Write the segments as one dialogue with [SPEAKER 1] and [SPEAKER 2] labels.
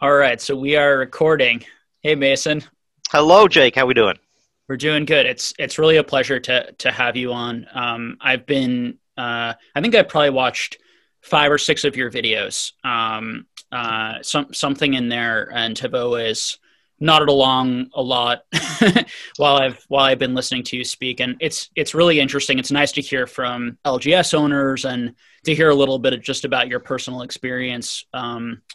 [SPEAKER 1] All right, so we are recording. Hey Mason,
[SPEAKER 2] Hello, Jake. How we doing?
[SPEAKER 1] we're doing good. It's really a pleasure to have you on. I've been I think I probably watched five or six of your videos. Something in there, and have always nodded along a lot while I've been listening to you speak, and it's really interesting. It's nice to hear from LGS owners and to hear a little bit just about your personal experience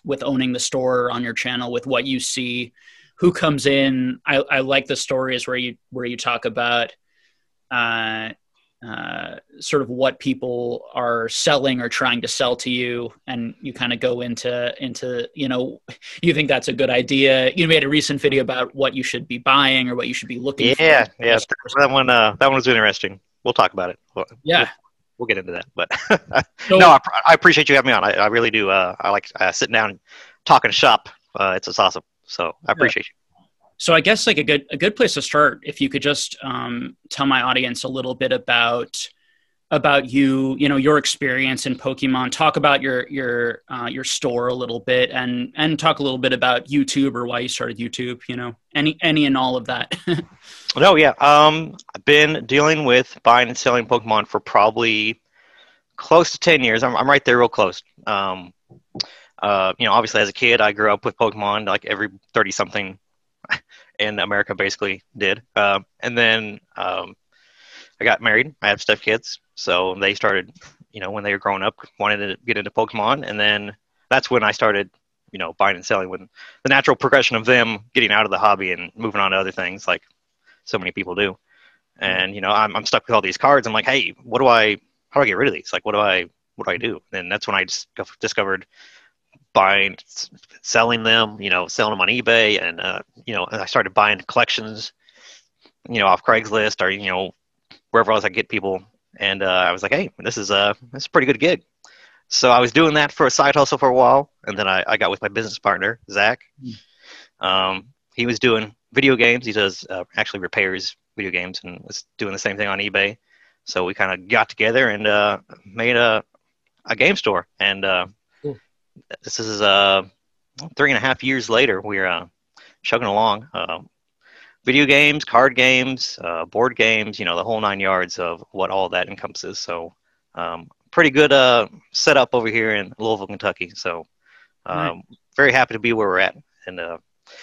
[SPEAKER 1] with owning the store on your channel, with what you see, who comes in. I like the stories where you talk about uh, sort of what people are selling or trying to sell to you, and you kind of go into you think that's a good idea. You made a recent video about what you should be buying or what you should be looking for.
[SPEAKER 2] Yeah, yeah. That one was interesting. We'll talk about it. We'll,
[SPEAKER 1] Yeah.
[SPEAKER 2] we'll get into that. But no,
[SPEAKER 1] So
[SPEAKER 2] I appreciate you having me on. I really do. I like sitting down and talking shop. It's just awesome. So I
[SPEAKER 1] yeah.
[SPEAKER 2] appreciate you.
[SPEAKER 1] So I guess like a good place to start, if you could just tell my audience a little bit about your experience in Pokemon. Talk about your store a little bit, and talk a little bit about YouTube or why you started YouTube. Any and all of that.
[SPEAKER 2] No, yeah. I've been dealing with buying and selling Pokemon for probably close to 10 years. I'm right there, real close. Obviously as a kid, I grew up with Pokemon, like every 30 something in America basically did. And then I got married. I had stepkids, so they started, when they were growing up, wanted to get into Pokemon, and then that's when I started, buying and selling. When the natural progression of them getting out of the hobby and moving on to other things, like so many people do. And I'm stuck with all these cards. I'm like, hey, how do I get rid of these? Like, what do I do? And that's when I discovered buying, selling them, selling them on eBay, and I started buying collections, off Craigslist or wherever else I get people, and I was like, hey, this is a pretty good gig. So I was doing that for a side hustle for a while, and then I got with my business partner Zach. He was doing video games. He does actually repairs video games, and was doing the same thing on eBay. So we kind of got together and made a game store, and
[SPEAKER 1] Cool.
[SPEAKER 2] this is 3.5 years later. We're chugging along. Video games, card games, board games, the whole nine yards of what all that encompasses. So pretty good setup over here in Louisville, Kentucky. So
[SPEAKER 1] Right.
[SPEAKER 2] very happy to be where we're at. And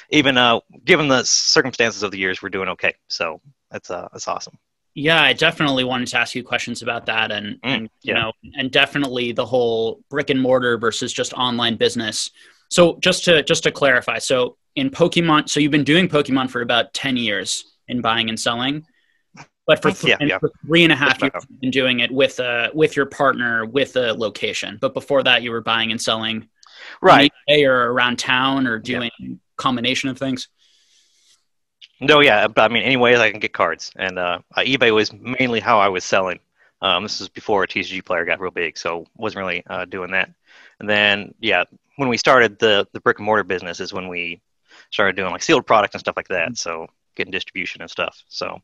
[SPEAKER 2] even given the circumstances of the years, we're doing okay. So that's awesome.
[SPEAKER 1] Yeah, I definitely wanted to ask you questions about that, and
[SPEAKER 2] Yeah.
[SPEAKER 1] and definitely the whole brick and mortar versus just online business. So just to clarify, so in Pokemon, so you've been doing Pokemon for about 10 years in buying and selling, but
[SPEAKER 2] Yeah.
[SPEAKER 1] for three and a
[SPEAKER 2] Just
[SPEAKER 1] half years
[SPEAKER 2] about.
[SPEAKER 1] you've been doing it with your partner with a location. But before that, you were buying and selling on
[SPEAKER 2] Right.
[SPEAKER 1] eBay or around town, or
[SPEAKER 2] Yeah.
[SPEAKER 1] doing combination of things.
[SPEAKER 2] No, yeah, but I mean, any way I can get cards, and eBay was mainly how I was selling. This is before a TCG player got real big, so wasn't really doing that. And then, yeah, when we started the brick and mortar business is when we started doing like sealed products and stuff like that. So getting distribution and stuff. So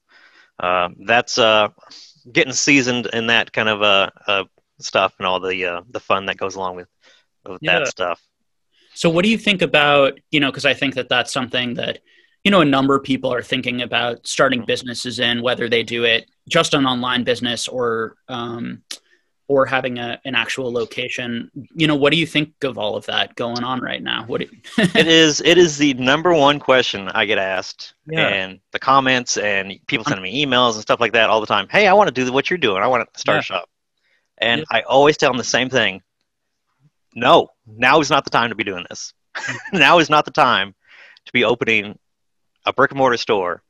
[SPEAKER 2] that's getting seasoned in that kind of stuff, and all the fun that goes along with
[SPEAKER 1] Yeah.
[SPEAKER 2] that stuff.
[SPEAKER 1] So what do you think about, because I think that that's something that, a number of people are thinking about starting businesses in, whether they do it just an online business or having an actual location. What do you think of all of that going on right now?
[SPEAKER 2] It is the number one question I get asked,
[SPEAKER 1] Yeah.
[SPEAKER 2] and the comments and people sending me emails and stuff like that all the time. Hey, I want to do what you're doing. I want to start
[SPEAKER 1] Yeah.
[SPEAKER 2] a shop. And
[SPEAKER 1] Yeah.
[SPEAKER 2] I always tell them the same thing. No, now is not the time to be doing this. Now is not the time to be opening a brick and mortar store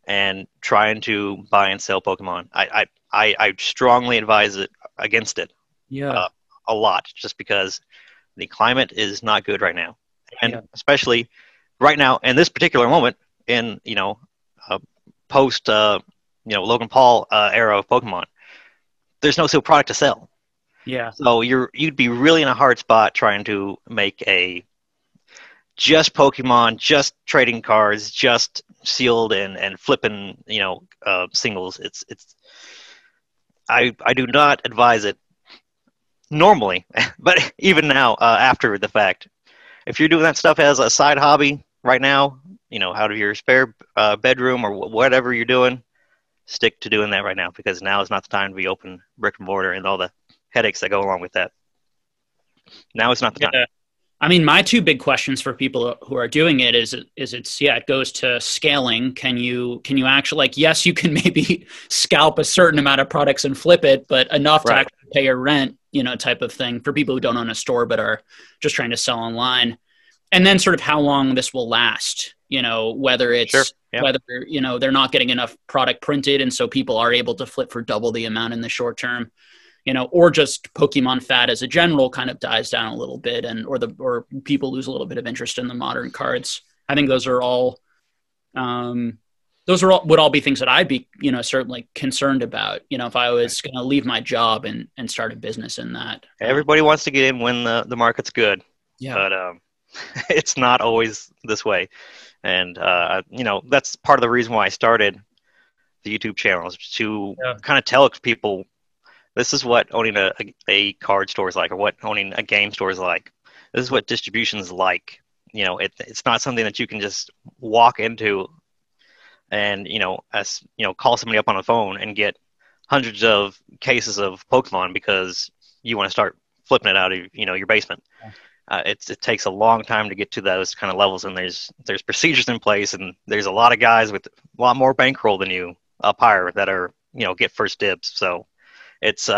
[SPEAKER 2] and trying to buy and sell Pokemon. I strongly advise it against it
[SPEAKER 1] Yeah.
[SPEAKER 2] uh, a lot, just because the climate is not good right now, and
[SPEAKER 1] Yeah.
[SPEAKER 2] especially right now in this particular moment in post Logan Paul era of Pokemon. There's no sealed product to sell,
[SPEAKER 1] Yeah.
[SPEAKER 2] so you'd be really in a hard spot trying to make a just Pokemon, just trading cards, just sealed and flipping, singles. I do not advise it normally, but even now, after the fact, if you're doing that stuff as a side hobby right now, out of your spare bedroom or whatever you're doing, stick to doing that right now, because now is not the time to be open brick and mortar and all the headaches that go along with that. Now is not the time.
[SPEAKER 1] Yeah. I mean, my two big questions for people who are doing it it goes to scaling. Can you actually, like, yes, you can maybe scalp a certain amount of products and flip it, but enough to
[SPEAKER 2] Right.
[SPEAKER 1] actually pay your rent, type of thing for people who don't own a store but are just trying to sell online. And then sort of how long this will last, whether
[SPEAKER 2] Sure.
[SPEAKER 1] it's
[SPEAKER 2] Yeah.
[SPEAKER 1] whether, they're not getting enough product printed and so people are able to flip for double the amount in the short term, or just Pokemon fad as a general kind of dies down a little bit, or people lose a little bit of interest in the modern cards. I think would all be things that I'd be, certainly concerned about, if I was going to leave my job and start a business in that.
[SPEAKER 2] Everybody wants to get in when the market's good,
[SPEAKER 1] Yeah.
[SPEAKER 2] but it's not always this way. And that's part of the reason why I started the YouTube channel, is to kind of tell people this is what owning a card store is like, or what owning a game store is like. This is what distribution is like. It's not something that you can just walk into and call somebody up on the phone and get hundreds of cases of Pokemon because you want to start flipping it out of your basement. It takes a long time to get to those kind of levels, and there's procedures in place, and there's a lot of guys with a lot more bankroll than you up higher that are get first dibs. So it's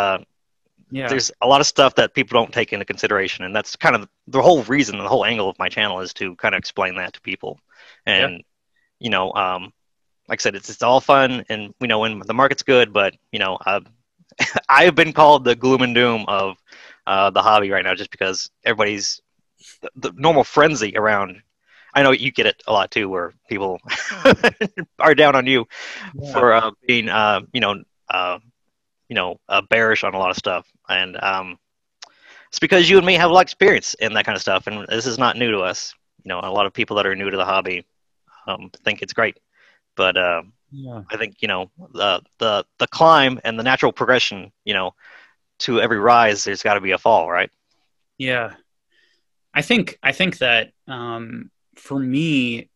[SPEAKER 2] there's a lot of stuff that people don't take into consideration, and that's kind of the whole reason, the whole angle of my channel, is to kind of explain that to people. And like I said, it's all fun, and when the market's good, but I've been called the gloom and doom of the hobby right now, just because everybody's the normal frenzy around. I know you get it a lot too, where people are down on you for being bearish on a lot of stuff, and it's because you and me have a lot of experience in that kind of stuff, and this is not new to us. A lot of people that are new to the hobby think it's great, but I think the climb and the natural progression, to every rise, there's got to be a fall, right?
[SPEAKER 1] Yeah, I think that for me,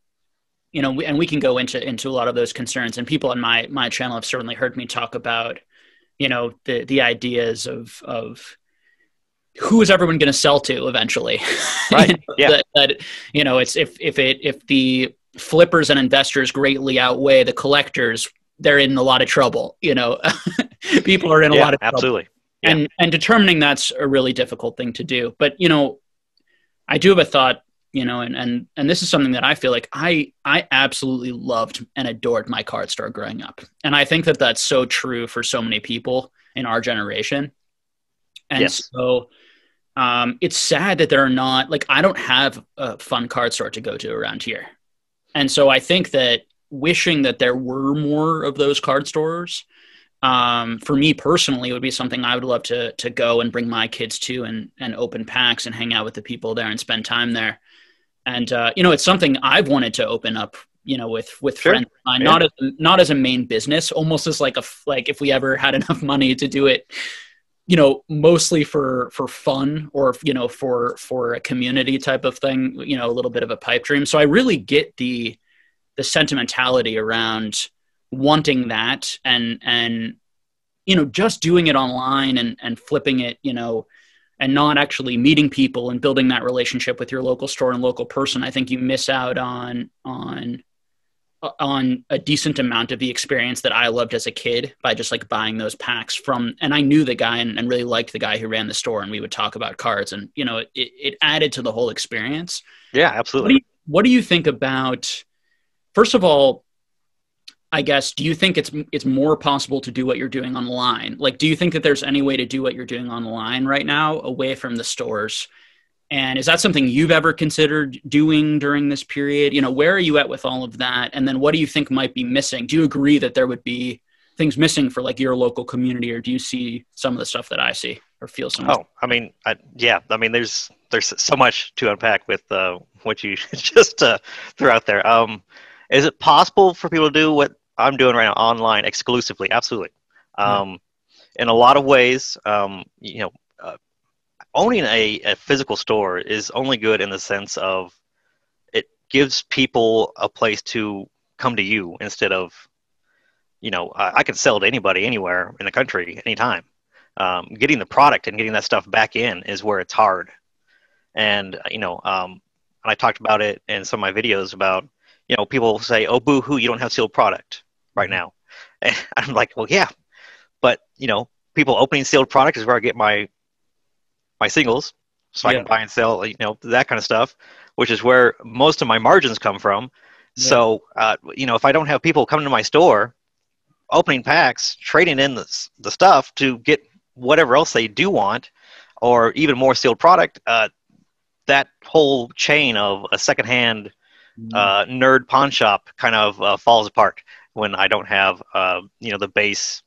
[SPEAKER 1] and we can go into a lot of those concerns, and people on my channel have certainly heard me talk about, the ideas of who is everyone going to sell to eventually,
[SPEAKER 2] right? Yeah.
[SPEAKER 1] It's if the flippers and investors greatly outweigh the collectors, they're in a lot of trouble. People are in a lot of trouble.
[SPEAKER 2] Absolutely. Yeah.
[SPEAKER 1] And determining that's a really difficult thing to do. But, I do have a thought, and this is something that I feel like I absolutely loved and adored my card store growing up. And I think that that's so true for so many people in our generation. And so it's sad that there are not, like, I don't have a fun card store to go to around here. And so I think that wishing that there were more of those card stores, for me personally, would be something I would love to go and bring my kids to, and open packs and hang out with the people there and spend time there. And, it's something I've wanted to open up, with friends of mine, not as a main business, almost as like if we ever had enough money to do it, mostly for fun, or, for a community type of thing, a little bit of a pipe dream. So I really get the sentimentality around wanting that, and just doing it online and flipping it, and not actually meeting people and building that relationship with your local store and local person. I think you miss out on a decent amount of the experience that I loved as a kid by just like buying those packs from, and I knew the guy and really liked the guy who ran the store, and we would talk about cards, and, it added to the whole experience.
[SPEAKER 2] Yeah, absolutely.
[SPEAKER 1] What do you think about, first of all, I guess, do you think it's more possible to do what you're doing online? Like, do you think that there's any way to do what you're doing online right now away from the stores? And is that something you've ever considered doing during this period? Where are you at with all of that? And then what do you think might be missing? Do you agree that there would be things missing for like your local community, or do you see some of the stuff that I see or feel so much?
[SPEAKER 2] Oh, I mean, there's so much to unpack with what you just threw out there. Is it possible for people to do what I'm doing right now online exclusively? Absolutely. In a lot of ways, owning a physical store is only good in the sense of it gives people a place to come to you instead of, I can sell to anybody anywhere in the country anytime. Getting the product and getting that stuff back in is where it's hard. And, and I talked about it in some of my videos about, people say, oh, boo hoo, you don't have sealed product right now. And I'm like, well, yeah, but, people opening sealed product is where I get my singles, so I can buy and sell, that kind of stuff, which is where most of my margins come from. Yeah. So, if I don't have people coming to my store, opening packs, trading in the stuff to get whatever else they do want, or even more sealed product, that whole chain of a secondhand nerd pawn shop kind of falls apart when I don't have, the base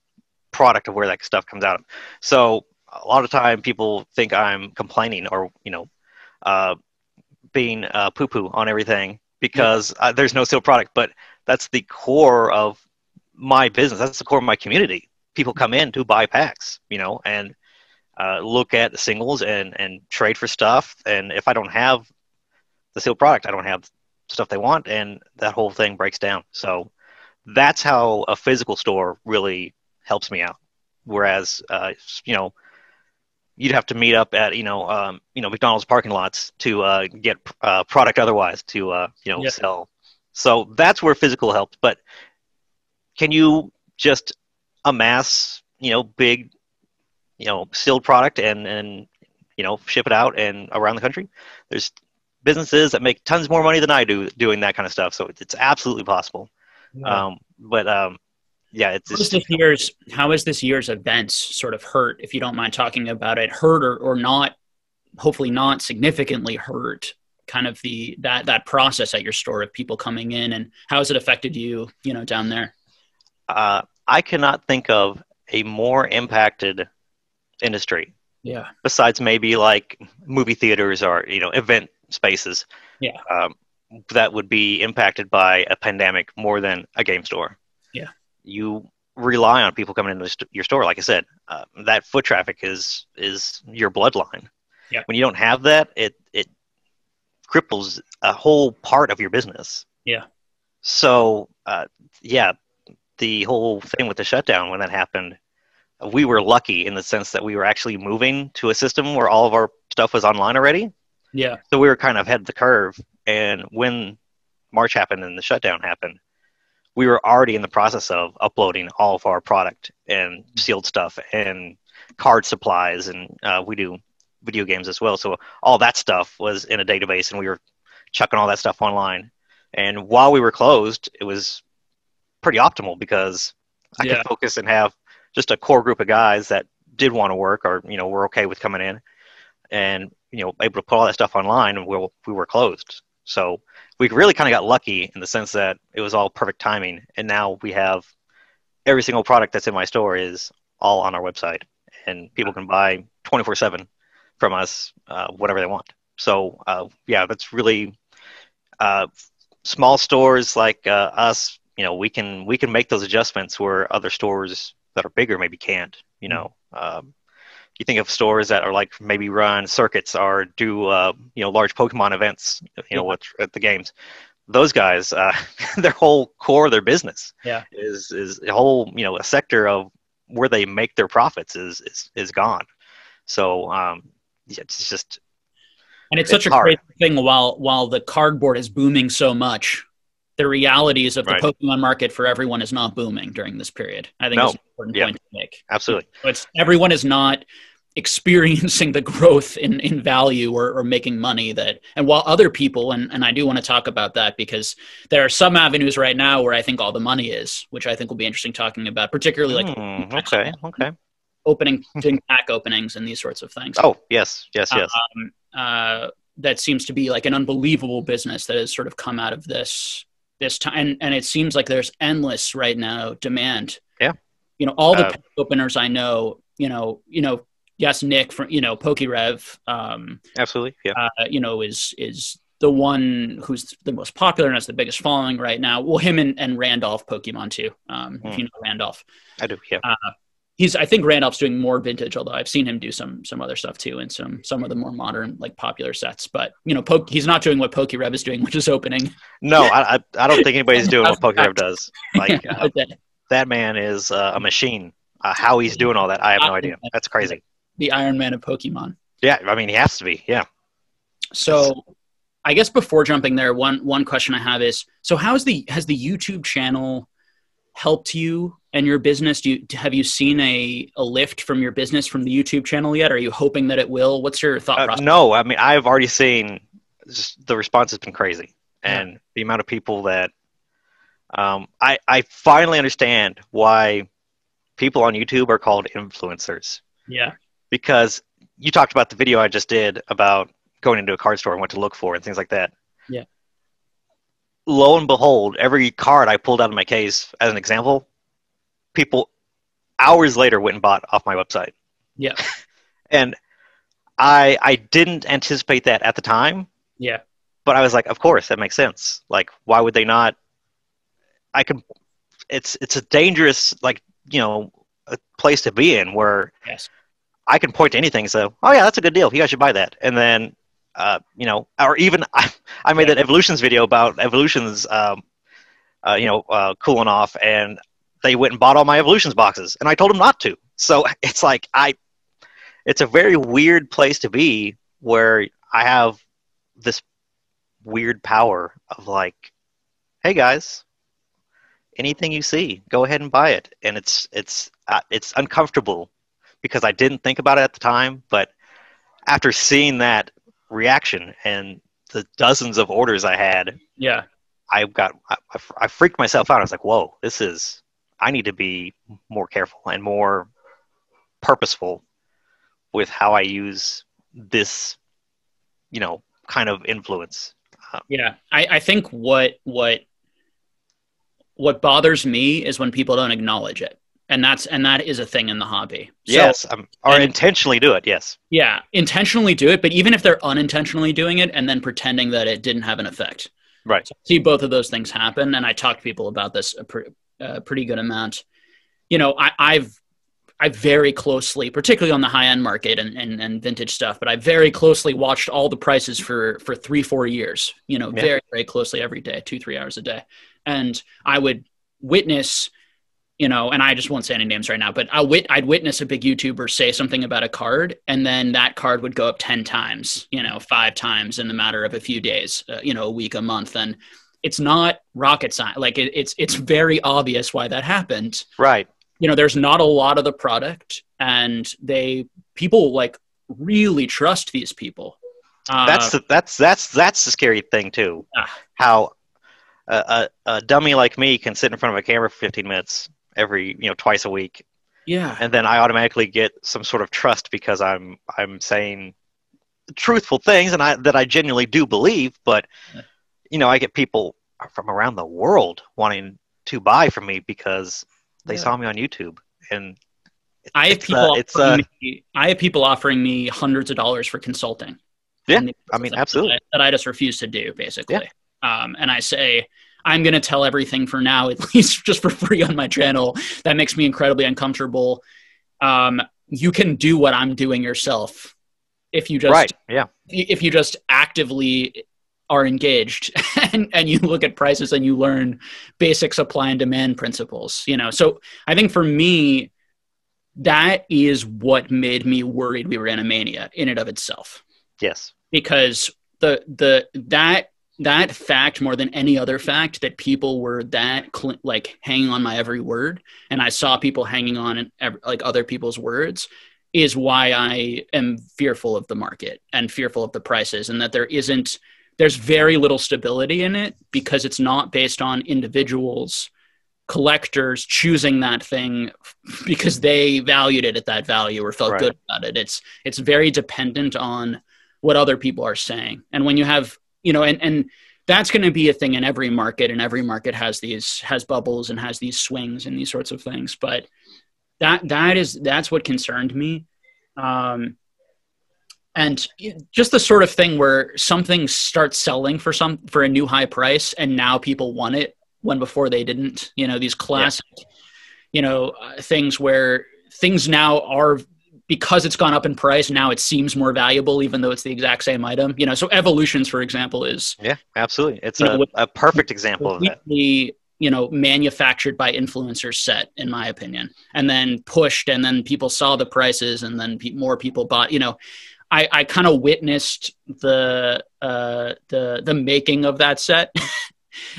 [SPEAKER 2] product of where that stuff comes out of. So a lot of time people think I'm complaining or, being poo-poo on everything because there's no sealed product, but that's the core of my business. That's the core of my community. People come in to buy packs, and look at the singles and trade for stuff. And if I don't have the sealed product, I don't have stuff they want, and that whole thing breaks down. So that's how a physical store really helps me out. Whereas, you'd have to meet up at, McDonald's parking lots to get product otherwise to, sell. So that's where physical helps. But can you just amass, big, sealed product and ship it out and around the country? There's businesses that make tons more money than I do doing that kind of stuff. So it's absolutely possible. Yeah. Yeah, it's
[SPEAKER 1] how is this year's events sort of hurt, if you don't mind talking about it, hurt or not, hopefully not significantly hurt kind of that process at your store of people coming in, and how has it affected you, down there?
[SPEAKER 2] I cannot think of a more impacted industry.
[SPEAKER 1] Yeah.
[SPEAKER 2] Besides maybe like movie theaters or, event spaces.
[SPEAKER 1] Yeah.
[SPEAKER 2] That would be impacted by a pandemic more than a game store.
[SPEAKER 1] Yeah.
[SPEAKER 2] You rely on people coming into your store. Like I said, that foot traffic is your bloodline.
[SPEAKER 1] Yeah.
[SPEAKER 2] When you don't have that, it cripples a whole part of your business.
[SPEAKER 1] Yeah.
[SPEAKER 2] So, the whole thing with the shutdown, when that happened, we were lucky in the sense that we were actually moving to a system where all of our stuff was online already.
[SPEAKER 1] Yeah.
[SPEAKER 2] So we were kind of ahead of the curve. And when March happened and the shutdown happened, we were already in the process of uploading all of our product and sealed stuff and card supplies, and we do video games as well. So all that stuff was in a database, and we were chucking all that stuff online. And while we were closed, it was pretty optimal because I could focus and have just a core group of guys that did want to work or, were okay with coming in and, able to put all that stuff online, and we were closed. So we really kind of got lucky in the sense that it was all perfect timing. And now we have every single product that's in my store is all on our website, and people can buy 24/7 from us, whatever they want. So, that's really small stores like us. We can make those adjustments where other stores that are bigger maybe can't. You think of stores that are like maybe run circuits or do large Pokemon events, what's at the games. Those guys, their whole core of their business is a whole a sector of where they make their profits is gone. So it's just,
[SPEAKER 1] and it's such a great thing. While the cardboard is booming so much, the realities of the Pokemon market for everyone is not booming during this period. I think that's an important point to make.
[SPEAKER 2] Absolutely.
[SPEAKER 1] So everyone is not experiencing the growth in value or making money and while other people, and I do want to talk about that because there are some avenues right now where I think all the money is, which I think will be interesting talking about, particularly like doing pack openings and these sorts of things.
[SPEAKER 2] Oh, yes.
[SPEAKER 1] That seems to be like an unbelievable business that has sort of come out of this time, and it seems like there's endless right now demand.
[SPEAKER 2] Yeah.
[SPEAKER 1] All the pack openers I know, yes, Nick from PokeRev,
[SPEAKER 2] absolutely, yeah.
[SPEAKER 1] Is the one who's the most popular and has the biggest following right now. Well, him and Randolph Pokemon too. If you know Randolph,
[SPEAKER 2] I do. Yeah.
[SPEAKER 1] I think Randolph's doing more vintage, although I've seen him do some other stuff too, and some of the more modern, like popular sets. But he's not doing what PokeRev is doing, which is opening.
[SPEAKER 2] No, I don't think anybody's doing what PokeRev does. Like that man is a machine. How he's doing all that, I have no idea. That's crazy.
[SPEAKER 1] The Iron Man of Pokemon.
[SPEAKER 2] Yeah, I mean, he has to be. Yeah.
[SPEAKER 1] So, I guess before jumping there, one question I have is: so has the YouTube channel helped you and your business? Have you seen a lift from your business from the YouTube channel yet? Are you hoping that it will? What's your thought process?
[SPEAKER 2] No, I mean, I've already seen the response has been crazy, and the amount of people that I finally understand why people on YouTube are called influencers.
[SPEAKER 1] Yeah.
[SPEAKER 2] Because you talked about the video I just did about going into a card store and what to look for and things like that.
[SPEAKER 1] Yeah.
[SPEAKER 2] Lo and behold, every card I pulled out of my case as an example, people hours later went and bought off my website.
[SPEAKER 1] Yeah.
[SPEAKER 2] And I didn't anticipate that at the time.
[SPEAKER 1] Yeah.
[SPEAKER 2] But I was like, of course, that makes sense. Like, why would they not? It's a dangerous, like, a place to be in where I can point to anything and say, oh yeah, that's a good deal. You guys should buy that. And then, or even I made that Evolutions video about Evolutions, cooling off, and they went and bought all my Evolutions boxes, and I told them not to. So it's like, it's a very weird place to be where I have this weird power of like, hey guys, anything you see, go ahead and buy it. And it's uncomfortable because I didn't think about it at the time, but after seeing that reaction and the dozens of orders I had, I freaked myself out. I was like, whoa, I need to be more careful and more purposeful with how I use this, kind of influence.
[SPEAKER 1] I think what bothers me is when people don't acknowledge it. And that is a thing in the hobby.
[SPEAKER 2] Yes, or intentionally do it, yes. Yeah,
[SPEAKER 1] intentionally do it, but even if they're unintentionally doing it and then pretending that it didn't have an effect.
[SPEAKER 2] Right.
[SPEAKER 1] So I see both of those things happen, and I talk to people about this a pretty good amount. I very closely, particularly on the high-end market and vintage stuff, but I very closely watched all the prices for 3-4 years, very, very closely every day, 2-3 hours a day. And I would witness, and I just won't say any names right now, but I'd witness a big YouTuber say something about a card, and then that card would go up 10 times, 5 times in the matter of a few days, a week, a month. And it's not rocket science. Like it's very obvious why that happened.
[SPEAKER 2] Right.
[SPEAKER 1] There's not a lot of the product, and people like really trust these people.
[SPEAKER 2] That's the scary thing too. How a dummy like me can sit in front of a camera for 15 minutes every twice a week.
[SPEAKER 1] Yeah.
[SPEAKER 2] And then I automatically get some sort of trust because I'm saying truthful things and that I genuinely do believe, but I get people from around the world wanting to buy from me because they saw me on YouTube. And
[SPEAKER 1] I have people offering me hundreds of dollars for consulting.
[SPEAKER 2] Yeah, I mean, absolutely.
[SPEAKER 1] That I just refuse to do, basically. Yeah. And I say, I'm going to tell everything for now, at least just for free on my channel. That makes me incredibly uncomfortable. You can do what I'm doing yourself if you just if you just actively are engaged and you look at prices and you learn basic supply and demand principles. So I think for me, that is what made me worried we were in a mania in and of itself.
[SPEAKER 2] Yes,
[SPEAKER 1] because that fact, more than any other fact, that people were hanging on my every word, and I saw people hanging on like other people's words, is why I am fearful of the market and fearful of the prices, and that there's very little stability in it because it's not based on individuals, collectors choosing that thing because they valued it at that value or felt good about it. It's very dependent on what other people are saying. And when you have, and that's going to be a thing in every market, and every market has bubbles and has these swings and these sorts of things. But that's what concerned me. And just the sort of thing where something starts selling for a new high price, and now people want it when before they didn't. These classic, things where things now are, because it's gone up in price, now it seems more valuable, even though it's the exact same item. You know, so Evolutions, for example, is
[SPEAKER 2] absolutely. It's
[SPEAKER 1] you know,
[SPEAKER 2] a perfect example of that.
[SPEAKER 1] You know, manufactured by influencers set, in my opinion, and then pushed, and then people saw the prices, and then more people bought. You know, I kind of witnessed the making of that set.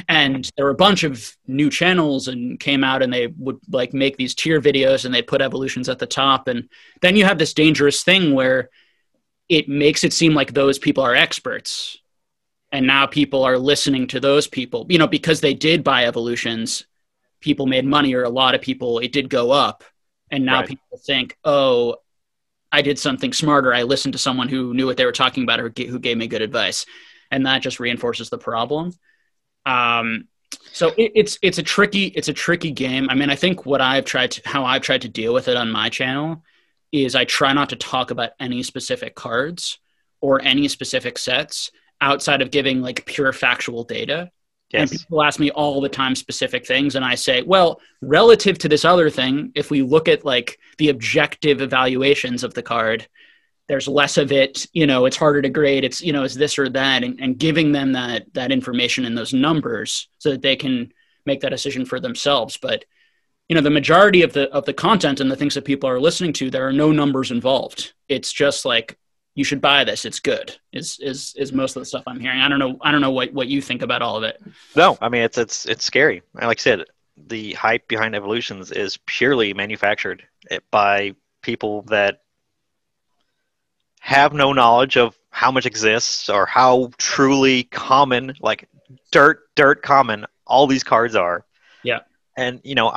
[SPEAKER 1] And there were a bunch of new channels and came out, and they would like make these tier videos, and they put Evolutions at the top. And then you have this dangerous thing where it makes it seem like those people are experts. And now people are listening to those people, you know, because they did buy Evolutions, people made money, or a lot of people, it did go up. And now people think, oh, I did something smarter. I listened to someone who knew what they were talking about, or who gave me good advice. And that just reinforces the problem. So it's a tricky game. I mean, I think how I've tried to deal with it on my channel is I try not to talk about any specific cards or any specific sets outside of giving like pure factual data. Yes. And people ask me all the time specific things, and I say, well, relative to this other thing, if we look at like the objective evaluations of the card, there's less of it, you know, it's harder to grade. It's, you know, it's this or that, and giving them that information and those numbers so that they can make that decision for themselves. But, you know, the majority of the content and the things that people are listening to, there are no numbers involved. It's just like, you should buy this. It's good is most of the stuff I'm hearing. I don't know what you think about all of it.
[SPEAKER 2] No, I mean, it's scary. Like I said, the hype behind Evolutions is purely manufactured by people that have no knowledge of how much exists or how truly common, like dirt common, all these cards are.
[SPEAKER 1] Yeah.
[SPEAKER 2] And, you know,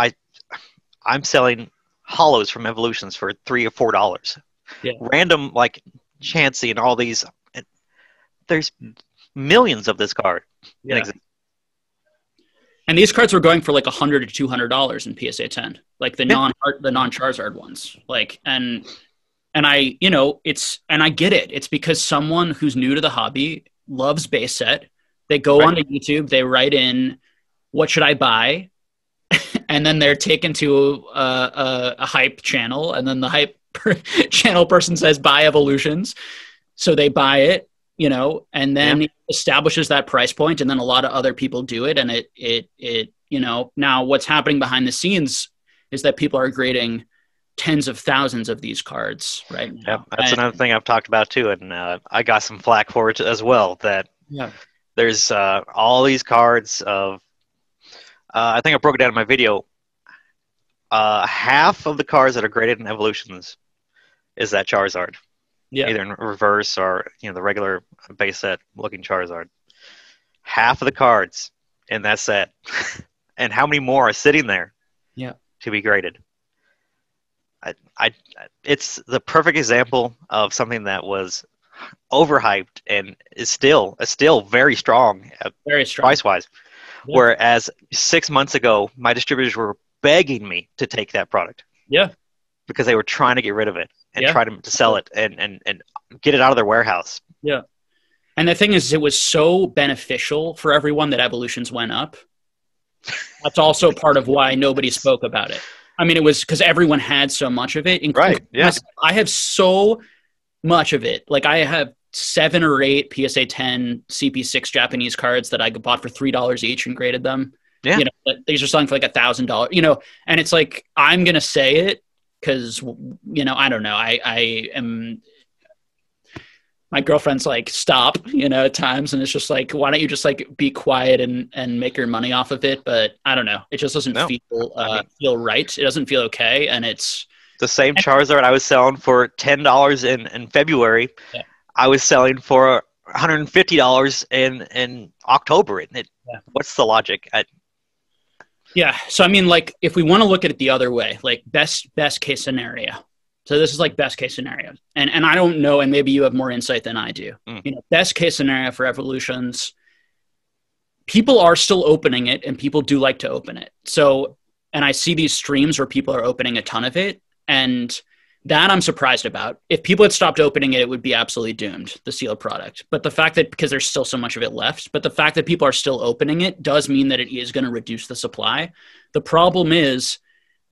[SPEAKER 2] I'm selling hollows from Evolutions for $3 or $4. Yeah. Random, like, Chansey and all these. There's millions of this card.
[SPEAKER 1] Yeah. And these cards were going for like $100 to $200 in PSA 10, like the non-Charizard ones. Like, and I, you know, I get it. It's because someone who's new to the hobby loves base set. They go onto YouTube, they write in, what should I buy? And then they're taken to a hype channel, and then the hype channel person says, buy Evolutions. So they buy it, you know, and then it establishes that price point, and then a lot of other people do it. And it you know, now what's happening behind the scenes is that people are grading tens of thousands of these cards right now.
[SPEAKER 2] Yeah, that's another thing I've talked about too, and I got some flack for it as well. That there's all these cards of, I think I broke it down in my video. Half of the cards that are graded in Evolutions is that Charizard, either in reverse or, you know, the regular base set looking Charizard. Half of the cards in that set, and how many more are sitting there to be graded? It's the perfect example of something that was overhyped and is still very strong price wise. Yeah. Whereas 6 months ago, my distributors were begging me to take that product.
[SPEAKER 1] Yeah,
[SPEAKER 2] because they were trying to get rid of it and try to sell it and get it out of their warehouse.
[SPEAKER 1] Yeah, and the thing is, it was so beneficial for everyone that Evolutions went up. That's also part of why nobody spoke about it. I mean, it was because everyone had so much of it.
[SPEAKER 2] Right, yeah.
[SPEAKER 1] I have so much of it. Like, I have 7 or 8 PSA 10 CP6 Japanese cards that I bought for $3 each and graded them. Yeah. You know, these are selling for like $1,000, you know, and it's like, I'm going to say it because, you know, I don't know. I am, my girlfriend's like, stop, you know, at times. And it's just like, why don't you just like be quiet and make your money off of it? But I don't know. It just doesn't feel right. It doesn't feel okay. And it's
[SPEAKER 2] the same Charizard I was selling for $10 in February. Yeah. I was selling for $150 in October. What's the logic?
[SPEAKER 1] Yeah. So, I mean, like, if we want to look at it the other way, like best case scenario. So this is like best case scenario. And I don't know, and maybe you have more insight than I do. You know, best case scenario for Evolutions, people are still opening it, and people do like to open it. So, and I see these streams where people are opening a ton of it, and that I'm surprised about. If people had stopped opening it, it would be absolutely doomed, the sealed product. But the fact that, because there's still so much of it left, but the fact that people are still opening it does mean that it is going to reduce the supply. The problem is,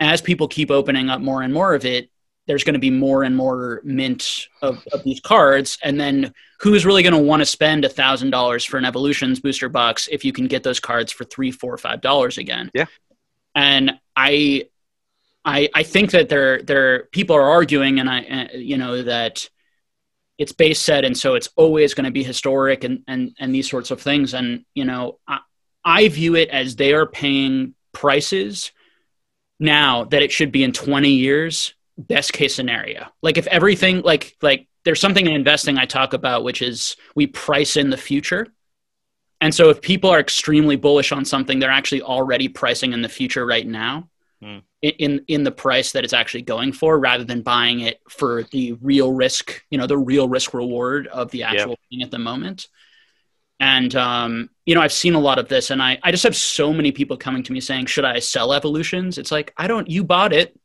[SPEAKER 1] as people keep opening up more and more of it, there's going to be more and more mint of these cards. And then who's really going to want to spend $1,000 for an Evolutions booster box if you can get those cards for $3, $4, $5 again?
[SPEAKER 2] Yeah.
[SPEAKER 1] And I think that there people are arguing, and that it's base set, and so it's always going to be historic and these sorts of things. And I view it as they are paying prices now that it should be in 20 years. Best case scenario. Like if everything, like there's something in investing I talk about, which is we price in the future. And so if people are extremely bullish on something, they're actually already pricing in the future right now in the price that it's actually going for, rather than buying it for the real risk, the real risk reward of the actual thing at the moment. And, I've seen a lot of this, and I just have so many people coming to me saying, should I sell Evolutions? It's like, you bought it.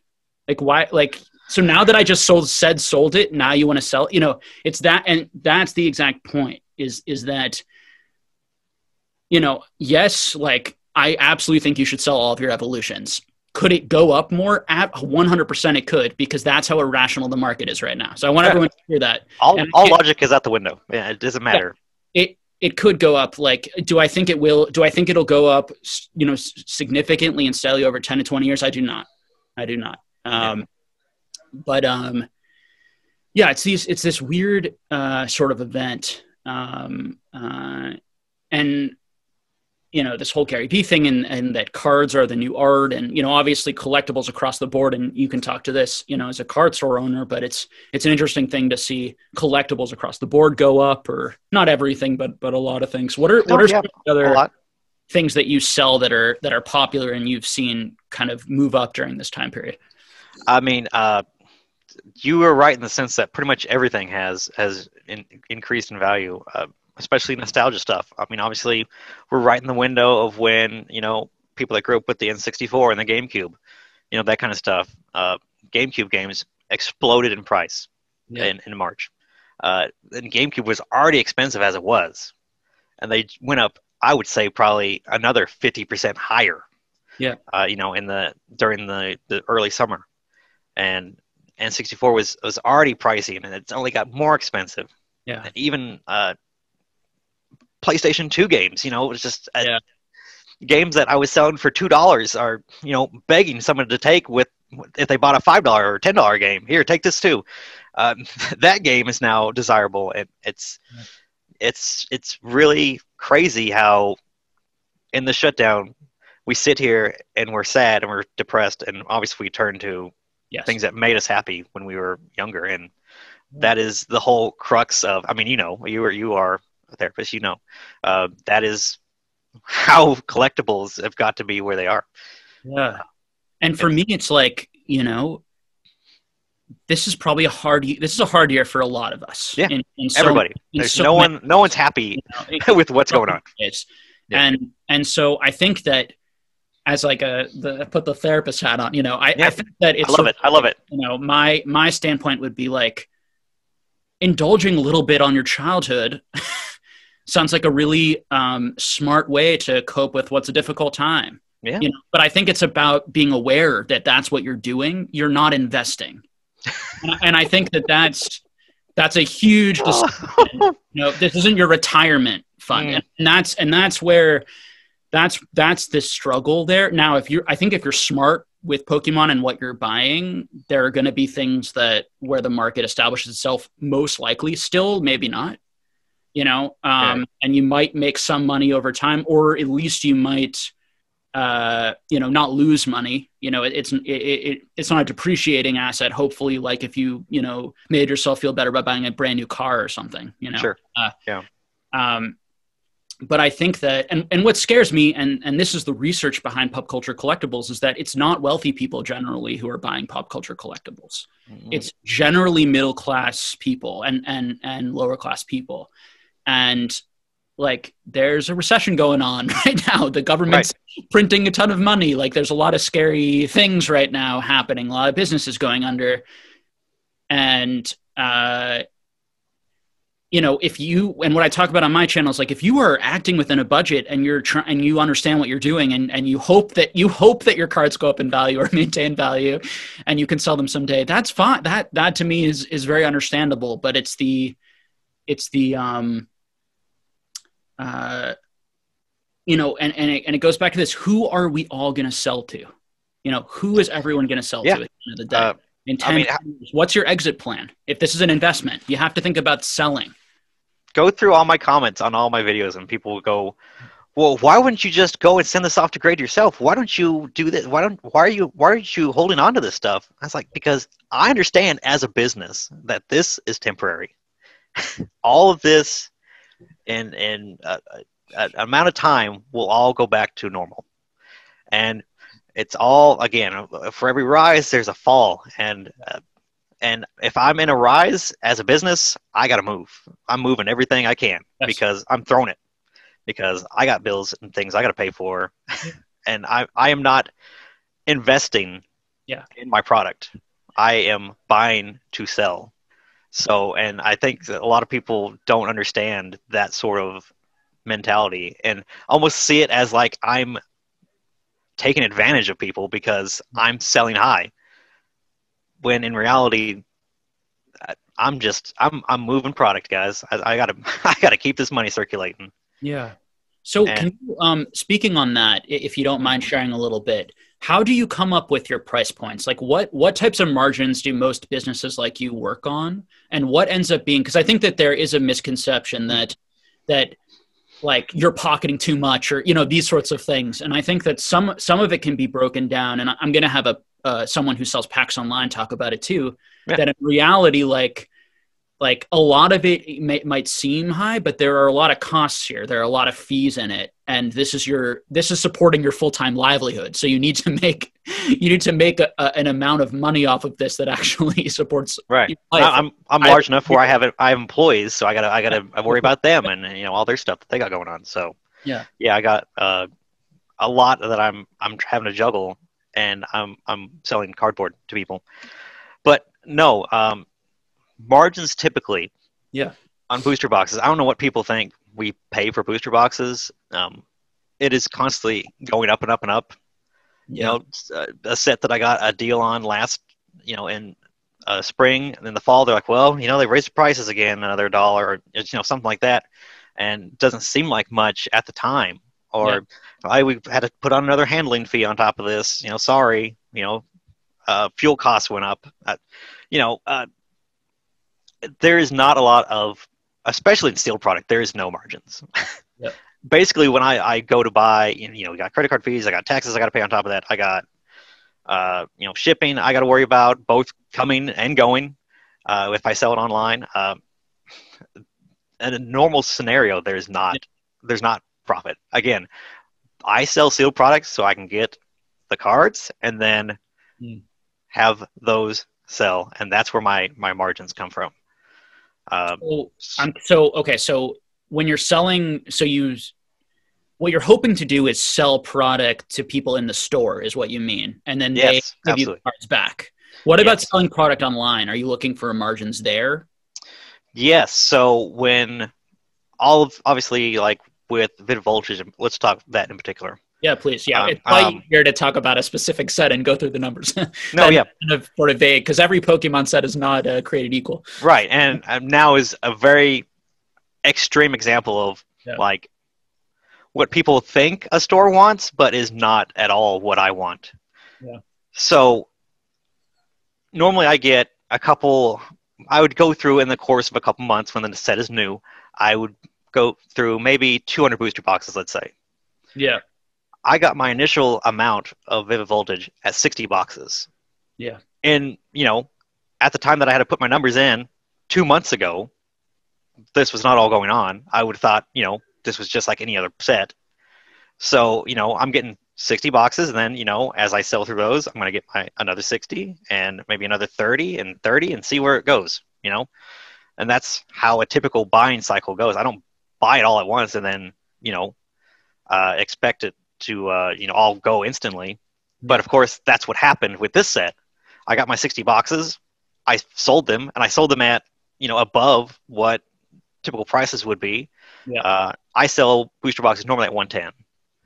[SPEAKER 1] Like, why? Like, so now that I just sold it, now you want to sell it? It's that. And that's the exact point is that, yes, like I absolutely think you should sell all of your Evolutions. Could it go up more? 100% it could, because that's how irrational the market is right now. So I want everyone to hear that.
[SPEAKER 2] All logic is out the window. Yeah, it doesn't matter.
[SPEAKER 1] Yeah, it could go up. Like, do I think it will? Do I think it'll go up, significantly and steadily over 10 to 20 years? I do not. But it's this weird sort of event, and this whole Gary Vee thing, and that cards are the new art, and obviously collectibles across the board. And you can talk to this, as a card store owner, but it's an interesting thing to see collectibles across the board go up, or not everything, but a lot of things. What are some other things that you sell that are popular and you've seen kind of move up during this time period?
[SPEAKER 2] I mean, you were right in the sense that pretty much everything has increased in value, especially nostalgia stuff. I mean, obviously, we're right in the window of when, people that grew up with the N64 and the GameCube, that kind of stuff. GameCube games exploded in price in March. And GameCube was already expensive as it was. And they went up, I would say, probably another 50% higher. Yeah. During the early summer. And N64 was already pricey, and it's only got more expensive. Yeah. And even PlayStation 2 games, it was just games that I was selling for $2 are, begging someone to take if they bought a $5 or $10 game. Here, take this too. That game is now desirable, and it's really crazy how in the shutdown we sit here and we're sad and we're depressed, and obviously we turn to things that made us happy when we were younger, and that is the whole crux of. I mean, you are a therapist, that is how collectibles have got to be where they are. Yeah,
[SPEAKER 1] and for me, it's like this is probably a hard year for a lot of us.
[SPEAKER 2] Yeah, everybody. There's no one's happy with what's going on.
[SPEAKER 1] And so I think that. As like put the therapist hat on, I think that it's.
[SPEAKER 2] I love it.
[SPEAKER 1] My standpoint would be like indulging a little bit on your childhood sounds like a really smart way to cope with what's a difficult time. Yeah. But I think it's about being aware that that's what you're doing. You're not investing, and I think that's a huge decision. This isn't your retirement fund, and that's where. That's the struggle there. Now, if you're smart with Pokemon and what you're buying, there are going to be things where the market establishes itself, most likely still, maybe not, and you might make some money over time, or at least you might, not lose money. It's not a depreciating asset. Hopefully, like if you, made yourself feel better by buying a brand new car or something,
[SPEAKER 2] Sure.
[SPEAKER 1] But I think that, and what scares me, and this is the research behind pop culture collectibles, is that it's not wealthy people generally who are buying pop culture collectibles. Mm-hmm. It's generally middle-class people and lower-class people. And like, there's a recession going on right now. The government's printing a ton of money. Like, there's a lot of scary things right now happening. A lot of businesses going under. And, you know, if you, and what I talk about on my channel is like, if you are acting within a budget and you're trying and you understand what you're doing, and you hope that your cards go up in value or maintain value and you can sell them someday, that's fine. That to me is very understandable. But it's the you know, and it goes back to this: who are we all going to sell to? You know, who is everyone going to sell to at the end of the day? In 10 years, what's your exit plan? If this is an investment, you have to think about selling.
[SPEAKER 2] Go through all my comments on all my videos, and people will go, "Well, why wouldn't you just go and send this off to grade yourself? Why don't you do this? Why aren't you holding on to this stuff?" I was like, because I understand as a business that this is temporary. All of this in an amount of time will all go back to normal, and it's all, again, for every rise there's a fall, and if I'm in a rise as a business, I got to move. I'm moving everything I can. Yes. Because I'm throwing it, because I got bills and things I got to pay for, and I am not investing in my product. I am buying to sell. So, and I think that a lot of people don't understand that sort of mentality and almost see it as like I'm taking advantage of people because I'm selling high, when in reality I'm moving product, guys. I gotta keep this money circulating.
[SPEAKER 1] Yeah. So can you, speaking on that, if you don't mind sharing a little bit, how do you come up with your price points? Like what types of margins do most businesses like you work on, and what ends up being, because I think that there is a misconception that like you're pocketing too much, or, you know, these sorts of things. And I think that some of it can be broken down, and I'm going to have someone who sells packs online talk about it too, that in reality, like a lot of it might seem high, but there are a lot of costs here. There are a lot of fees in it. And this is supporting your full-time livelihood. So you need to make an amount of money off of this that actually supports.
[SPEAKER 2] Right. I'm large enough where I have employees, so I gotta worry about them and, you know, all their stuff that they got going on. So yeah, I got a lot that I'm having to juggle, and I'm selling cardboard to people. But no, margins typically on booster boxes, I don't know what people think we pay for booster boxes. It is constantly going up and up and up. You know, a set that I got a deal on last, you know, in spring, and in the fall they're like, well, you know, they raised the prices again another $1, or, you know, something like that, and it doesn't seem like much at the time. Or we've had to put on another handling fee on top of this. You know, sorry, you know, fuel costs went up. You know, there is not a lot of, especially in steel product, there is no margins. Basically, when I go to buy, you know, we got credit card fees, I got taxes I got to pay on top of that, I got, you know, shipping I got to worry about, both coming and going, if I sell it online. In a normal scenario, there's not profit. Again, I sell sealed products so I can get the cards and then have those sell, and that's where my margins come from.
[SPEAKER 1] So when you're selling, what you're hoping to do is sell product to people in the store, is what you mean, and then they give you the cards back. What about selling product online? Are you looking for margins there? Yes.
[SPEAKER 2] So when obviously, like with Vid Voltage, let's talk that in particular.
[SPEAKER 1] Yeah, please. Yeah, it's probably easier to talk about a specific set and go through the numbers.
[SPEAKER 2] No,
[SPEAKER 1] kind of sort of vague, because every Pokemon set is not created equal.
[SPEAKER 2] Right, and now is a very extreme example of like what people think a store wants, but is not at all what I want. Yeah. So normally I get I would go through in the course of a couple months when the set is new, I would go through maybe 200 booster boxes, let's say.
[SPEAKER 1] Yeah.
[SPEAKER 2] I got my initial amount of Vivid Voltage at 60 boxes.
[SPEAKER 1] Yeah.
[SPEAKER 2] And, you know, at the time that I had to put my numbers in 2 months ago, this was not all going on. I would have thought, you know, this was just like any other set. So, you know, I'm getting 60 boxes, and then, you know, as I sell through those, I'm going to get another 60 and maybe another 30 and see where it goes, you know? And that's how a typical buying cycle goes. I don't buy it all at once and then, you know, expect it to, you know, all go instantly. But of course, that's what happened with this set. I got my 60 boxes, I sold them, and I sold them at, you know, above what typical prices would be.
[SPEAKER 1] Yeah.
[SPEAKER 2] I sell booster boxes normally at 110.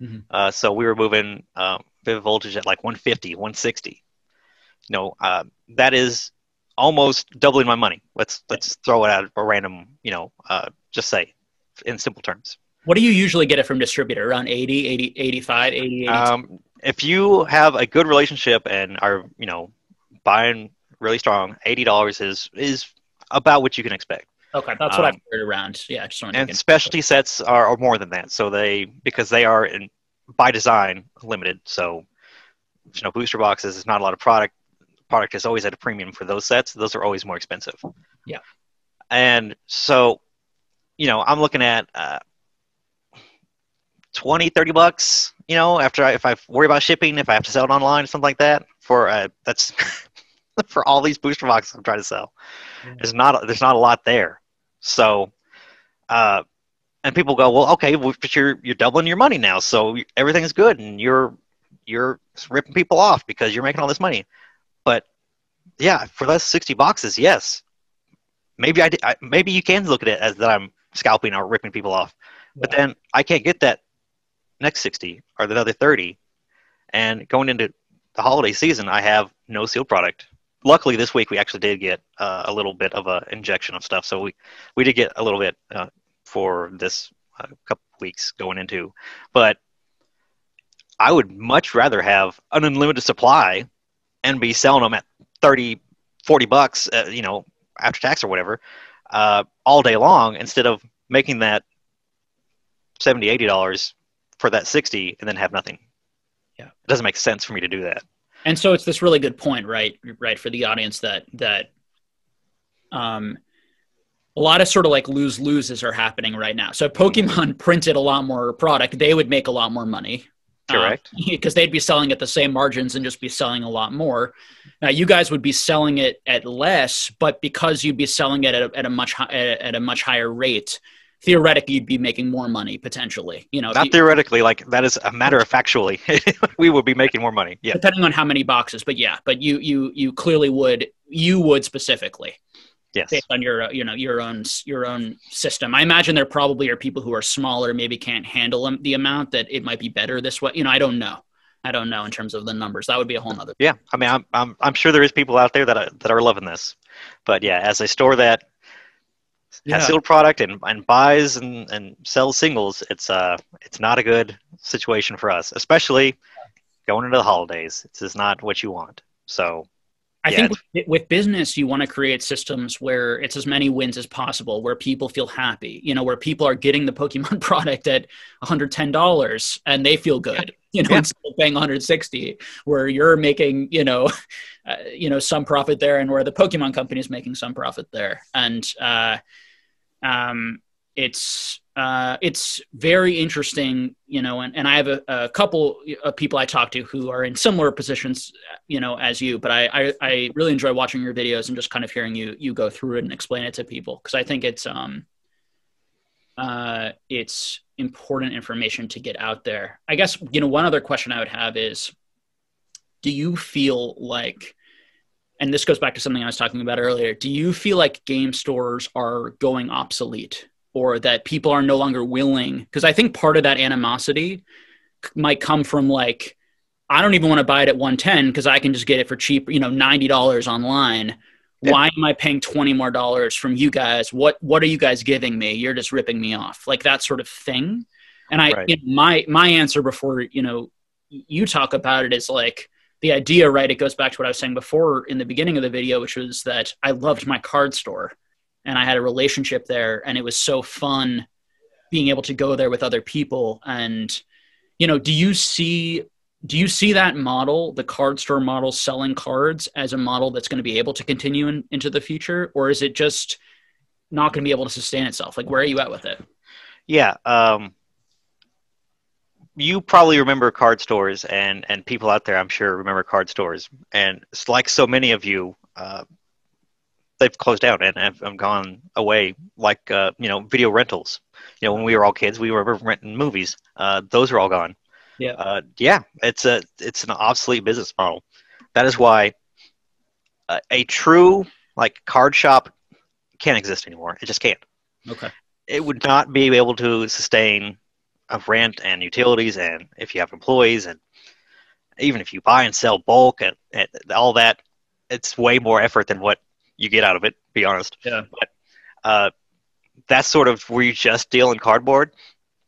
[SPEAKER 1] Mm-hmm.
[SPEAKER 2] So we were moving Vivid Voltage at like 150, 160. That is almost doubling my money. Let's throw it out a random, just say in simple terms.
[SPEAKER 1] What do you usually get it from distributor? Around 80, 80, 85, 80, 82?
[SPEAKER 2] If you have a good relationship and are, buying really strong, $80 is about what you can expect.
[SPEAKER 1] Okay, that's what I've heard around. Yeah, I just wanted to
[SPEAKER 2] And
[SPEAKER 1] get
[SPEAKER 2] specialty sets are more than that. So because they are by design limited. So, booster boxes is not a lot of product. Product is always at a premium for those sets. Those are always more expensive.
[SPEAKER 1] Yeah.
[SPEAKER 2] And so, I'm looking at 20, $30, if I worry about shipping, if I have to sell it online or something like that that's for all these booster boxes I'm trying to sell. Yeah. There's not a lot there. So, and people go, well, okay, but you're doubling your money now. So everything's good. And you're ripping people off because you're making all this money. But yeah, for those 60 boxes, yes, maybe maybe you can look at it as that I'm scalping or ripping people off. Yeah. But then I can't get that next 60 or the other 30. And going into the holiday season, I have no sealed product. Luckily, this week we actually did get a little bit of an injection of stuff. So we did get a little bit for this couple weeks going into. But I would much rather have an unlimited supply and be selling them at 30, 40 bucks, after tax or whatever, all day long, instead of making that $70, $80 for that 60 and then have nothing.
[SPEAKER 1] Yeah.
[SPEAKER 2] It doesn't make sense for me to do that.
[SPEAKER 1] And so it's this really good point, right, for the audience that a lot of sort of like loses are happening right now. So if Pokemon printed a lot more product, they would make a lot more money.
[SPEAKER 2] Correct.
[SPEAKER 1] Because they'd be selling at the same margins and just be selling a lot more. Now you guys would be selling it at less, but because you'd be selling it at a much higher rate, theoretically you'd be making more money potentially.
[SPEAKER 2] Not theoretically, like that is a matter of factually, we would be making more money. Yeah.
[SPEAKER 1] Depending on how many boxes, but yeah, but you clearly would. You would specifically.
[SPEAKER 2] Yes.
[SPEAKER 1] Based on your your own system. I imagine there probably are people who are smaller, maybe can't handle the amount that it might be better this way. I don't know. In terms of the numbers. That would be a whole nother.
[SPEAKER 2] Yeah, I mean, I'm sure there is people out there that are loving this, but yeah, as a store that has sealed product and buys and sells singles, it's not a good situation for us, especially going into the holidays. This is not what you want. So.
[SPEAKER 1] I think with business, you want to create systems where it's as many wins as possible, where people feel happy, where people are getting the Pokemon product at $110 and they feel good, instead of paying $160, where you're making, some profit there and where the Pokemon company is making some profit there. And it's very interesting, and I have a couple of people I talk to who are in similar positions, as you, but I really enjoy watching your videos and just kind of hearing you go through it and explain it to people. Cause I think it's important information to get out there. I guess, one other question I would have is, do you feel like, and this goes back to something I was talking about earlier, do you feel like game stores are going obsolete? Or that people are no longer willing, because I think part of that animosity might come from like, I don't even want to buy it at 110 because I can just get it for cheap, $90 online. Yeah. Why am I paying $20 more from you guys? What are you guys giving me? You're just ripping me off, like that sort of thing. And my answer before you talk about it is like the idea, right? It goes back to what I was saying before in the beginning of the video, which was that I loved my card store. And I had a relationship there, and it was so fun being able to go there with other people. And, do you see that model, the card store model, selling cards as a model that's going to be able to continue into the future? Or is it just not going to be able to sustain itself? Like, where are you at with it?
[SPEAKER 2] Yeah. You probably remember card stores, and people out there, I'm sure, remember card stores. And it's like so many of you, they've closed down and have gone away, like video rentals. When we were all kids, we were renting movies. Those are all gone.
[SPEAKER 1] Yeah.
[SPEAKER 2] It's an obsolete business model. That is why a true like card shop can't exist anymore. It just can't.
[SPEAKER 1] Okay.
[SPEAKER 2] it would not be able to sustain a rent and utilities, and if you have employees, and even if you buy and sell bulk and all that, it's way more effort than what you get out of it, to be honest.
[SPEAKER 1] Yeah.
[SPEAKER 2] But that's sort of where you just deal in cardboard.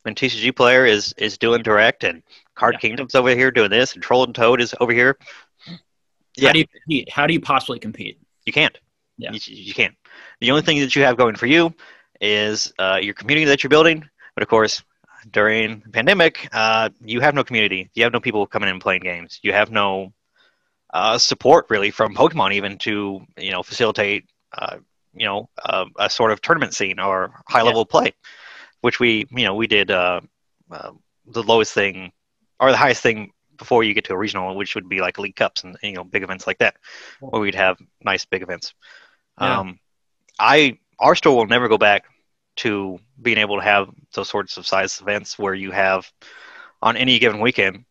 [SPEAKER 2] When TCG Player is doing direct, and Card
[SPEAKER 1] Yeah.
[SPEAKER 2] Kingdom's over here doing this, and Troll and Toad is over here. Yeah,
[SPEAKER 1] How do you compete? How do you possibly compete?
[SPEAKER 2] you can't.
[SPEAKER 1] Yeah.
[SPEAKER 2] You can't. The only thing that you have going for you is your community that you're building. But of course, during the pandemic, you have no community. You have no people coming in and playing games. You have no support really from Pokemon even to facilitate a sort of tournament scene or high level play, which we did the lowest thing or the highest thing before you get to a regional, which would be like League Cups and big events like that, where we'd have nice big events.
[SPEAKER 1] Yeah.
[SPEAKER 2] Our store will never go back to being able to have those sorts of size events where you have on any given weekend.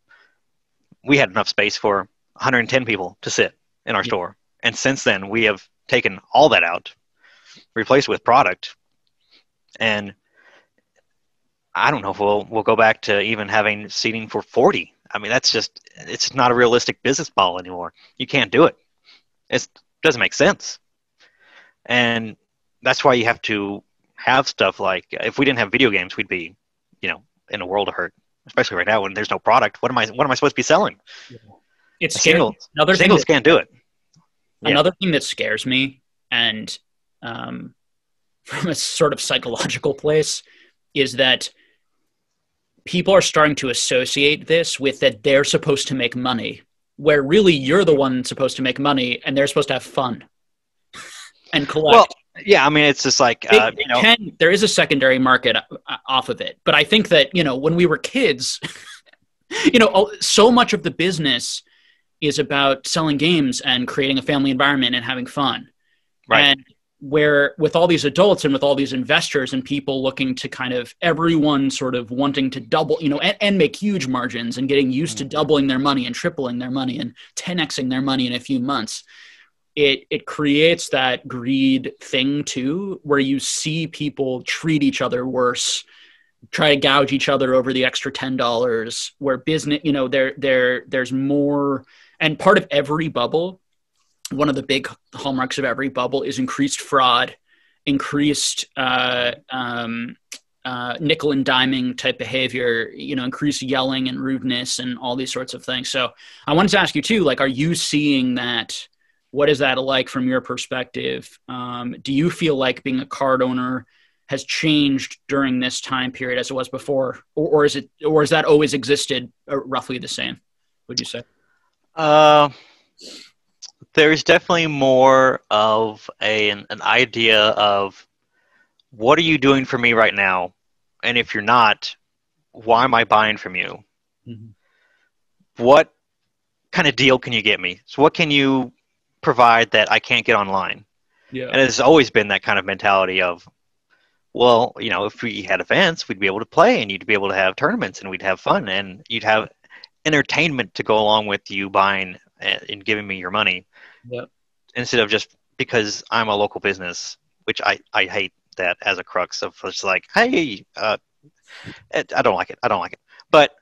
[SPEAKER 2] We had enough space for 110 people to sit in our store, and since then we have taken all that out, replaced with product, and I don't know if we'll go back to even having seating for 40. I mean, it's not a realistic business model anymore. You can't do it. It doesn't make sense. And that's why you have to have stuff like, if we didn't have video games, we'd be, in a world of hurt, especially right now when there's no product. What am I supposed to be selling?
[SPEAKER 1] It's scary.
[SPEAKER 2] Singles can't do it.
[SPEAKER 1] Another thing that scares me, and from a sort of psychological place, is that people are starting to associate this with that they're supposed to make money, where really you're the one supposed to make money and they're supposed to have fun and collect.
[SPEAKER 2] Well, yeah, I mean, it's just like,
[SPEAKER 1] there is a secondary market off of it. But I think that, when we were kids, so much of the business is about selling games and creating a family environment and having fun.
[SPEAKER 2] Right.
[SPEAKER 1] And where with all these adults and with all these investors and people looking to kind of everyone sort of wanting to double, and make huge margins and getting used to doubling their money and tripling their money and 10xing their money in a few months, it creates that greed thing too, where you see people treat each other worse, try to gouge each other over the extra $10, where business, there's more. And part of every bubble, one of the big hallmarks of every bubble is increased fraud, increased nickel and diming type behavior, increased yelling and rudeness and all these sorts of things. So I wanted to ask you too, like, are you seeing that? What is that like from your perspective? Do you feel like being a card owner has changed during this time period as it was before, or is that always existed roughly the same? Would you say?
[SPEAKER 2] There's definitely more of an idea of what are you doing for me right now, and if you're not, why am I buying from you? Mm-hmm. What kind of deal can you get me? So what can you provide that I can't get online?
[SPEAKER 1] Yeah.
[SPEAKER 2] And it's always been that kind of mentality of, well, if we had events, we'd be able to play, and you'd be able to have tournaments, and we'd have fun, and you'd have entertainment to go along with you buying and giving me your money.
[SPEAKER 1] Yep.
[SPEAKER 2] Instead of just because I'm a local business, which I hate that as a crux of just like, hey, I don't like it. But,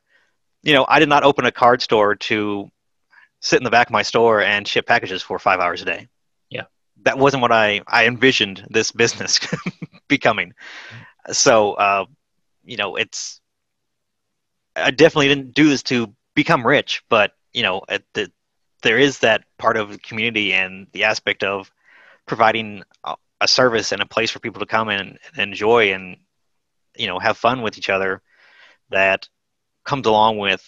[SPEAKER 2] I did not open a card store to sit in the back of my store and ship packages for 5 hours a day.
[SPEAKER 1] Yeah.
[SPEAKER 2] That wasn't what I envisioned this business becoming. So, I definitely didn't do this to become rich, but, there is that part of the community and the aspect of providing a service and a place for people to come in and enjoy and, have fun with each other that comes along with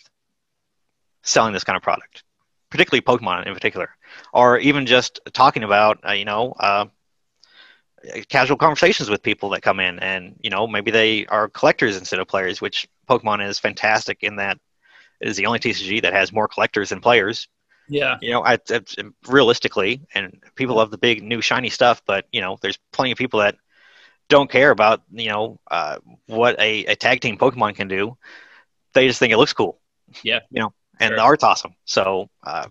[SPEAKER 2] selling this kind of product, particularly Pokemon in particular, or even just talking about, casual conversations with people that come in and, maybe they are collectors instead of players, which Pokemon is fantastic in that it is the only TCG that has more collectors than players.
[SPEAKER 1] Yeah.
[SPEAKER 2] Realistically, and people love the big new shiny stuff, but there's plenty of people that don't care about what a tag team Pokemon can do. They just think it looks cool.
[SPEAKER 1] Yeah.
[SPEAKER 2] And the art's awesome. So that's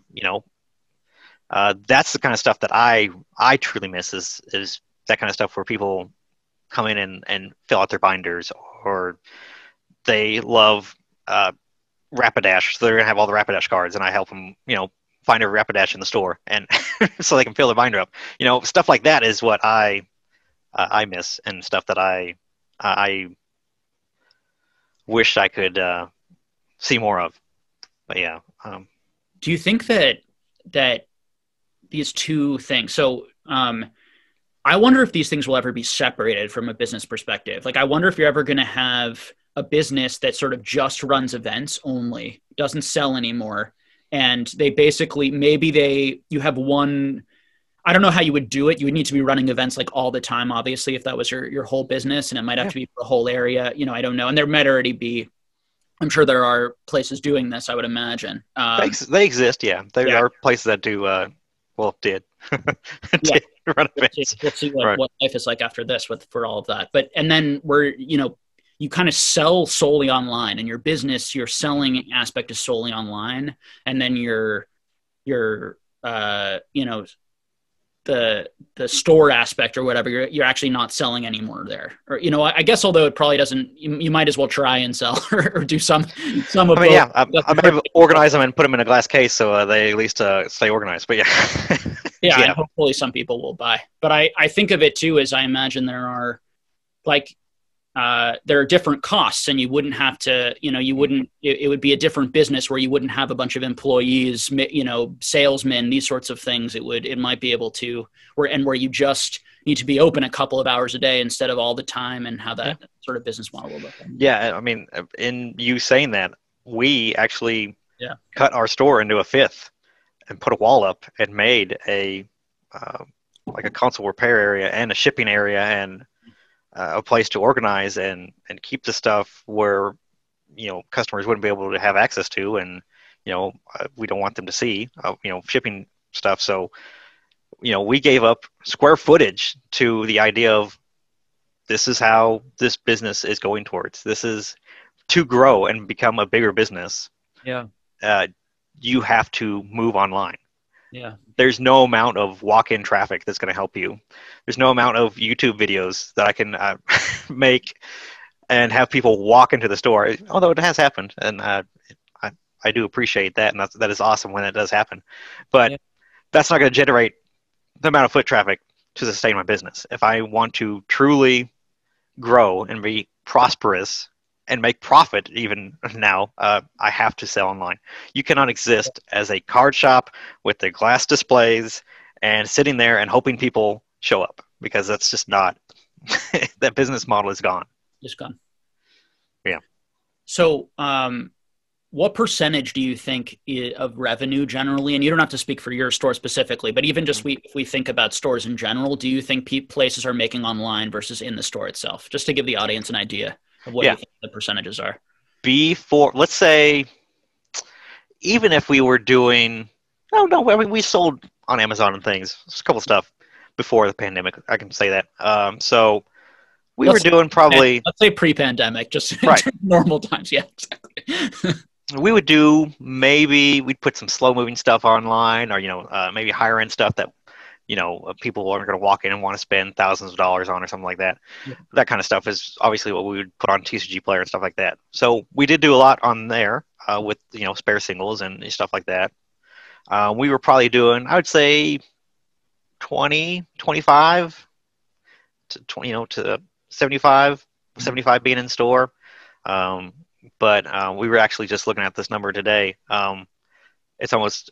[SPEAKER 2] the kind of stuff that I truly miss is that kind of stuff where people come in and fill out their binders, or they love Rapidash, so they're gonna have all the Rapidash cards, and I help them, find every Rapidash in the store, and so they can fill their binder up. Stuff like that is what I miss, and stuff that I wish I could see more of. But yeah.
[SPEAKER 1] Do you think that these two things? So, I wonder if these things will ever be separated from a business perspective. Like, I wonder if you're ever going to have a business that sort of just runs events only, doesn't sell anymore, and they basically you have one. I don't know how you would do it. You would need to be running events like all the time, obviously, if that was your whole business, and it might have to be for the whole area. I don't know, and there might already be. I'm sure there are places doing this, I would imagine.
[SPEAKER 2] They exist, yeah. There are places that do, did. did run events.
[SPEAKER 1] We'll see what life is like after this for all of that. And then you kind of sell solely online, and your business, your selling aspect is solely online. And then your the store aspect or whatever, you're actually not selling anymore there. Or, I guess, although it probably doesn't, you might as well try and sell or do some of both.
[SPEAKER 2] Yeah, I may organize them and put them in a glass case so they at least stay organized. But yeah.
[SPEAKER 1] Yeah, and hopefully some people will buy. But I think of it too as I imagine there are there are different costs, and you wouldn't have to, it would be a different business where you wouldn't have a bunch of employees, salesmen, these sorts of things. It might be able to, where you just need to be open a couple of hours a day instead of all the time, and how that sort of business model will look.
[SPEAKER 2] Yeah. I mean, in you saying that, we actually cut our store into a fifth and put a wall up and made a console repair area and a shipping area and a place to organize and keep the stuff where customers wouldn't be able to have access to, and we don't want them to see shipping stuff. So we gave up square footage to the idea of this is how this business is going towards. This is to grow and become a bigger business.
[SPEAKER 1] Yeah.
[SPEAKER 2] You have to move online.
[SPEAKER 1] Yeah.
[SPEAKER 2] There's no amount of walk-in traffic that's going to help you. There's no amount of YouTube videos that I can make and have people walk into the store, although it has happened, and I do appreciate that, and that is awesome when it does happen. But that's not going to generate the amount of foot traffic to sustain my business. If I want to truly grow and be prosperous and make profit even now, I have to sell online. You cannot exist as a card shop with the glass displays and sitting there and hoping people show up, because that's just not that business model is gone.
[SPEAKER 1] It's gone.
[SPEAKER 2] Yeah.
[SPEAKER 1] So what percentage do you think of revenue generally, and you don't have to speak for your store specifically, but even just if we think about stores in general, do you think places are making online versus in the store itself? Just to give the audience an idea of what you think the percentages are.
[SPEAKER 2] Before, let's say, even if we were doing, we sold on Amazon and things, just a couple stuff before the pandemic. I can say that. So we were doing probably,
[SPEAKER 1] let's say pre-pandemic, just normal times. Yeah, exactly.
[SPEAKER 2] We would do, maybe we'd put some slow moving stuff online, or maybe higher end stuff that people aren't going to walk in and want to spend thousands of dollars on, or something like that. Yeah. That kind of stuff is obviously what we would put on TCG Player and stuff like that. So we did do a lot on there with spare singles and stuff like that. We were probably doing, I would say, 25 to 20, to 75 being in store. But we were actually just looking at this number today. It's almost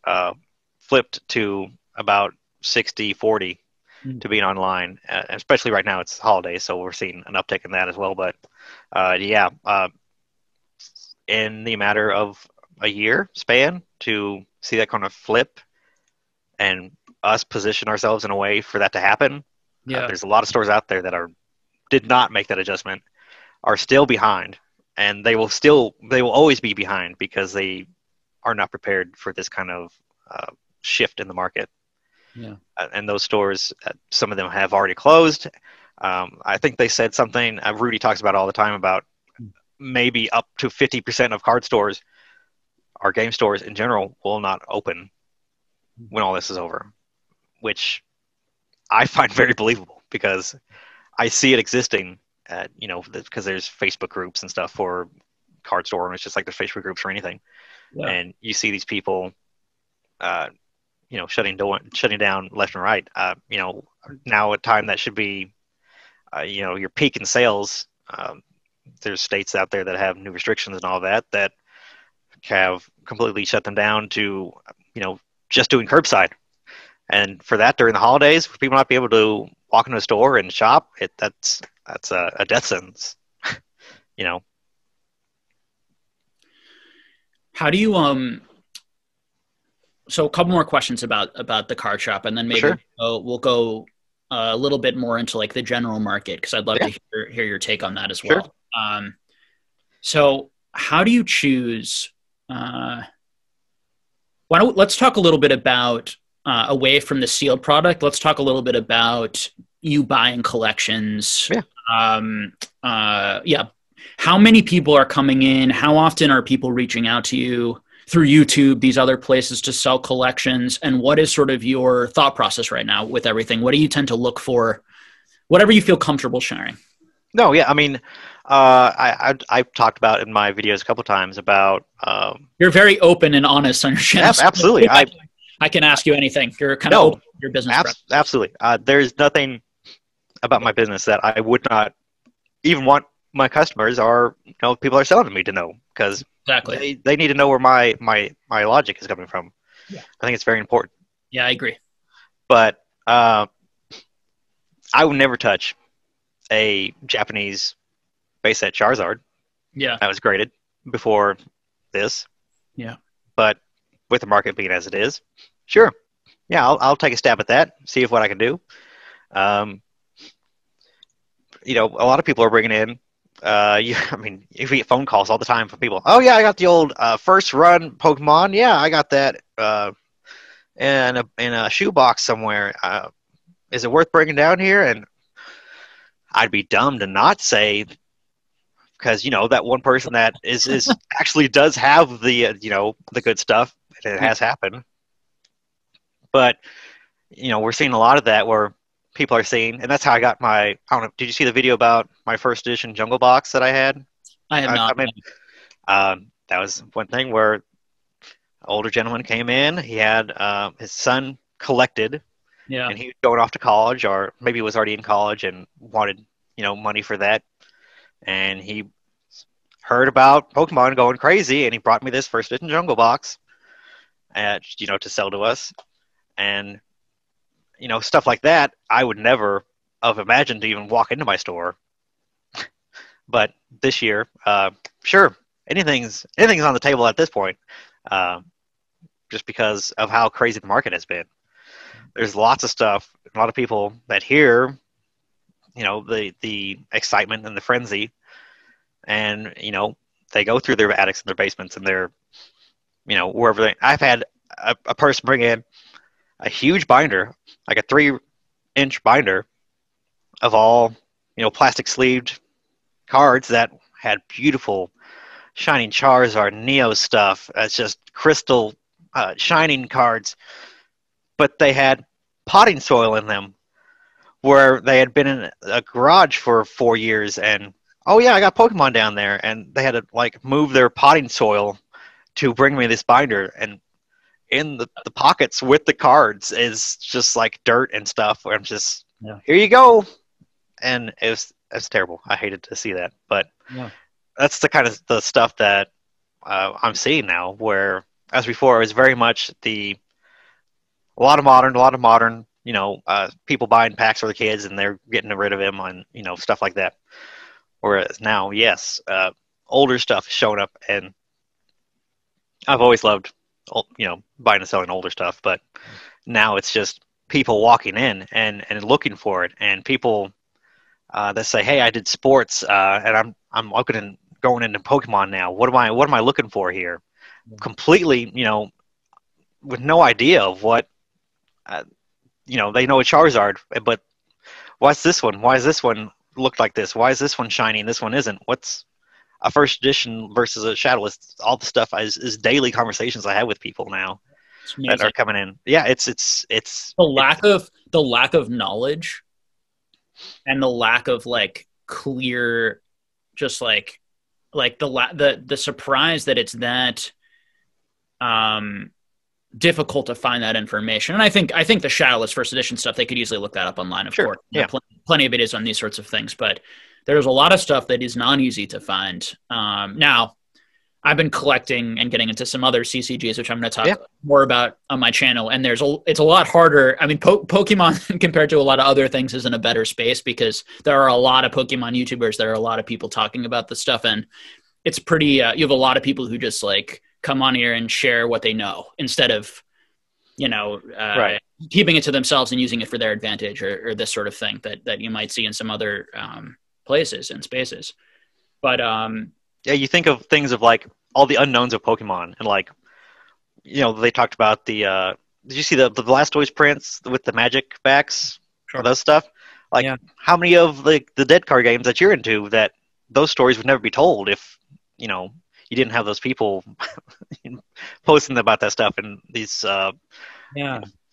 [SPEAKER 2] flipped to about 60-40 to being online, especially right now. It's holidays, so we're seeing an uptick in that as well. But in the matter of a year span, to see that kind of flip and us position ourselves in a way for that to happen, there's a lot of stores out there that did not make that adjustment, are still behind, and they will always be behind because they are not prepared for this kind of shift in the market. Yeah. And those stores, some of them have already closed. I think they said something, Rudy talks about all the time, about maybe up to 50% of card stores, or game stores in general, will not open when all this is over, which I find very believable, because I see it existing, you know, because there's Facebook groups and stuff for card store, and it's just like the Facebook groups for anything.
[SPEAKER 1] Yeah.
[SPEAKER 2] And you see these people, you know, shutting down left and right. You know, now a time that should be, you know, your peak in sales. There's states out there that have new restrictions and all that have completely shut them down to, you know, just doing curbside. And for that, during the holidays, for people not be able to walk into a store and shop, that's a death sentence. You know.
[SPEAKER 1] How do you So a couple more questions about the card shop, and then maybe
[SPEAKER 2] Sure.
[SPEAKER 1] we'll go a little bit more into like the general market, because I'd love
[SPEAKER 2] Yeah.
[SPEAKER 1] to hear your take on that as
[SPEAKER 2] Sure.
[SPEAKER 1] well. So how do you choose? Let's talk a little bit about away from the sealed product. Let's talk a little bit about you buying collections.
[SPEAKER 2] Yeah.
[SPEAKER 1] Yeah. How many people are coming in? How often are people reaching out to you through YouTube, these other places to sell collections? And what is sort of your thought process right now with everything? What do you tend to look for? Whatever you feel comfortable sharing.
[SPEAKER 2] No, yeah, I mean, I've talked about in my videos a couple times about.
[SPEAKER 1] You're very open and honest on your channel.
[SPEAKER 2] Absolutely,
[SPEAKER 1] I can ask you anything. You're kind of open your business.
[SPEAKER 2] Absolutely. There's nothing about my business that I would not even want my customers or, you know, people are selling to me to know, because
[SPEAKER 1] exactly
[SPEAKER 2] they need to know where my logic is coming from.
[SPEAKER 1] Yeah.
[SPEAKER 2] I think it's very important.
[SPEAKER 1] Yeah, I agree.
[SPEAKER 2] But I would never touch a Japanese base set Charizard.
[SPEAKER 1] Yeah.
[SPEAKER 2] That was graded before this.
[SPEAKER 1] Yeah.
[SPEAKER 2] But with the market being as it is, sure. Yeah, I'll take a stab at that, see what I can do. You know, a lot of people are bringing in. I mean, if we get phone calls all the time from people. Oh yeah, I got the old first run Pokemon. Yeah, I got that in a shoebox somewhere. Is it worth bringing down here? And I'd be dumb to not say, because, you know, that one person that is actually does have the you know, the good stuff, and it has happened. But, you know, we're seeing a lot of that where people are seeing, and that's how I got my. I don't know. Did you see the video about my first edition Jungle Box that I had?
[SPEAKER 1] I have not.
[SPEAKER 2] That was one thing where an older gentleman came in. He had his son collected.
[SPEAKER 1] Yeah.
[SPEAKER 2] And he was going off to college, or maybe he was already in college and wanted, you know, money for that. And he heard about Pokemon going crazy, and he brought me this first edition Jungle Box, you know, to sell to us. And, you know, stuff like that, I would never have imagined to even walk into my store. But this year, sure, anything's on the table at this point, just because of how crazy the market has been. There's lots of stuff. A lot of people that hear, you know, the excitement and the frenzy, and, you know, they go through their attics and their basements and their, you know, wherever I've had a person bring in a huge binder, like a 3-inch binder of all, you know, plastic sleeved cards that had beautiful shining Charizard, Neo stuff. It's just crystal shining cards. But they had potting soil in them, where they had been in a garage for 4 years, and oh yeah, I got Pokemon down there, and they had to like move their potting soil to bring me this binder, and in the pockets with the cards is just like dirt and stuff, where I'm just, here you go. And it's terrible. I hated to see that, but that's the kind of the stuff that I'm seeing now, where as before it was very much a lot of modern, you know, people buying packs for the kids and they're getting rid of them and, you know, stuff like that. Whereas now, yes, older stuff is showing up, and I've always loved, you know, buying and selling older stuff, but now it's just people walking in and looking for it, and people that say, hey, I did sports, and I'm going into Pokemon now. What am I looking for here? Completely, you know, with no idea of what. You know, they know a Charizard, but what's this one? Why is this one look like this? Why is this one shiny and this one isn't? What's a first edition versus a Shadowless? All the stuff is daily conversations I have with people now that are coming in. Yeah, it's
[SPEAKER 1] the lack of knowledge and the lack of like clear, just like the surprise that it's that difficult to find that information. And I think the Shadowless first edition stuff, they could easily look that up online, of
[SPEAKER 2] Sure.
[SPEAKER 1] course.
[SPEAKER 2] Yeah.
[SPEAKER 1] Plenty of it is on these sorts of things, but there's a lot of stuff that is not easy to find. Now, I've been collecting and getting into some other CCGs, which I'm going to talk more about on my channel. And it's a lot harder. I mean, Pokemon compared to a lot of other things is in a better space because there are a lot of Pokemon YouTubers. There are a lot of people talking about this stuff. And it's pretty, you have a lot of people who just like come on here and share what they know instead of, keeping it to themselves and using it for their advantage or this sort of thing that you might see in some other places and spaces. But,
[SPEAKER 2] yeah, you think of things of like all the unknowns of Pokemon, and like, they talked about the. Did you see the Blastoise prints with the magic backs? Sure. Those stuff. Like, how many of the dead card games that you're into that those stories would never be told if you didn't have those people posting about that stuff in these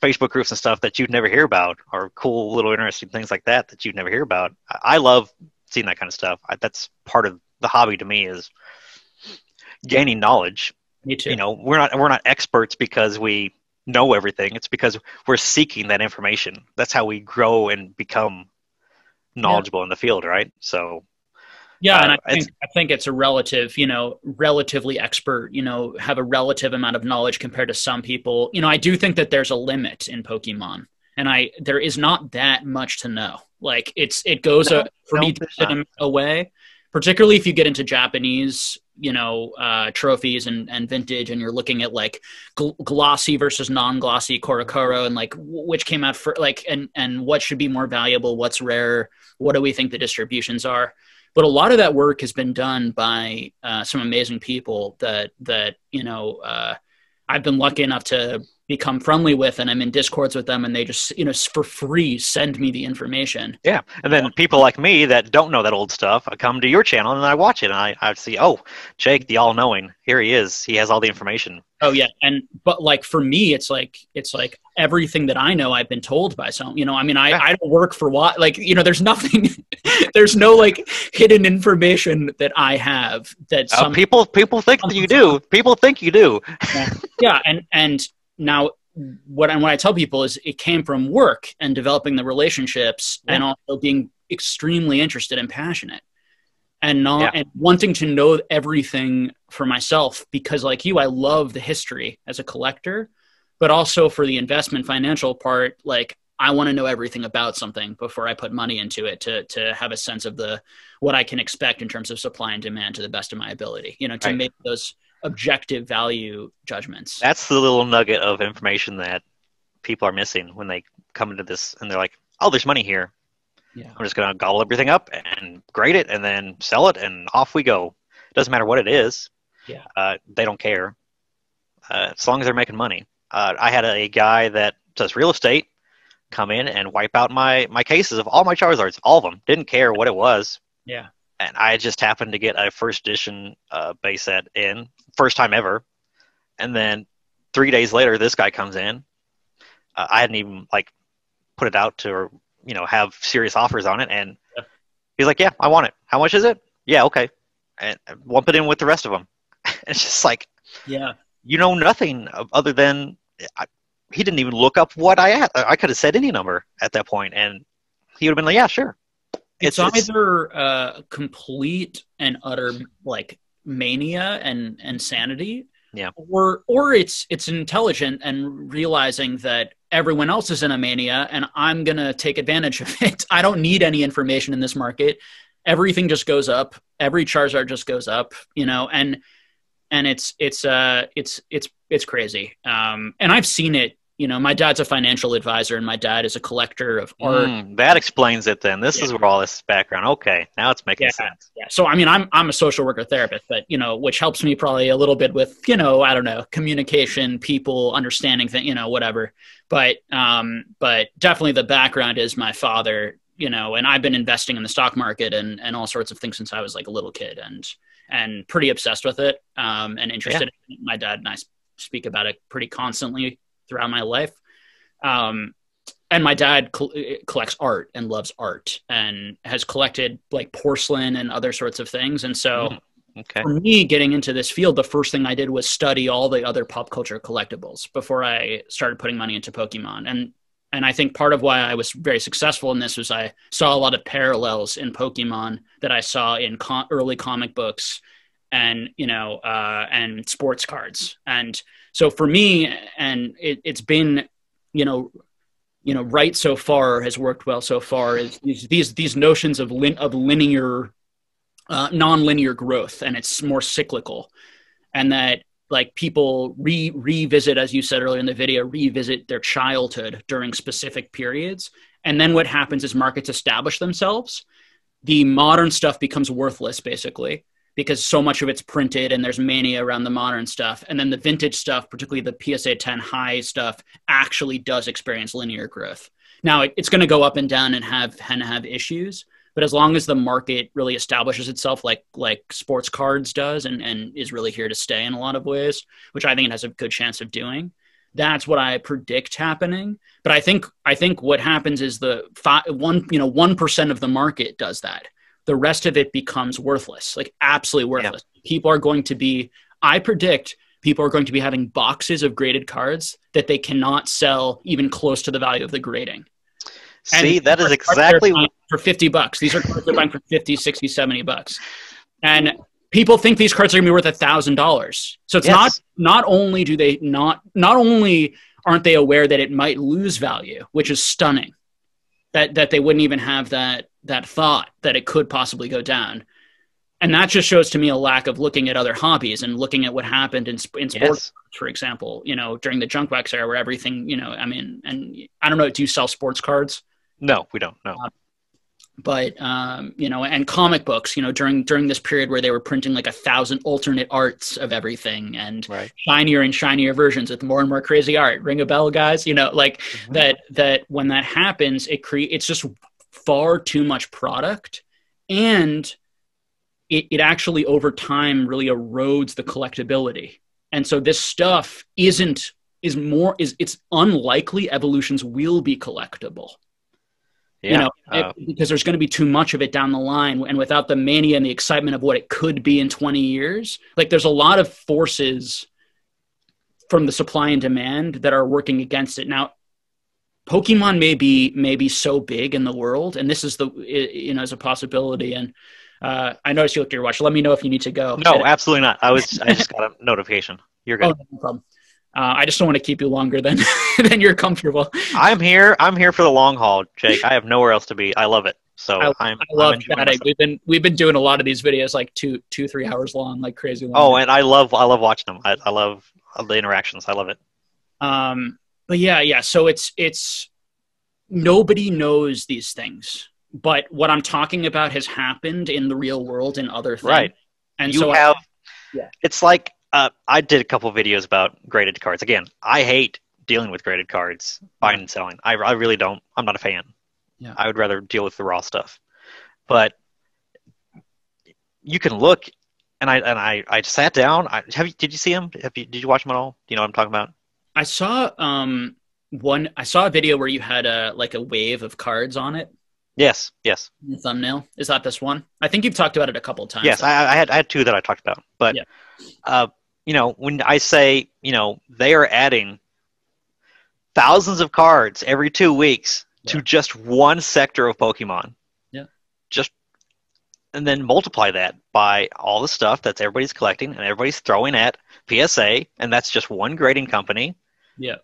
[SPEAKER 2] Facebook groups and stuff that you'd never hear about, or cool little interesting things like that you'd never hear about. I love seeing that kind of stuff. That's part of the hobby to me, is gaining knowledge.
[SPEAKER 1] Me too.
[SPEAKER 2] We're not experts because we know everything. It's because we're seeking that information. That's how we grow and become knowledgeable in the field, right? So
[SPEAKER 1] and I think it's a relatively expert, have a relative amount of knowledge compared to some people. I do think that there's a limit in Pokemon, and there is not that much to know. Like it goes away, particularly if you get into Japanese, trophies and vintage, and you're looking at like glossy versus non-glossy Korokoro, and like which came out for like, and what should be more valuable, what's rare, what do we think the distributions are. But a lot of that work has been done by some amazing people that I've been lucky enough to become friendly with, and I'm in Discords with them, and they just, for free send me the information.
[SPEAKER 2] Yeah. And then people like me that don't know that old stuff, I come to your channel and I watch it, and I see, oh, Jake, the all-knowing, here he is. He has all the information.
[SPEAKER 1] Oh yeah. But like for me, it's like everything that I know, I've been told by some, I don't work for what, like, there's nothing, there's no like hidden information that I have that some
[SPEAKER 2] people think that you do. People think you do.
[SPEAKER 1] Yeah. And now what I tell people is it came from work and developing the relationships and also being extremely interested and passionate. And and wanting to know everything for myself, because like you, I love the history as a collector, but also for the investment financial part, like I want to know everything about something before I put money into it to have a sense of what I can expect in terms of supply and demand to the best of my ability, to make those objective value judgments.
[SPEAKER 2] That's the little nugget of information that people are missing when they come into this and they're like, oh, there's money here. Yeah. I'm just going to gobble everything up and grade it and then sell it, and off we go. Doesn't matter what it is.
[SPEAKER 1] Yeah.
[SPEAKER 2] They don't care as long as they're making money. I had a guy that does real estate come in and wipe out my cases of all my Charizards, all of them. Didn't care what it was.
[SPEAKER 1] Yeah.
[SPEAKER 2] And I just happened to get a first edition base set in, first time ever. And then 3 days later, this guy comes in. I hadn't even like put it out to have serious offers on it. And he's like, yeah, I want it. How much is it? Yeah, okay. And lump it in with the rest of them. It's just like, nothing other than he didn't even look up what I had. I could have said any number at that point, and he would have been like, yeah, sure.
[SPEAKER 1] It's either complete and utter like mania and insanity, or it's intelligent and realizing that everyone else is in a mania and I'm gonna take advantage of it. I don't need any information in this market. Everything just goes up. Every Charizard just goes up, and it's crazy. And I've seen it. My dad's a financial advisor, and my dad is a collector of art.
[SPEAKER 2] That explains it then. This is where all this background. Okay, now it's making sense.
[SPEAKER 1] Yeah. So, I'm a social worker therapist, but, which helps me probably a little bit with, I don't know, communication, people, understanding things, whatever. But definitely the background is my father, and I've been investing in the stock market and all sorts of things since I was like a little kid and pretty obsessed with it and interested in it. My dad and I speak about it pretty constantly throughout my life. and my dad collects art and loves art and has collected like porcelain and other sorts of things. And so
[SPEAKER 2] Okay.
[SPEAKER 1] for me getting into this field, the first thing I did was study all the other pop culture collectibles before I started putting money into Pokemon. And I think part of why I was very successful in this was I saw a lot of parallels in Pokemon that I saw in early comic books and, and sports cards. And so for me, and it's been, right so far, has worked well so far, is these notions of linear, non-linear growth, and it's more cyclical, and that like people revisit, as you said earlier in the video, revisit their childhood during specific periods. And then what happens is markets establish themselves. The modern stuff becomes worthless, basically, because so much of it's printed and there's mania around the modern stuff. And then the vintage stuff, particularly the PSA 10 high stuff, actually does experience linear growth. Now, it's going to go up and down and have issues. But as long as the market really establishes itself like sports cards does and is really here to stay in a lot of ways, which I think it has a good chance of doing, that's what I predict happening. But I think what happens is 1% of the market does that. The rest of it becomes worthless, like absolutely worthless. Yeah. I predict people are going to be having boxes of graded cards that they cannot sell even close to the value of the grading.
[SPEAKER 2] See, that is exactly
[SPEAKER 1] for $50. These are cards they're buying for $50, $60, $70. And people think these cards are gonna be worth $1,000. So it's not only aren't they aware that it might lose value, which is stunning, that they wouldn't even have that thought that it could possibly go down. And that just shows to me a lack of looking at other hobbies and looking at what happened in sports, for example, during the junk wax era where everything, and I don't know, do you sell sports cards?
[SPEAKER 2] No, we don't. No.
[SPEAKER 1] But and comic books, during this period where they were printing like 1,000 alternate arts of everything and shinier and shinier versions with more and more crazy art. Ring a bell, guys? That when that happens, it's just far too much product, and it actually over time really erodes the collectability. And so this stuff it's unlikely evolutions will be collectible.
[SPEAKER 2] Yeah.
[SPEAKER 1] Because there's going to be too much of it down the line, and without the mania and the excitement of what it could be in 20 years, like there's a lot of forces from the supply and demand that are working against it. Now, Pokemon may be so big in the world, and this is is a possibility. And I noticed you looked at your watch. Let me know if you need to go.
[SPEAKER 2] No, absolutely not. I just got a notification. You're good.
[SPEAKER 1] Oh, no problem. I just don't want to keep you longer than you're comfortable.
[SPEAKER 2] I'm here for the long haul, Jake. I have nowhere else to be. I love it. So I
[SPEAKER 1] love chatting. We've been doing a lot of these videos like 2-3 hours long, like crazy long.
[SPEAKER 2] Oh, and I love watching them. I love the interactions. I love it.
[SPEAKER 1] But yeah. So it's nobody knows these things, but what I'm talking about has happened in the real world in other things.
[SPEAKER 2] Right.
[SPEAKER 1] And
[SPEAKER 2] it's like. I did a couple videos about graded cards. Again, I hate dealing with graded cards, buying and selling. I really don't. I'm not a fan.
[SPEAKER 1] Yeah.
[SPEAKER 2] I would rather deal with the raw stuff. But you can look, and I sat down. Did you see them? Did you watch them at all? Do you know what I'm talking about?
[SPEAKER 1] I saw I saw a video where you had a wave of cards on it.
[SPEAKER 2] Yes.
[SPEAKER 1] The thumbnail. Is that this one? I think you've talked about it a couple of times.
[SPEAKER 2] Yes, I had two that I talked about. But when I say, they are adding thousands of cards every 2 weeks to just one sector of Pokemon.
[SPEAKER 1] Yeah.
[SPEAKER 2] And then multiply that by all the stuff that everybody's collecting and everybody's throwing at PSA, and that's just one grading company.
[SPEAKER 1] Yeah.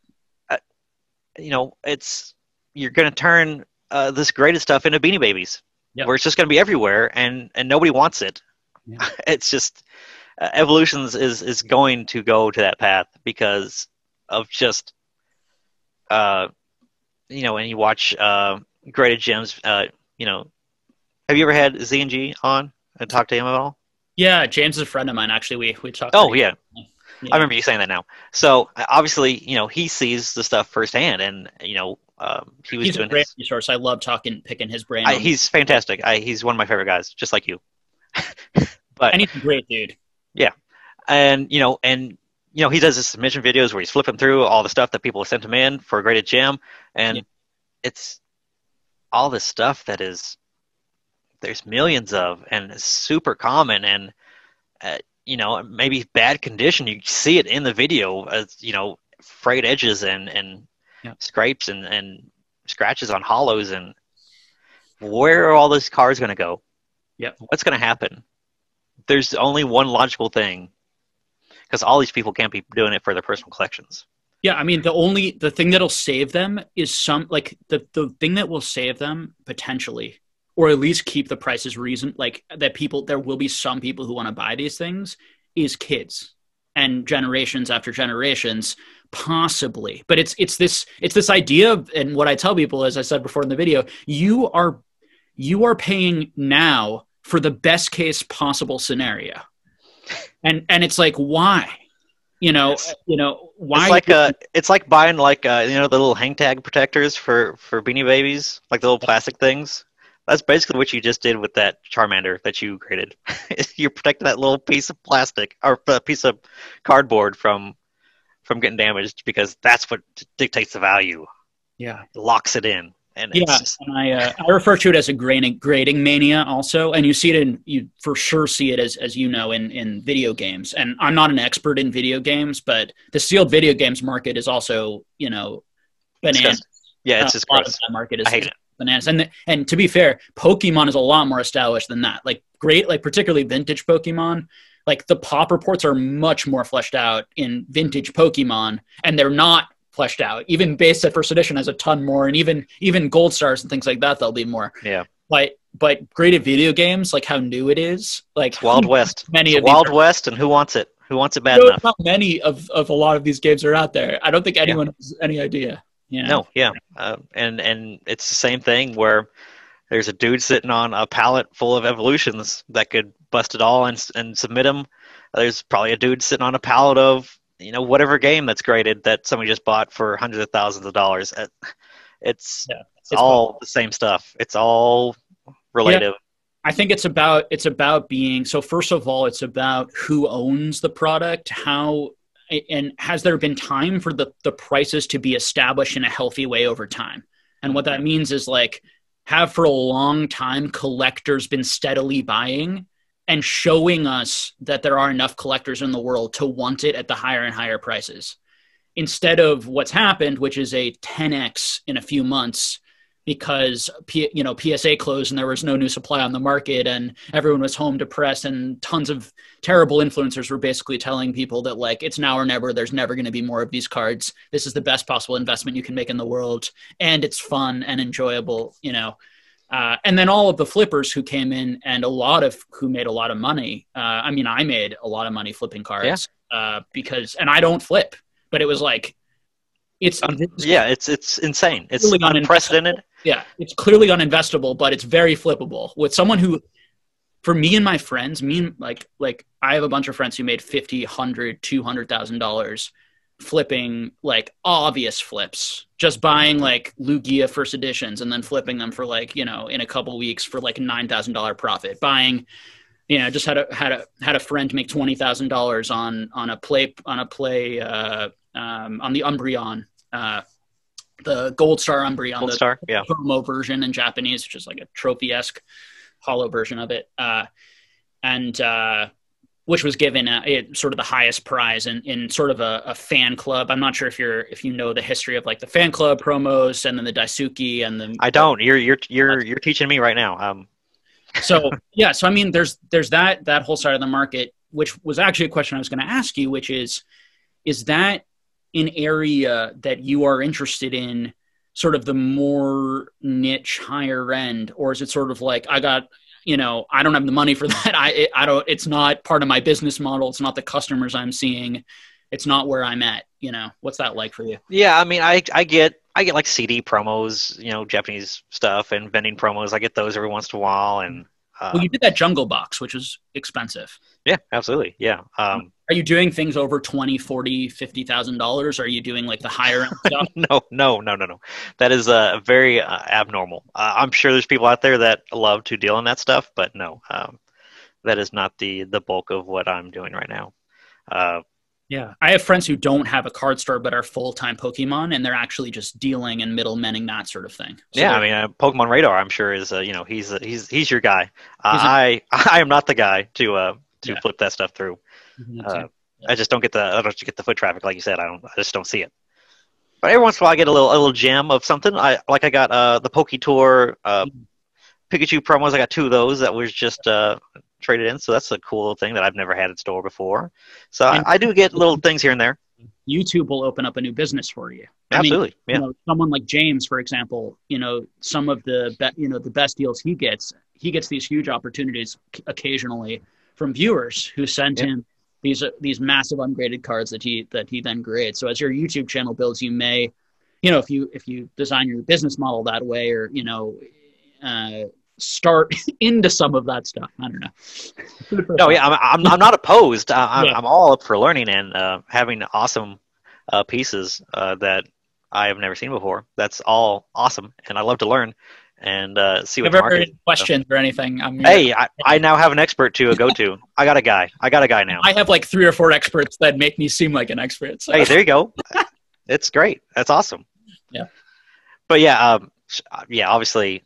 [SPEAKER 2] You're going to turn this graded stuff into Beanie Babies, where it's just going to be everywhere, and nobody wants it. Yeah. It's just evolutions is going to go to that path because of just and you watch graded gems. Have you ever had Z&G on and talked to him at all?
[SPEAKER 1] Yeah, James is a friend of mine. Actually, we talked.
[SPEAKER 2] Oh yeah. I remember you saying that now. So obviously, he sees the stuff firsthand, and he was
[SPEAKER 1] he's
[SPEAKER 2] doing
[SPEAKER 1] a great resource. I love picking his brain.
[SPEAKER 2] He's fantastic. He's one of my favorite guys, just like you.
[SPEAKER 1] And he's a great dude.
[SPEAKER 2] Yeah, and he does his submission videos where he's flipping through all the stuff that people have sent him in for a graded gem, and it's all this stuff that there's millions of, and it's super common, and maybe bad condition. You see it in the video as frayed edges and
[SPEAKER 1] Yeah.
[SPEAKER 2] scrapes and scratches on hollows. And where are all those cars going to go?
[SPEAKER 1] Yeah.
[SPEAKER 2] What's going to happen? There's only one logical thing, because all these people can't be doing it for their personal collections.
[SPEAKER 1] Yeah, I mean, the thing that'll save them is the thing that will save them potentially, or at least keep the prices there will be some people who want to buy these things, is kids and generations after generations, possibly. But it's this idea of, and what I tell people, as I said before in the video, you are paying now for the best case possible scenario, and it's like, why?
[SPEAKER 2] Yes.
[SPEAKER 1] Why?
[SPEAKER 2] It's like buying the little hang tag protectors for Beanie Babies, like the little plastic things. That's basically what you just did with that Charmander that you created. You're protecting that little piece of plastic or a piece of cardboard from getting damaged, because that's what dictates the value.
[SPEAKER 1] Yeah,
[SPEAKER 2] It locks it in. And
[SPEAKER 1] yeah, and I refer to it as a grading mania also, and you for sure see it as in video games. And I'm not an expert in video games, but the sealed video games market is also bananas.
[SPEAKER 2] Yeah, it's just
[SPEAKER 1] a lot
[SPEAKER 2] gross.
[SPEAKER 1] of that market
[SPEAKER 2] I hate it.
[SPEAKER 1] bananas. And to be fair, Pokemon is a lot more established than that. Particularly vintage Pokemon. Like, the pop reports are much more fleshed out in vintage Pokemon, and they're not fleshed out. Even base set first edition has a ton more, and even gold stars and things like that, there'll be more.
[SPEAKER 2] Yeah.
[SPEAKER 1] But graded video games, like how new it is, like
[SPEAKER 2] it's Wild West.
[SPEAKER 1] Many
[SPEAKER 2] it's
[SPEAKER 1] of
[SPEAKER 2] Wild West, and who wants it? Who wants it bad enough?
[SPEAKER 1] How many of a lot of these games are out there? I don't think anyone has any idea.
[SPEAKER 2] No, yeah, and it's the same thing where there's a dude sitting on a pallet full of evolutions that could bust it all and submit them. There's probably a dude sitting on a pallet of whatever game that's graded that somebody just bought for hundreds of thousands of dollars. It's all the same stuff. It's all relative.
[SPEAKER 1] Yeah, I think it's about being, so first of all, it's about who owns the product, and has there been time for the prices to be established in a healthy way over time. And what that means is, have for a long time collectors been steadily buying and showing us that there are enough collectors in the world to want it at the higher and higher prices, instead of what's happened, which is a 10x in a few months, because PSA closed and there was no new supply on the market, and everyone was home depressed, and tons of terrible influencers were basically telling people that, it's now or never, there's never going to be more of these cards. This is the best possible investment you can make in the world, and it's fun and enjoyable, and then all of the flippers who came in, and who made a lot of money. I made a lot of money flipping cards, because, and I don't flip, but it was it's
[SPEAKER 2] insane. It's unprecedented.
[SPEAKER 1] Yeah, it's clearly uninvestable, but it's very flippable. With someone who, for me and my friends, I have a bunch of friends who made $50,000, $100,000, $200,000 flipping obvious flips, just buying Lugia first editions and then flipping them for in a couple weeks for $9,000 profit. Buying, just had a friend make $20,000 on a play on the Umbreon. The Gold Star Umbreon, promo version in Japanese, which is a trophy-esque hollow version of it, and which was given sort of the highest prize in sort of a fan club. I'm not sure if you know the history of the fan club promos, and then the Daisuke, and the.
[SPEAKER 2] I don't. You're teaching me right now.
[SPEAKER 1] So yeah, so there's that whole side of the market, which was actually a question I was going to ask you, which is that an area that you are interested in, sort of the more niche, higher end, or is it sort of I don't have the money for that. I don't, it's not part of my business model. It's not the customers I'm seeing. It's not where I'm at, what's that like for you?
[SPEAKER 2] Yeah. I get CD promos, Japanese stuff, and vending promos. I get those every once in a while. And,
[SPEAKER 1] well, you did that Jungle Box, which was expensive.
[SPEAKER 2] Yeah, absolutely. Yeah.
[SPEAKER 1] Are you doing things over $20,000, $40,000, $50,000? Are you doing the higher end stuff?
[SPEAKER 2] No. That is very abnormal. I'm sure there's people out there that love to deal in that stuff, but no, that is not the bulk of what I'm doing right now.
[SPEAKER 1] Yeah, I have friends who don't have a card store but are full time Pokemon, and they're actually just dealing and middlemenning that sort of thing. So
[SPEAKER 2] Yeah, I
[SPEAKER 1] they're
[SPEAKER 2] mean, Pokemon Radar, I'm sure is he's your guy.
[SPEAKER 1] he's a,
[SPEAKER 2] I am not the guy to
[SPEAKER 1] yeah,
[SPEAKER 2] flip that stuff through.
[SPEAKER 1] he's an
[SPEAKER 2] Uh,
[SPEAKER 1] example. Yeah.
[SPEAKER 2] I don't get the foot traffic like you said. I just don't see it. But every once in a while, I get a little gem of something. I got the Poke Tour Pikachu promos. I got 2 of those that was just traded in. So that's a cool little thing that I've never had in store before. So
[SPEAKER 1] And
[SPEAKER 2] I do get little things here and there.
[SPEAKER 1] YouTube will open up a new business for you. I mean,
[SPEAKER 2] Absolutely, yeah.
[SPEAKER 1] someone like James, for example, some of the best deals he gets these huge opportunities occasionally from viewers who send
[SPEAKER 2] Yeah.
[SPEAKER 1] him these massive ungraded cards that he then grades. So as your YouTube channel builds, you may, if you design your business model that way, or start into some of that stuff. I don't know.
[SPEAKER 2] No, yeah, I'm not opposed.
[SPEAKER 1] Yeah.
[SPEAKER 2] I'm all up for learning and having awesome pieces that I have never seen before. That's all awesome, and I love to learn and see what
[SPEAKER 1] Have
[SPEAKER 2] the
[SPEAKER 1] ever
[SPEAKER 2] market is.
[SPEAKER 1] any questions or anything? I'm here.
[SPEAKER 2] Hey, I now have an expert to go to. I got a guy. I got a guy now.
[SPEAKER 1] I have like 3 or 4 experts that make me seem like an expert. So.
[SPEAKER 2] Hey, there you go. It's great. That's awesome.
[SPEAKER 1] Yeah.
[SPEAKER 2] But yeah, obviously,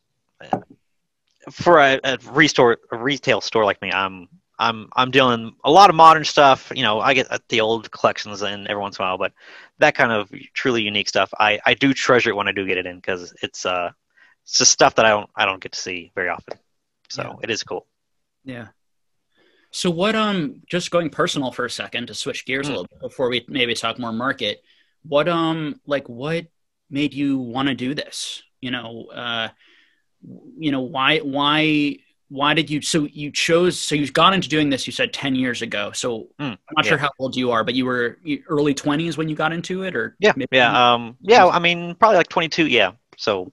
[SPEAKER 2] for a retail store like me, I'm dealing a lot of modern stuff. I get the old collections in every once in a while, but that kind of truly unique stuff, I do treasure it when I do get it in, because it's just stuff that I don't get to see very often. So It is cool.
[SPEAKER 1] Yeah. So what just going personal for a second to switch gears a little bit before we maybe talk more market, what what made you want to do this? Why did you you've gone into doing this, you said 10 years ago. So I'm not sure how old you are, but you were early 20s when you got into it, or
[SPEAKER 2] I mean, probably like 22. Yeah. So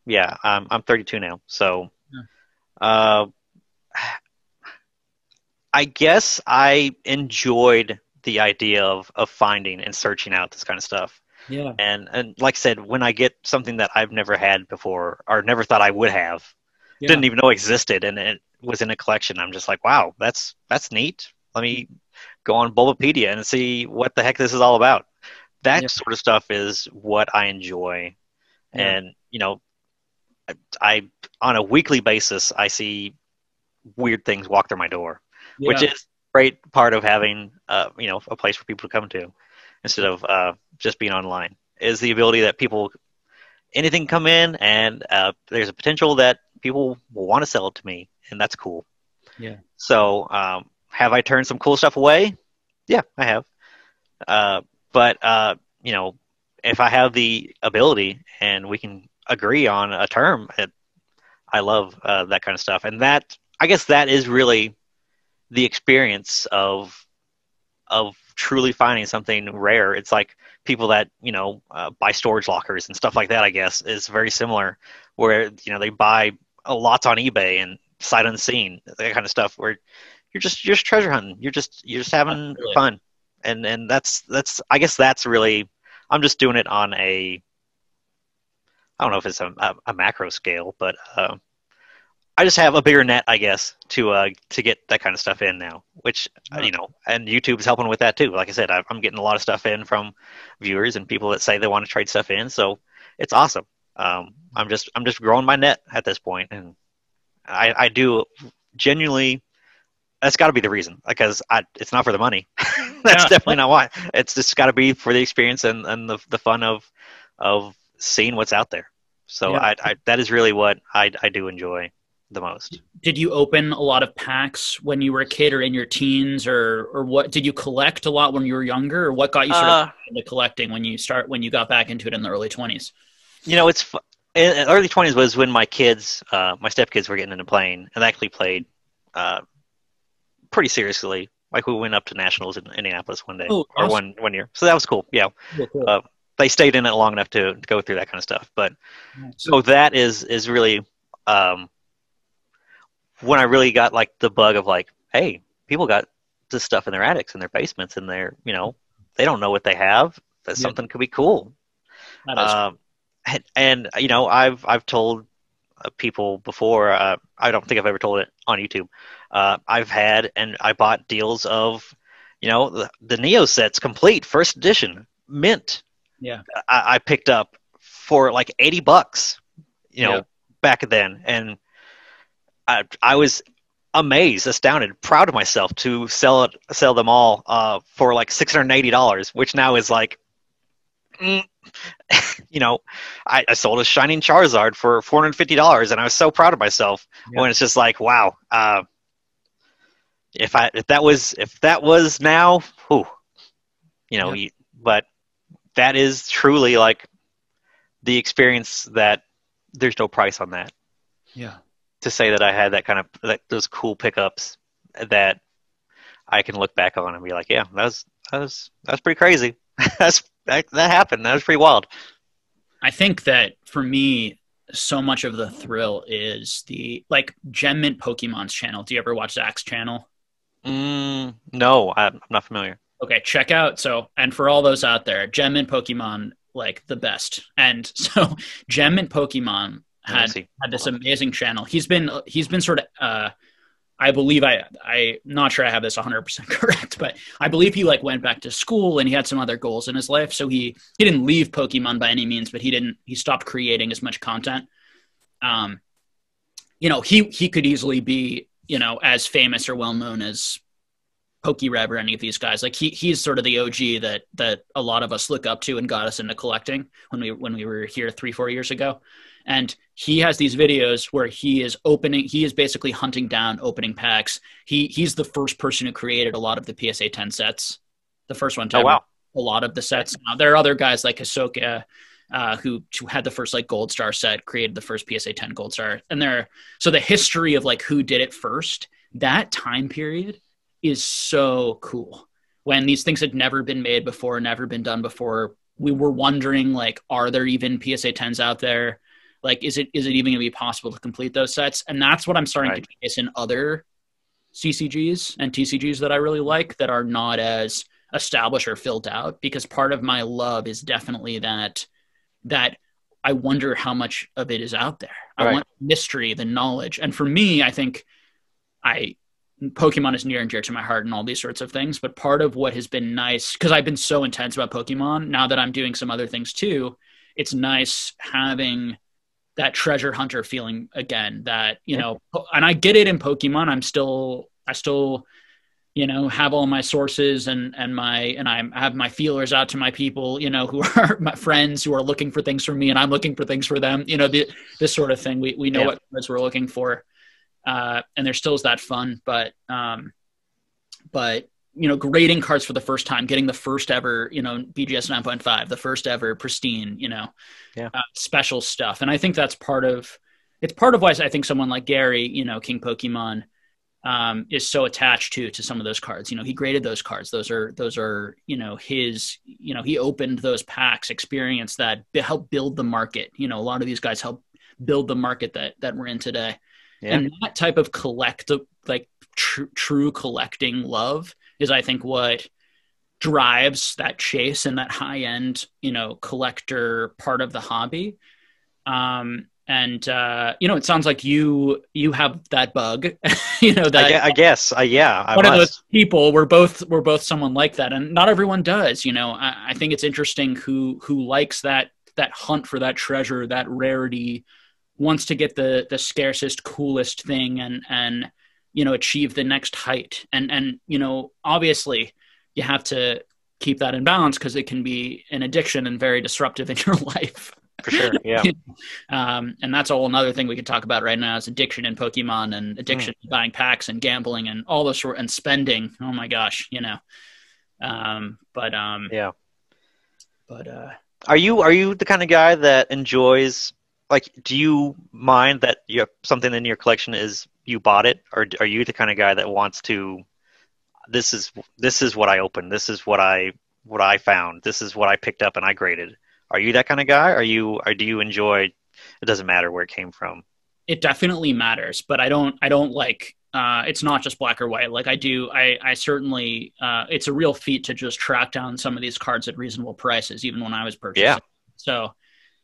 [SPEAKER 2] yeah, I'm 32 now. So I guess I enjoyed the idea of finding and searching out this kind of stuff.
[SPEAKER 1] Yeah.
[SPEAKER 2] And like I said, when I get something that I've never had before or never thought I would have, didn't even know existed, and it was in a collection, I'm just like, wow, that's neat. Let me go on Bulbapedia and see what the heck this is all about. That sort of stuff is what I enjoy.
[SPEAKER 1] Yeah.
[SPEAKER 2] And, I on a weekly basis, I see weird things walk through my door, which is a great part of having, a place for people to come to instead of just being online, is the ability that anything come in, and there's a potential that people will want to sell it to me, and that's cool.
[SPEAKER 1] Yeah.
[SPEAKER 2] So have I turned some cool stuff away? Yeah, I have. But if I have the ability and we can agree on a term, I love that kind of stuff. And I guess that is really the experience of truly finding something rare. It's like people that buy storage lockers and stuff like that, I guess, is very similar, where they buy lots on eBay and sight unseen, that kind of stuff, where you're just treasure hunting, you're just having fun. And that's I guess that's really, I'm just doing it on I don't know if it's a macro scale, but I just have a bigger net, I guess, to get that kind of stuff in now, which, and YouTube is helping with that too. Like I said, I'm getting a lot of stuff in from viewers and people that say they want to trade stuff in. So it's awesome. I'm just growing my net at this point, and I do genuinely, that's got to be the reason, because it's not for the money. That's definitely not why. It's just got to be for the experience and the fun of seeing what's out there. So that is really what I do enjoy the most.
[SPEAKER 1] Did you open a lot of packs when you were a kid or in your teens, or what? Did you collect a lot when you were younger, or what got you sort of into collecting when you got back into it in the early 20s?
[SPEAKER 2] It's in early 20s was when my kids, my stepkids, were getting into playing, and they actually played pretty seriously. Like, we went up to nationals in Indianapolis one day, or one year. So that was cool. Yeah. Cool. They stayed in it long enough to go through that kind of stuff. But so that is really when I really got like the bug of like, hey, people got this stuff in their attics and their basements, and they're, they don't know what they have. That something could be cool. And I've told people before. I don't think I've ever told it on YouTube. I've had, and I bought deals of You know, the Neo set's complete, first edition, mint.
[SPEAKER 1] Yeah.
[SPEAKER 2] I picked up for like $80, you know,
[SPEAKER 1] Yeah.
[SPEAKER 2] back then, and I was amazed, astounded, proud of myself to sell them all for like $680, which now is like, you know, I sold a Shining Charizard for $450, and I was so proud of myself.
[SPEAKER 1] Yeah.
[SPEAKER 2] When it's just like, wow, if that was now, whew, you know,
[SPEAKER 1] Yeah.
[SPEAKER 2] but that is truly like the experience that there's no price on that.
[SPEAKER 1] Yeah.
[SPEAKER 2] To say that I had that kind of those cool pickups that I can look back on and be like, yeah, that was pretty crazy. that happened. That was pretty wild.
[SPEAKER 1] I think that for me, so much of the thrill is the like Gem Mint Pokemon's channel. Do you ever watch Zach's channel?
[SPEAKER 2] No, I'm not familiar.
[SPEAKER 1] Okay, check out. So, and for all those out there, Gem Mint Pokemon, like the best. And so, Gem Mint Pokemon
[SPEAKER 2] Let me
[SPEAKER 1] had
[SPEAKER 2] see.
[SPEAKER 1] had this amazing channel. He's been sort of I believe I'm not sure I have this 100% correct, but I believe he like went back to school and he had some other goals in his life. So he didn't leave Pokemon by any means, but he stopped creating as much content. You know, he could easily be, you know, as famous or well known as PokeRev or any of these guys. Like he's sort of the OG that a lot of us look up to and got us into collecting when we were here 3-4 years ago. And he has these videos where he is basically hunting down opening packs. He's the first person who created a lot of the PSA 10 sets. The first one to
[SPEAKER 2] Oh,
[SPEAKER 1] ever
[SPEAKER 2] wow.
[SPEAKER 1] a lot of the sets. Now, there are other guys like Hisoka, who had the first like Gold Star set, created the first PSA 10 Gold Star. And so the history of like who did it first, that time period is so cool. When these things had never been made before, never been done before, we were wondering like, are there even PSA 10s out there? Like, is it even going to be possible to complete those sets? And that's what I'm starting to chase in other CCGs and TCGs that I really like that are not as established or filled out, because part of my love is definitely that I wonder how much of it is out there. I want mystery, the knowledge. And for me, I think Pokemon is near and dear to my heart and all these sorts of things. But part of what has been nice, because I've been so intense about Pokemon, now that I'm doing some other things too, it's nice having that treasure hunter feeling again, that, you know, and I get it in Pokemon. I still, you know, have all my sources and I have my feelers out to my people, you know, who are my friends who are looking for things from me and I'm looking for things for them, you know, this sort of thing. We know what cards we're looking for. And there still is that fun, but you know, grading cards for the first time, getting the first ever, you know, BGS 9.5, the first ever pristine, you know, special stuff. And I think that's part of why I think someone like Gary, you know, King Pokemon, is so attached to some of those cards. You know, he graded those cards. Those are, you know, his, you know, he opened those packs, experienced that, helped build the market. You know, a lot of these guys help build the market that we're in today. Yeah. And that type of true collecting love is, I think, what drives that chase and that high end, you know, collector part of the hobby. And you know, it sounds like you have that bug, you know, that
[SPEAKER 2] I guess, yeah,
[SPEAKER 1] one of those people. We're both someone like that, and not everyone does. You know, I think it's interesting who likes that hunt for that treasure, that rarity, wants to get the scarcest, coolest thing, and you know, achieve the next height. And you know, obviously, you have to keep that in balance because it can be an addiction and very disruptive in your life.
[SPEAKER 2] For sure, yeah.
[SPEAKER 1] And that's all another thing we could talk about right now is addiction in Pokemon and addiction to buying packs and gambling and all those and spending. Oh my gosh, you know. But
[SPEAKER 2] are you the kind of guy that enjoys, like, do you mind that you have something in your collection is you bought it, or are you the kind of guy that wants to, this is what I opened, this is what I found, this is what I picked up and I graded? Are you that kind of guy? Or do you enjoy, it doesn't matter where it came from?
[SPEAKER 1] It definitely matters, but I don't like, it's not just black or white. Like I certainly, it's a real feat to just track down some of these cards at reasonable prices, even when I was purchasing. Yeah. So,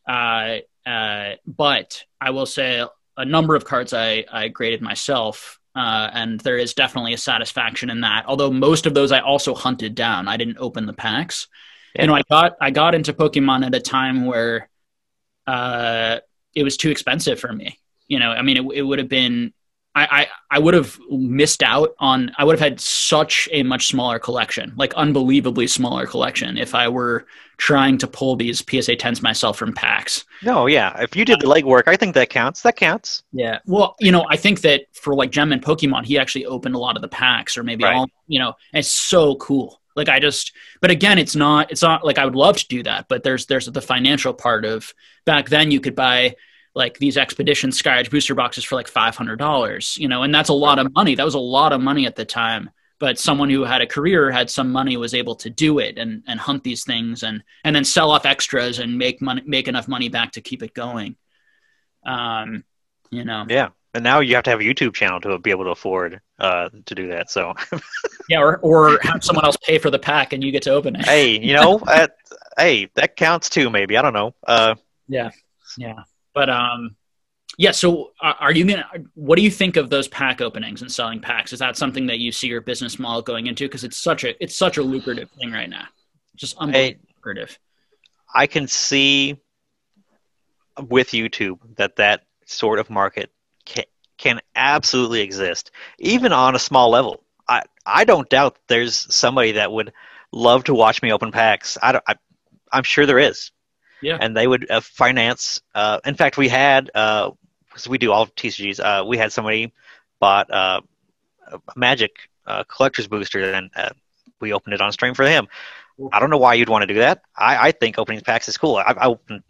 [SPEAKER 1] but I will say a number of cards I graded myself, and there is definitely a satisfaction in that. Although most of those I also hunted down. I didn't open the packs.
[SPEAKER 2] Yeah.
[SPEAKER 1] I got into Pokemon at a time where it was too expensive for me. I mean, it would have been, I would have missed out on, I would have had such a much smaller collection, like unbelievably smaller collection, if I were trying to pull these PSA 10s myself from packs.
[SPEAKER 2] No, yeah. If you did the legwork, I think that counts. That counts.
[SPEAKER 1] Yeah. Well, I think that for like Gem and Pokemon, he actually opened a lot of the packs, or maybe
[SPEAKER 2] Right.
[SPEAKER 1] all, it's so cool. Like but again, it's not like I would love to do that, but there's the financial part of, back then you could buy like these Expedition Sky Edge booster boxes for like $500, and that's a lot of money. That was a lot of money at the time. But someone who had a career, had some money, was able to do it and hunt these things and then sell off extras and make enough money back to keep it going.
[SPEAKER 2] Yeah. And now you have to have a YouTube channel to be able to afford to do that. So
[SPEAKER 1] Yeah, or have someone else pay for the pack and you get to open it.
[SPEAKER 2] hey, hey, that counts too. Maybe, I don't know.
[SPEAKER 1] Yeah. But yeah. So what do you think of those pack openings and selling packs? Is that something that you see your business model going into? Because it's such a lucrative thing right now. Just unbelievably lucrative.
[SPEAKER 2] I can see with YouTube that sort of market can absolutely exist, even on a small level. I don't doubt there's somebody that would love to watch me open packs. I'm sure there is.
[SPEAKER 1] Yeah.
[SPEAKER 2] And they would finance. In fact, we had, because we do all TCGs, we had somebody bought a Magic collector's booster, and we opened it on stream for him. I don't know why you'd want to do that. I think opening packs is cool. I opened,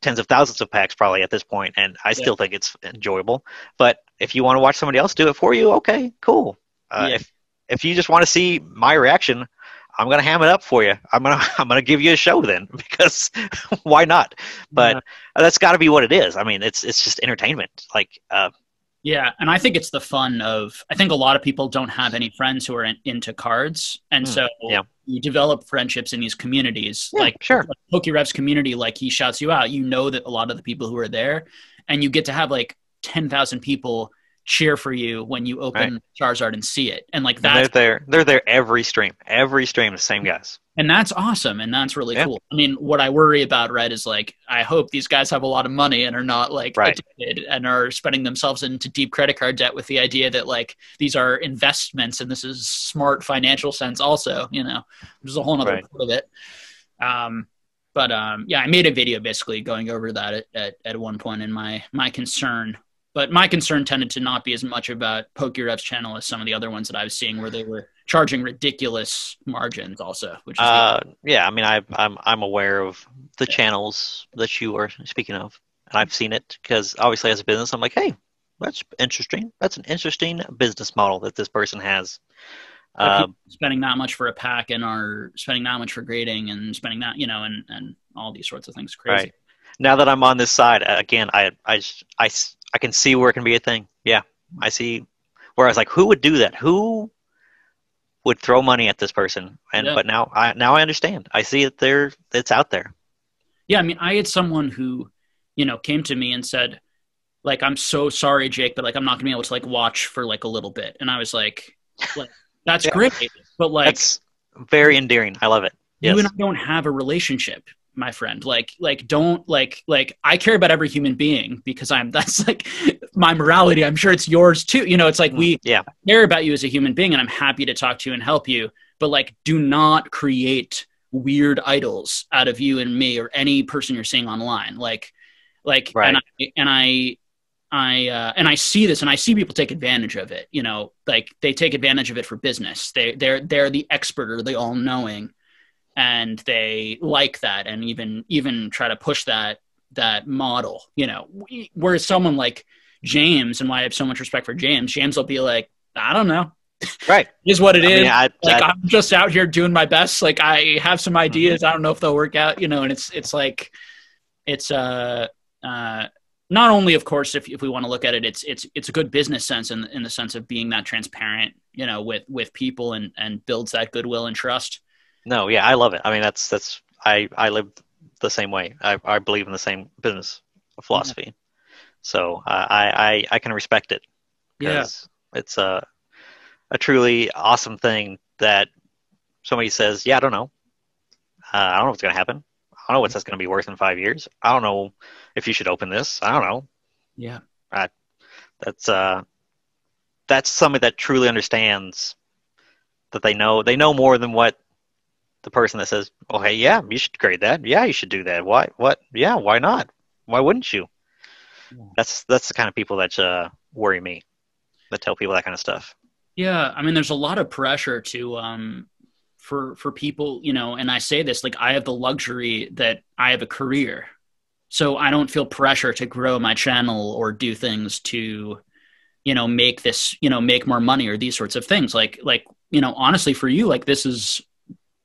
[SPEAKER 2] tens of thousands of packs probably at this point, and I still think it's enjoyable. But if you want to watch somebody else do it for you, okay, cool. If you just want to see my reaction, I'm gonna ham it up for you. I'm gonna give you a show then, because why not? But that's got to be what it is. I mean, it's just entertainment. Like,
[SPEAKER 1] yeah, and I think it's the fun of. I think a lot of people don't have any friends who are into cards, and so you develop friendships in these communities.
[SPEAKER 2] Yeah,
[SPEAKER 1] like
[SPEAKER 2] sure.
[SPEAKER 1] PokeRev's community, like he shouts you out. You know that a lot of the people who are there, and you get to have like 10,000 people cheer for you when you open Charizard and see it, and like that.
[SPEAKER 2] They're there every stream, the same guys.
[SPEAKER 1] And that's awesome, and that's really cool. I mean, what I worry about, is like, I hope these guys have a lot of money and are not like addicted and are spending themselves into deep credit card debt with the idea that like these are investments and this is smart financial sense also, there's a whole other part of it. Yeah, I made a video basically going over that at one point in my concern. But my concern tended to not be as much about PokeRev's channel as some of the other ones that I was seeing, where they were charging ridiculous margins also. Which is
[SPEAKER 2] yeah, I mean, I'm aware of the channels that you are speaking of, and I've seen it because obviously as a business, I'm like, hey, that's interesting. That's an interesting business model that this person has.
[SPEAKER 1] Spending that much for a pack and are spending that much for grading and spending that, and all these sorts of things. Crazy.
[SPEAKER 2] Right. Now that I'm on this side again, I can see where it can be a thing. Yeah, I see. Where I was like, who would do that? Who would throw money at this person? But now I understand. I see that it's out there.
[SPEAKER 1] Yeah, I mean, I had someone who, came to me and said, like, I'm so sorry, Jake, but like, I'm not gonna be able to like watch for like a little bit. And I was like that's great, but like,
[SPEAKER 2] that's very endearing. I love it. Yes.
[SPEAKER 1] You and I don't have a relationship, my friend. Like don't like I care about every human being because that's like my morality. I'm sure it's yours too. It's like I care about you as a human being, and I'm happy to talk to you and help you. But like, do not create weird idols out of you and me or any person you're seeing online. Like, and I see this, and I see people take advantage of it. Like they take advantage of it for business. They're the expert or the all knowing. And they like that, and even try to push that model, Whereas someone like James, and why I have so much respect for James will be like, I don't know,
[SPEAKER 2] right?
[SPEAKER 1] Is what it is.
[SPEAKER 2] Mean,
[SPEAKER 1] I'm just out here doing my best. Like I have some ideas. I don't know if they'll work out, And it's like, it's not only, of course, if we want to look at it, it's a good business sense in the sense of being that transparent, with people and builds that goodwill and trust.
[SPEAKER 2] No, yeah, I love it. I mean, I live the same way. I believe in the same business philosophy, so I can respect it.
[SPEAKER 1] Yeah,
[SPEAKER 2] It's a truly awesome thing that somebody says, yeah, I don't know. I don't know what's going to happen. I don't know what that's going to be worth in 5 years. I don't know if you should open this. I don't know.
[SPEAKER 1] Yeah.
[SPEAKER 2] Uh, that's somebody that truly understands that they know more than what the person that says, "Oh, hey, yeah, you should grade that. Yeah, you should do that. Why? What? Yeah, why not? Why wouldn't you?"
[SPEAKER 1] Yeah.
[SPEAKER 2] That's the kind of people that worry me. That tell people that kind of stuff.
[SPEAKER 1] Yeah, I mean, there's a lot of pressure to for people, you know, and I say this like I have the luxury that I have a career, so I don't feel pressure to grow my channel or do things to, you know, make this, you know, make more money or these sorts of things. Like you know, honestly, for you, like this is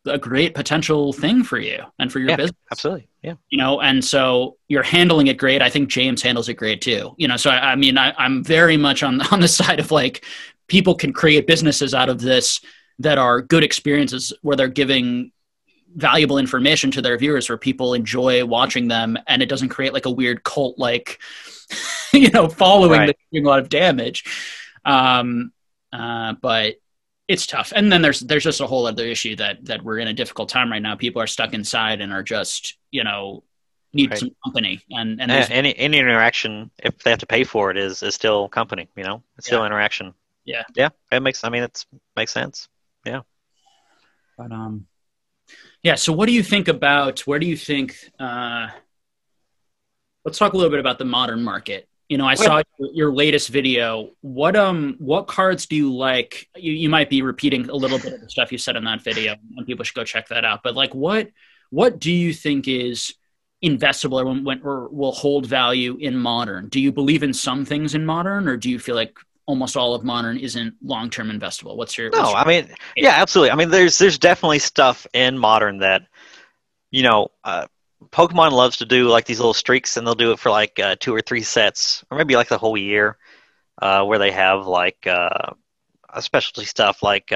[SPEAKER 1] a great potential thing for you and for your
[SPEAKER 2] Yeah,
[SPEAKER 1] business.
[SPEAKER 2] absolutely. Yeah.
[SPEAKER 1] You know, and so you're handling it great. I think James handles it great too. You know, so I mean, I'm very much on the side of like people can create businesses out of this that are good experiences where they're giving valuable information to their viewers where people enjoy watching them and it doesn't create like a weird cult like you know following
[SPEAKER 2] Right.
[SPEAKER 1] that's doing a lot of damage. But it's tough. And then there's just a whole other issue that we're in a difficult time right now. People are stuck inside and are just, you know, need
[SPEAKER 2] Right.
[SPEAKER 1] some company. And
[SPEAKER 2] Yeah, any interaction, if they have to pay for it, is still company. You know, it's still
[SPEAKER 1] yeah,
[SPEAKER 2] interaction.
[SPEAKER 1] yeah.
[SPEAKER 2] Yeah, it makes. I mean, it makes sense. Yeah.
[SPEAKER 1] But yeah. So what do you think about where do you think let's talk a little bit about the modern market. You know, I
[SPEAKER 2] Okay.
[SPEAKER 1] saw your latest video. What cards do you like? You might be repeating a little bit of the stuff you said in that video, and people should go check that out. But like, what do you think is investable or will hold value in modern? Do you believe in some things in modern, or do you feel like almost all of modern isn't long term investable?
[SPEAKER 2] No, I mean, yeah, absolutely. I mean, there's definitely stuff in modern that you know, Pokemon loves to do like these little streaks, and they'll do it for like 2 or 3 sets, or maybe like the whole year, where they have like a specialty stuff like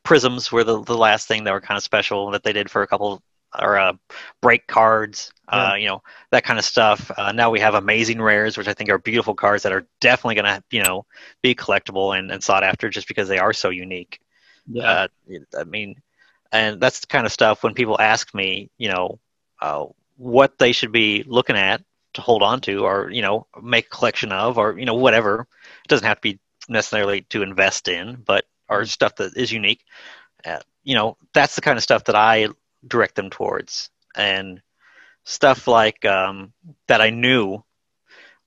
[SPEAKER 2] prisms were the last thing that were kind of special that they did for a couple or break cards,
[SPEAKER 1] Yeah.
[SPEAKER 2] you know, that kind of stuff. Now we have amazing rares, which I think are beautiful cards that are definitely going to, you know, be collectible and sought after just because they are so unique.
[SPEAKER 1] Yeah.
[SPEAKER 2] Uh, I mean, and that's the kind of stuff when people ask me, you know, uh, what they should be looking at to hold on to, or you know, make a collection of, or you know, whatever. It doesn't have to be necessarily to invest in, but or stuff that is unique. You know, that's the kind of stuff that I direct them towards, and stuff like that I knew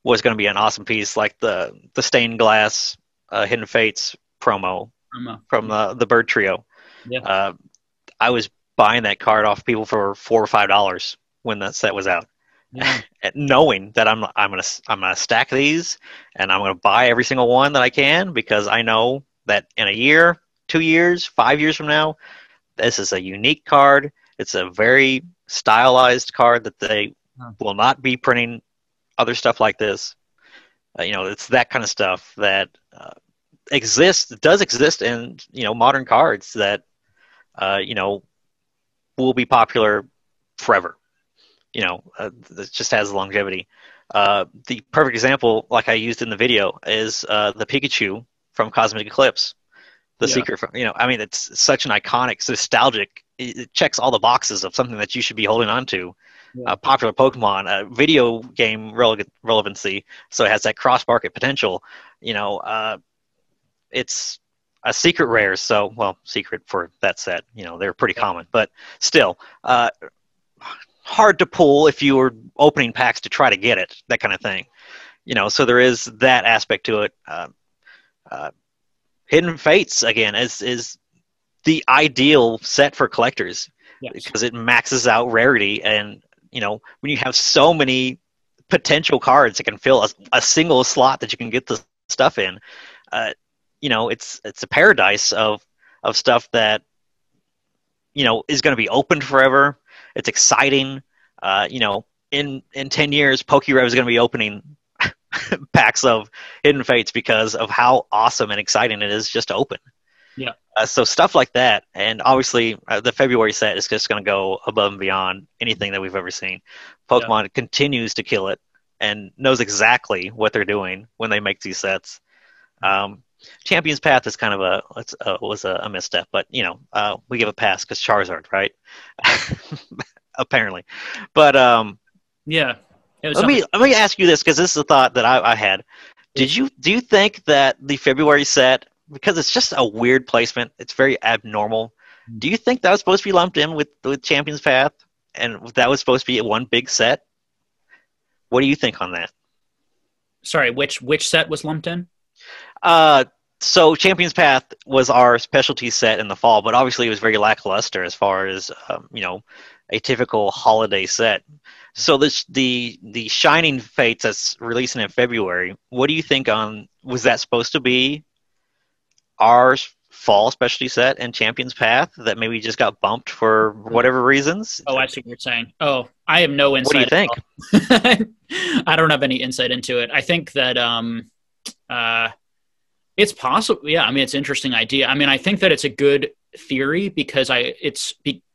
[SPEAKER 2] was going to be an awesome piece, like the stained glass Hidden Fates promo from the Bird Trio.
[SPEAKER 1] Yeah.
[SPEAKER 2] Uh, I was buying that card off people for $4 or $5 when that set was out,
[SPEAKER 1] Yeah.
[SPEAKER 2] knowing that I'm gonna stack these and I'm gonna buy every single one that I can because I know that in a year, 2 years, 5 years from now, this is a unique card. It's a very stylized card that they will not be printing other stuff like this. You know, it's that kind of stuff that does exist in, you know, modern cards that you know, will be popular forever. You know, it just has longevity. The perfect example, like I used in the video, is the Pikachu from Cosmic Eclipse. The
[SPEAKER 1] Yeah.
[SPEAKER 2] secret, from, you know, I mean, it's such an iconic, nostalgic. It checks all the boxes of something that you should be holding on to.
[SPEAKER 1] Yeah.
[SPEAKER 2] Popular Pokemon, video game relevancy, so it has that cross market potential. You know, it's a secret rare, so well, secret for that set. You know, they're pretty common, but still, hard to pull if you were opening packs to try to get it, that kind of thing. You know, so there is that aspect to it. Hidden Fates again is the ideal set for collectors
[SPEAKER 1] Yes.
[SPEAKER 2] because it maxes out rarity, and you know when you have so many potential cards that can fill a single slot that you can get the stuff in, you know it's a paradise of stuff that you know is going to be open forever. It's exciting. You know, in 10 years, PokeRev is going to be opening packs of Hidden Fates because of how awesome and exciting it is just to open.
[SPEAKER 1] Yeah.
[SPEAKER 2] So stuff like that, and obviously the February set is just going to go above and beyond anything that we've ever seen. Pokemon continues to kill it and knows exactly what they're doing when they make these sets. Champion's Path is kind of was a misstep, but we give a pass because Charizard, right? Apparently, but
[SPEAKER 1] Yeah.
[SPEAKER 2] let me ask you this, because this is a thought that I had. Do you think that the February set, because it's just a weird placement, it's very abnormal? Do you think that was supposed to be lumped in with Champion's Path, and that was supposed to be one big set? What do you think on that?
[SPEAKER 1] Sorry, which set was lumped in?
[SPEAKER 2] So Champion's Path was our specialty set in the fall, but obviously it was very lackluster as far as a typical holiday set. So the Shining Fates that's releasing in February, what do you think on, was that supposed to be our fall specialty set and Champion's Path that maybe just got bumped for whatever reasons?
[SPEAKER 1] Oh, I see what you're saying. Oh, I have no insight.
[SPEAKER 2] What do you
[SPEAKER 1] think? I don't have any insight into it. I think that it's possible. Yeah, I mean, it's an interesting idea. I mean, I think that it's a good theory because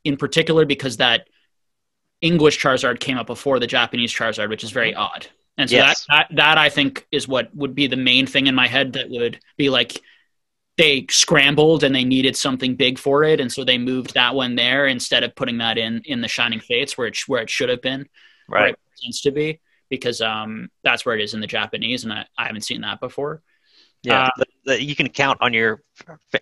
[SPEAKER 1] in particular because that English Charizard came up before the Japanese Charizard, which is very odd. And so
[SPEAKER 2] yes.
[SPEAKER 1] that I think is what would be the main thing in my head that would be like, they scrambled and they needed something big for it, and so they moved that one there instead of putting that in the Shining Fates where it should have been,
[SPEAKER 2] right?
[SPEAKER 1] Where it seems to be, because that's where it is in the Japanese, and I haven't seen that before.
[SPEAKER 2] Yeah, you can count on your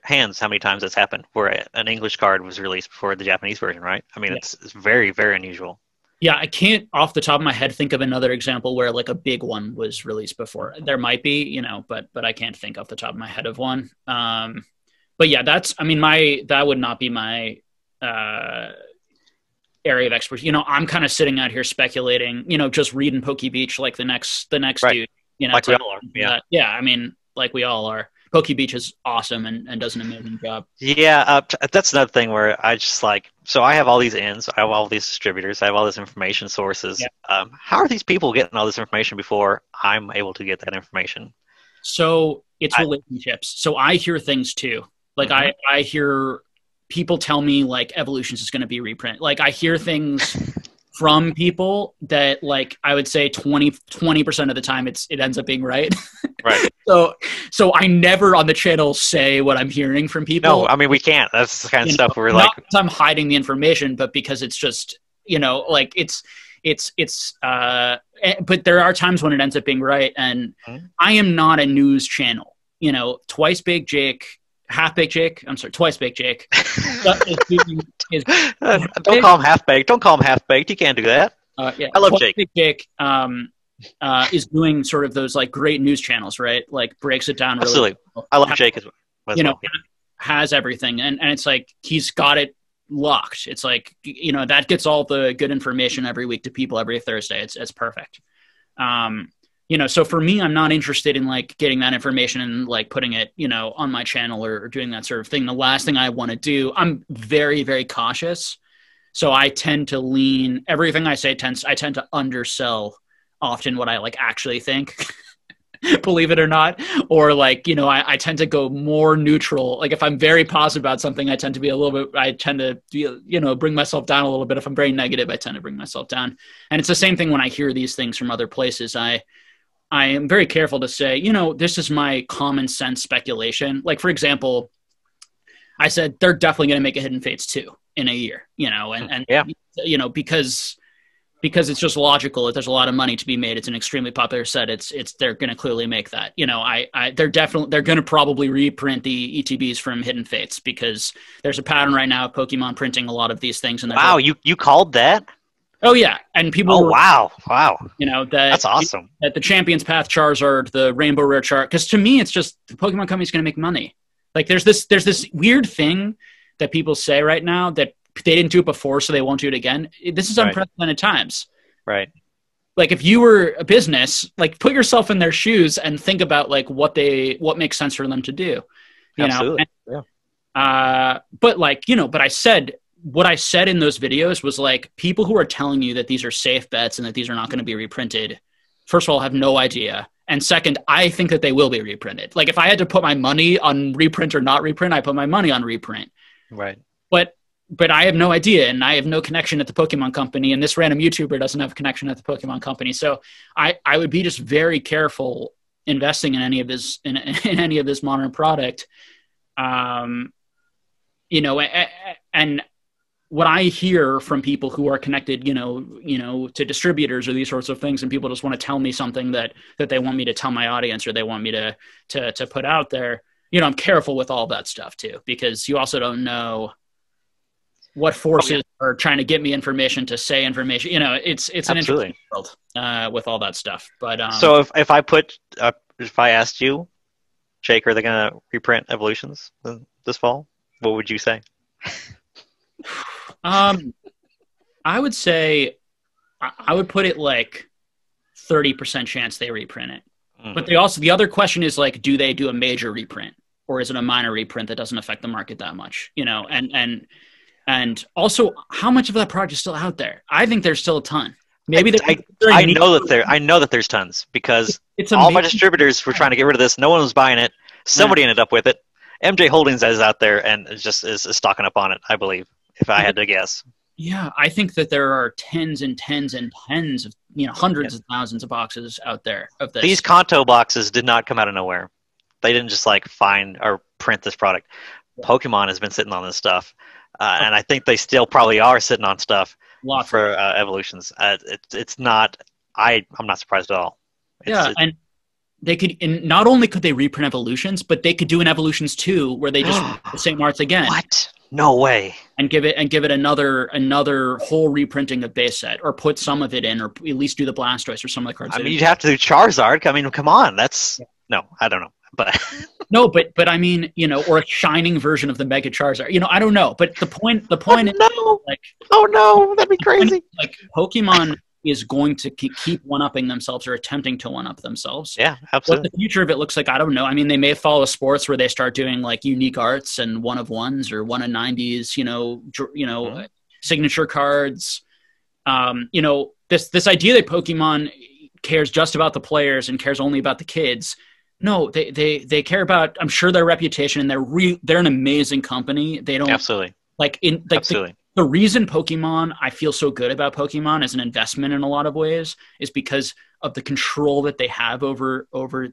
[SPEAKER 2] hands how many times that's happened where an English card was released before the Japanese version, right? I mean, it's very, very unusual.
[SPEAKER 1] Yeah, I can't off the top of my head think of another example where like a big one was released before. There might be, but I can't think off the top of my head of one. But yeah, that would not be my area of expertise. I'm kind of sitting out here speculating, just reading Poke Beach like the next
[SPEAKER 2] right.
[SPEAKER 1] dude,
[SPEAKER 2] like we all are. Yeah.
[SPEAKER 1] Yeah. I mean, like we all are. Poke Beach is awesome and does an amazing job.
[SPEAKER 2] Yeah, that's another thing where I just so I have all these ins, I have all these distributors, I have all this information sources. Yeah. How are these people getting all this information before I'm able to get that information?
[SPEAKER 1] So it's relationships. So I hear things too. Like I hear people tell me like Evolutions is going to be reprinted. Like I hear things from people that like I would say 20% of the time it ends up being right.
[SPEAKER 2] Right.
[SPEAKER 1] So I never on the channel say what I'm hearing from people.
[SPEAKER 2] No, I mean we can't. That's the kind of stuff we're
[SPEAKER 1] not because I'm hiding the information, but because it's just like it's but there are times when it ends up being right, and I am not a news channel. Twice Baked Jake, Half Baked Jake. I'm sorry, Twice Baked Jake.
[SPEAKER 2] Don't call him Half Baked. Don't call him Half Baked. You can't do that.
[SPEAKER 1] Yeah,
[SPEAKER 2] I love
[SPEAKER 1] Twice
[SPEAKER 2] Jake.
[SPEAKER 1] Baked Jake is doing sort of those like great news channels, right? Like breaks it down.
[SPEAKER 2] Absolutely.
[SPEAKER 1] Really well.
[SPEAKER 2] I love Jake as well.
[SPEAKER 1] Has everything, and it's like he's got it locked. It's like that gets all the good information every week to people every Thursday. It's perfect. So for me, I'm not interested in like getting that information and like putting it, on my channel or doing that sort of thing. The last thing I want to do, I'm very, very cautious. So I tend to lean, everything I say I tend to undersell often what I like actually think, believe it or not. Or like, I tend to go more neutral. Like if I'm very positive about something, I tend to bring myself down a little bit. If I'm very negative, I tend to bring myself down. And it's the same thing when I hear these things from other places. I am very careful to say, this is my common sense speculation. Like, for example, I said they're definitely going to make a Hidden Fates 2 in a year, and
[SPEAKER 2] yeah.
[SPEAKER 1] Because it's just logical. If there's a lot of money to be made, it's an extremely popular set. They're going to clearly make that. They're going to probably reprint the ETBs from Hidden Fates because there's a pattern right now of Pokemon printing a lot of these things. And
[SPEAKER 2] wow, you called that?
[SPEAKER 1] Oh yeah, and people.
[SPEAKER 2] Oh wow! That's awesome.
[SPEAKER 1] That the Champion's Path Charizard, the Rainbow Rare Char, because to me it's just the Pokemon Company's going to make money. Like there's this weird thing that people say right now that they didn't do it before, so they won't do it again. This is unprecedented times.
[SPEAKER 2] Right.
[SPEAKER 1] Like if you were a business, like put yourself in their shoes and think about like what makes sense for them to do.
[SPEAKER 2] Absolutely.
[SPEAKER 1] But I said. What I said in those videos was like people who are telling you that these are safe bets and that these are not going to be reprinted, first of all, have no idea. And second, I think that they will be reprinted. Like if I had to put my money on reprint or not reprint, I put my money on reprint.
[SPEAKER 2] Right.
[SPEAKER 1] But I have no idea and I have no connection at the Pokemon Company and this random YouTuber doesn't have a connection at the Pokemon Company. So I would be just very careful investing in any of this in any of this modern product. You know, and what I hear from people who are connected, to distributors or these sorts of things, and people just want to tell me something that they want me to tell my audience or they want me to put out there. I'm careful with all that stuff too, because you also don't know what forces are trying to get me information to say information. It's an interesting world with all that stuff. But
[SPEAKER 2] so if I asked you, Jake, are they going to reprint Evolutions this fall? What would you say?
[SPEAKER 1] I would say I would put it like 30% chance they reprint it. But the other question is like, do they do a major reprint, or is it a minor reprint that doesn't affect the market that much? And also, how much of that product is still out there? I think there's still a ton. Maybe
[SPEAKER 2] I know that there's tons, because all my distributors were trying to get rid of this. No one was buying it. Somebody ended up with it. MJ Holdings is out there and is stocking up on it, I believe, if I had to guess.
[SPEAKER 1] Yeah, I think that there are tens and tens and tens of, hundreds of thousands of boxes out there of this.
[SPEAKER 2] These Kanto boxes did not come out of nowhere. They didn't just like find or print this product. Pokemon has been sitting on this stuff, and I think they still probably are sitting on stuff for Evolutions. It's not. I'm not surprised at all.
[SPEAKER 1] And they could, and not only could they reprint Evolutions, but they could do an Evolutions 2 where they just the same arts again.
[SPEAKER 2] What? No way.
[SPEAKER 1] And give it another whole reprinting of base set, or put some of it in, or at least do the Blastoise or some of the cards.
[SPEAKER 2] I mean, you'd have to do Charizard. I mean, come on. No, I don't know. But
[SPEAKER 1] no, but I mean, or a shining version of the Mega Charizard. I don't know. But the point is, like,
[SPEAKER 2] oh no, that'd be crazy.
[SPEAKER 1] Like, Pokemon is going to keep one-upping themselves, or attempting to one-up themselves.
[SPEAKER 2] Yeah, absolutely.
[SPEAKER 1] What the future of it looks like, I don't know. I mean, they may follow sports where they start doing like unique arts and 1-of-1s or 1-of-90s, signature cards. This idea that Pokemon cares just about the players and cares only about the kids. No, they care about, I'm sure, their reputation, and they're an amazing company. They don't
[SPEAKER 2] absolutely
[SPEAKER 1] absolutely. The reason I feel so good about Pokemon as an investment in a lot of ways is because of the control that they have over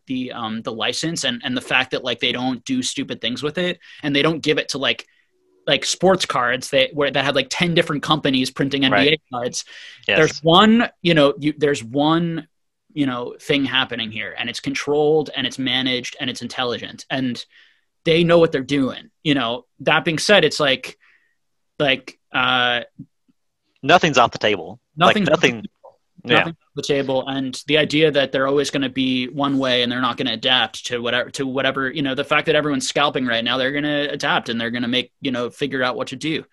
[SPEAKER 1] the license, and the fact that like they don't do stupid things with it, and they don't give it to like sports cards that had like 10 different companies printing NBA cards. Yes. There's one thing happening here, and it's controlled and it's managed and it's intelligent, and they know what they're doing. That being said, it's like
[SPEAKER 2] nothing's off the table. Nothing off
[SPEAKER 1] the table, and the idea that they're always going to be one way and they're not going to adapt to whatever the fact that everyone's scalping right now, they're going to adapt and they're going to make figure out what to do.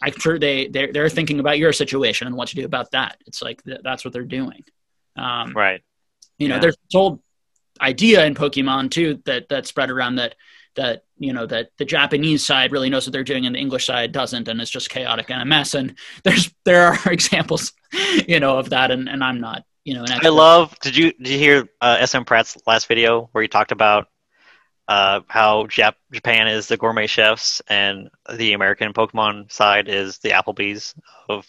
[SPEAKER 1] I'm sure they're thinking about your situation and what to do about that. It's like that's what they're doing.
[SPEAKER 2] Right.
[SPEAKER 1] There's this old idea in Pokemon too that spread around that the Japanese side really knows what they're doing and the English side doesn't, and it's just chaotic and a mess. And there are examples, of that. And I'm not, an expert.
[SPEAKER 2] Did you hear SM Pratt's last video where he talked about how Japan is the gourmet chefs and the American Pokemon side is the Applebee's of.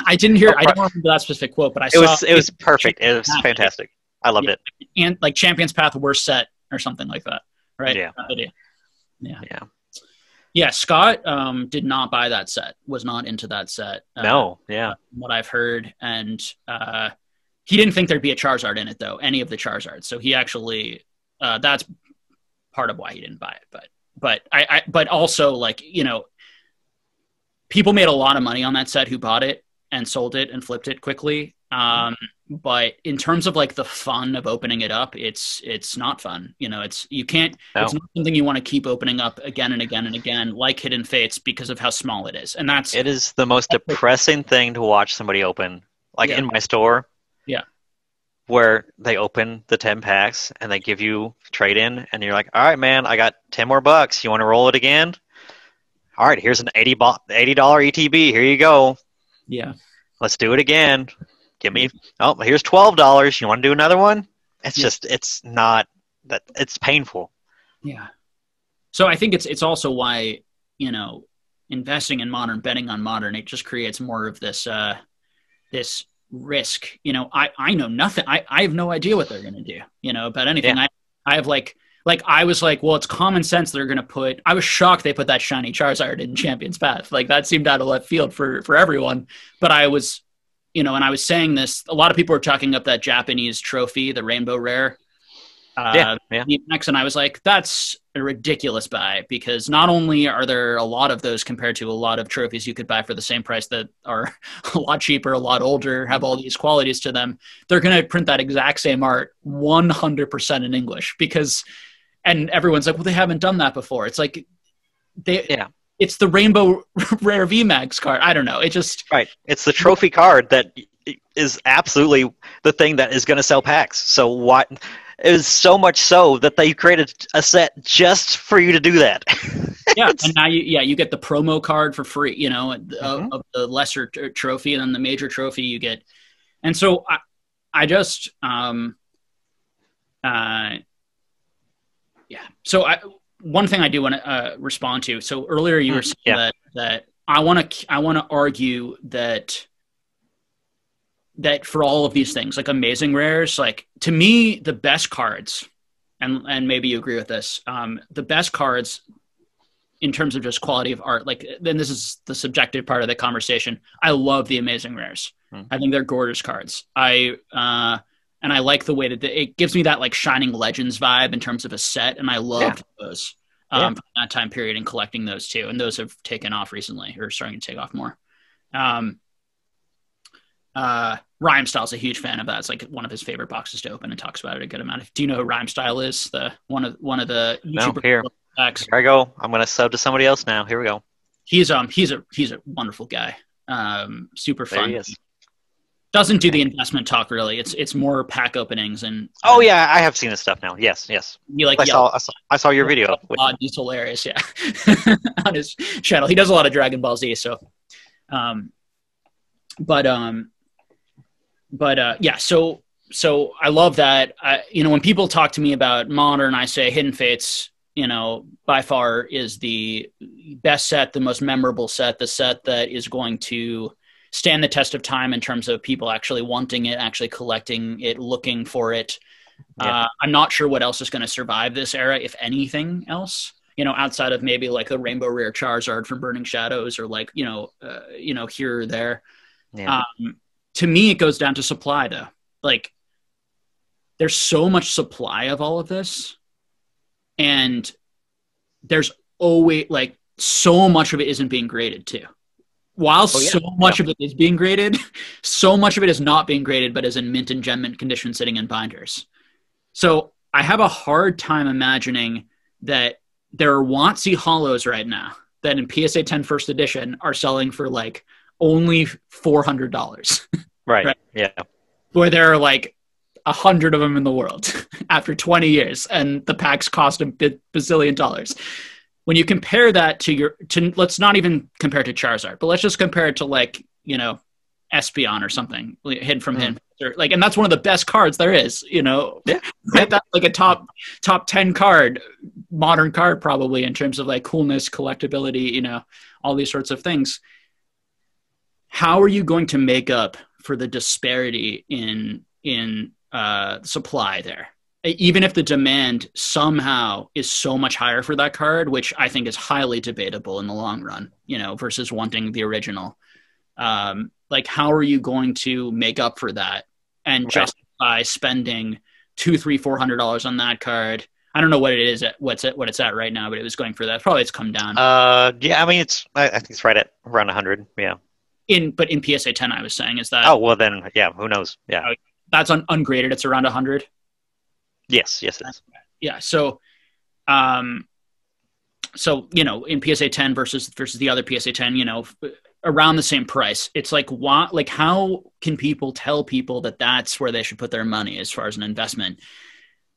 [SPEAKER 1] I didn't hear. I don't remember that specific quote, but
[SPEAKER 2] it was perfect. It was fantastic. I loved it.
[SPEAKER 1] And like Champion's Path worst set or something like that, right? Yeah. Scott did not buy that set. Was not into that set.
[SPEAKER 2] No. Yeah.
[SPEAKER 1] What I've heard, and he didn't think there'd be a Charizard in it though. Any of the Charizards. So he actually that's part of why he didn't buy it. But also, like, people made a lot of money on that set who bought it and sold it and flipped it quickly. But in terms of like the fun of opening it up, it's not fun. It's not something you want to keep opening up again and again and again, like Hidden Fates, because of how small it is. And it
[SPEAKER 2] is the most depressing thing to watch somebody open, like in my store.
[SPEAKER 1] Yeah.
[SPEAKER 2] Where they open the 10 packs and they give you trade in, and you're like, all right, man, I got 10 more bucks. You want to roll it again? All right, here's an $80 ETB. Here you go.
[SPEAKER 1] Yeah.
[SPEAKER 2] Let's do it again. Give me, here's $12. You want to do another one? It's not that, it's painful.
[SPEAKER 1] Yeah. So I think it's also why, investing in Modern, betting on Modern, it just creates more of this risk. You know, I know nothing. I have no idea what they're going to do, you know, about anything.
[SPEAKER 2] Yeah.
[SPEAKER 1] I have like I was like, well, it's common sense they're going to put, I was shocked they put that shiny Charizard in Champion's Path. Like that seemed out of left field for everyone. But I was, you know, and I was saying this, a lot of people were talking up that Japanese trophy, the Rainbow Rare. Next, and I was like, that's a ridiculous buy, because not only are there a lot of those compared to a lot of trophies you could buy for the same price that are a lot cheaper, a lot older, have all these qualities to them, they're going to print that exact same art 100% in English, because, and everyone's like, well, they haven't done that before. It's like, it's the Rainbow Rare VMAX card. I don't know. It just...
[SPEAKER 2] Right. It's the trophy card that is absolutely the thing that is going to sell packs. So what... It was so much so that they created a set just for you to do that.
[SPEAKER 1] Yeah, and now you get the promo card for free, you know, of the lesser trophy, and then the major trophy you get. And so I just So one thing I do want to respond to. So earlier you were saying that I want to argue that for all of these things, like amazing rares, like to me, the best cards, and maybe you agree with this, the best cards in terms of just quality of art, like, then this is the subjective part of the conversation. I love the amazing rares. I think they're gorgeous cards. And I like the way that it gives me that like Shining Legends vibe in terms of a set. And I love those from that time period and collecting those too. And those have taken off recently, or starting to take off more. Rhyme Style's a huge fan of that. It's like one of his favorite boxes to open, and talks about it a good amount. Do you know who Rhyme Style is? The one of the YouTubers.
[SPEAKER 2] Here I go. I'm going to sub to somebody else now. Here we go.
[SPEAKER 1] He's a wonderful guy. Super fun.
[SPEAKER 2] There he is.
[SPEAKER 1] Doesn't do the investment talk really. It's more pack openings and.
[SPEAKER 2] Oh yeah, I have seen his stuff now. Yes.
[SPEAKER 1] You like?
[SPEAKER 2] I saw your video.
[SPEAKER 1] He's hilarious. Yeah, on his channel, he does a lot of Dragon Ball Z. So, So I love that. You know, when people talk to me about Modern, I say Hidden Fates, you know, by far is the best set, the most memorable set, the set that is going to stand the test of time in terms of people actually wanting it, actually collecting it, looking for it. I'm not sure what else is going to survive this era, if anything else, you know, outside of maybe like the Rainbow Rare Charizard from Burning Shadows, or like, you know, here or there. Yeah. To me, it goes down to supply, though. Like, there's so much supply of all of this, and there's always like so much of it isn't being graded too. While so much of it is being graded, so much of it is not being graded, but is in mint and gem mint condition, sitting in binders. So I have a hard time imagining that there are WotC hollows right now that in PSA 10 first edition are selling for like only $400.
[SPEAKER 2] Right. Yeah.
[SPEAKER 1] Where there are like 100 of them in the world after 20 years, and the packs cost $1 bazillion. When you compare that to let's not even compare it to Charizard, but let's just compare it to like, you know, Espeon or something, Hidden from Hidden. Or like, and that's one of the best cards there is, you know, right? That's like a top 10 card, modern card, probably, in terms of like coolness, collectability, you know, all these sorts of things. How are you going to make up for the disparity in supply there? Even if the demand somehow is so much higher for that card, which I think is highly debatable in the long run, you know, versus wanting the original. Like, how are you going to make up for that and justify spending $200-$400 on that card? I don't know what it is what it's at right now, but it was going for that. Probably it's come down.
[SPEAKER 2] Yeah, I mean, I think it's right at around 100. Yeah.
[SPEAKER 1] But in PSA 10, I was saying, is that...
[SPEAKER 2] Oh, well then, yeah, who knows? Yeah.
[SPEAKER 1] That's ungraded. It's around 100.
[SPEAKER 2] Yes, it is.
[SPEAKER 1] Yeah. So, you know, in PSA 10 versus the other PSA 10, you know, around the same price, it's like, what, like, how can people tell people that that's where they should put their money as far as an investment?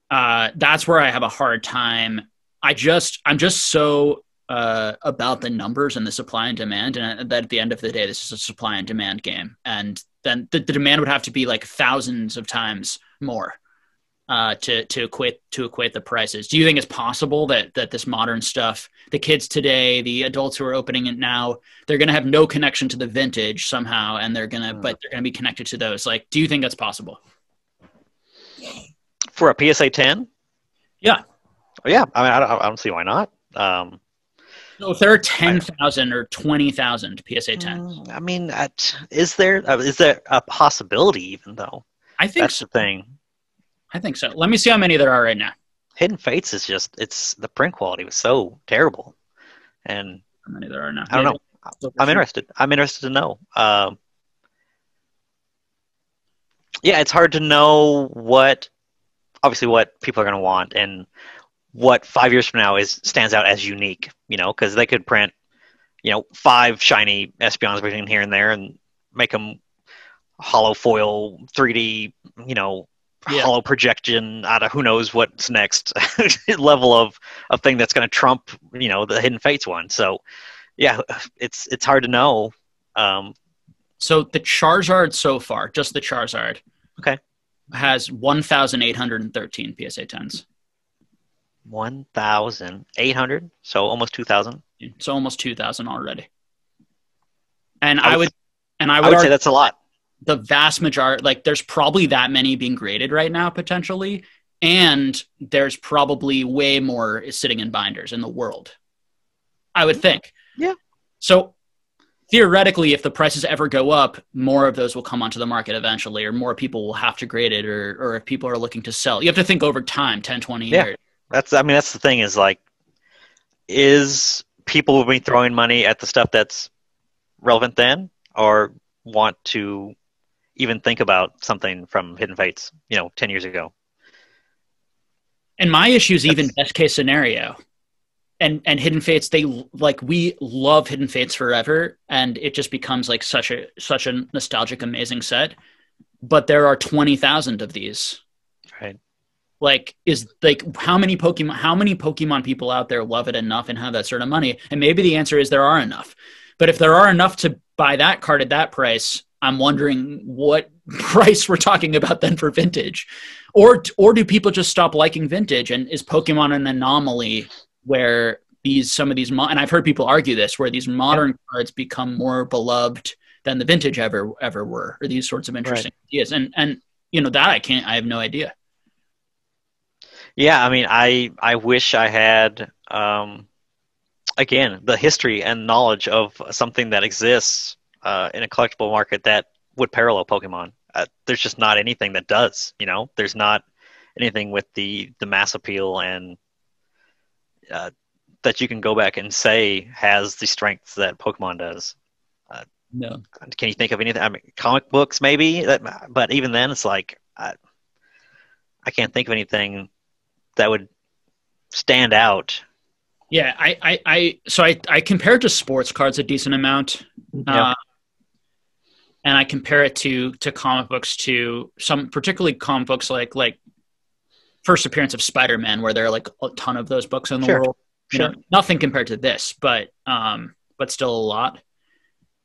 [SPEAKER 1] That's where I have a hard time. I'm just so about the numbers and the supply and demand, and that at the end of the day, this is a supply and demand game, and then the demand would have to be like thousands of times more to equate the prices. Do you think it's possible that this modern stuff, the kids today, the adults who are opening it now, they're going to have no connection to the vintage somehow, and they're going to be connected to those? Like, do you think that's possible?
[SPEAKER 2] For a PSA 10?
[SPEAKER 1] Yeah.
[SPEAKER 2] Yeah, I mean, I don't see why not.
[SPEAKER 1] So if there are 10,000 or 20,000 PSA 10s,
[SPEAKER 2] I mean, is there a possibility even though?
[SPEAKER 1] I think
[SPEAKER 2] that's
[SPEAKER 1] so.
[SPEAKER 2] The thing.
[SPEAKER 1] I think so. Let me see how many there are right now.
[SPEAKER 2] Hidden Fates is just the print quality was so terrible, and
[SPEAKER 1] how many there are now?
[SPEAKER 2] I don't know. I'm interested. I'm interested to know. Yeah, it's hard to know what people are going to want and what 5 years from now stands out as unique, because they could print, 5 shiny Espeons between here and there and make them hollow foil 3D, hollow projection out of who knows what's next level of thing that's going to trump, the Hidden Fates one. So, yeah, it's hard to know.
[SPEAKER 1] So the Charizard so far, just the Charizard,
[SPEAKER 2] okay,
[SPEAKER 1] has 1,813 PSA 10s.
[SPEAKER 2] 1,800, so almost 2,000.
[SPEAKER 1] So almost 2,000 already. And
[SPEAKER 2] I would say that's a lot.
[SPEAKER 1] The vast majority, like there's probably that many being graded right now potentially, and there's probably way more sitting in binders in the world, I would think.
[SPEAKER 2] Yeah.
[SPEAKER 1] So theoretically, if the prices ever go up, more of those will come onto the market eventually, or more people will have to grade it, or if people are looking to sell. You have to think over time, 10, 20 years.
[SPEAKER 2] That's the thing is people will be throwing money at the stuff that's relevant then, or want to even think about something from Hidden Fates, 10 years ago.
[SPEAKER 1] And my issue is even best case scenario. And Hidden Fates, we love Hidden Fates forever, and it just becomes like such a nostalgic, amazing set. But there are 20,000 of these.
[SPEAKER 2] Right.
[SPEAKER 1] How many Pokemon people out there love it enough and have that sort of money? And maybe the answer is there are enough. But if there are enough to buy that card at that price, I'm wondering what price we're talking about then for vintage. Or do people just stop liking vintage, and is Pokemon an anomaly where some of these and I've heard people argue this, where these modern cards become more beloved than the vintage ever were, or these sorts of interesting ideas. And that I have no idea.
[SPEAKER 2] Yeah, I mean, I wish I had again the history and knowledge of something that exists in a collectible market that would parallel Pokemon. There's just not anything that does. There's not anything with the mass appeal and that you can go back and say has the strengths that Pokemon does.
[SPEAKER 1] No.
[SPEAKER 2] Can you think of anything? I mean, comic books maybe, but even then, it's like I can't think of anything that would stand out.
[SPEAKER 1] Yeah, I compare it to sports cards a decent amount, and I compare it to comic books, to some particularly comic books like first appearance of Spider-Man, where there are like a ton of those books in the world. Nothing compared to this, but still a lot.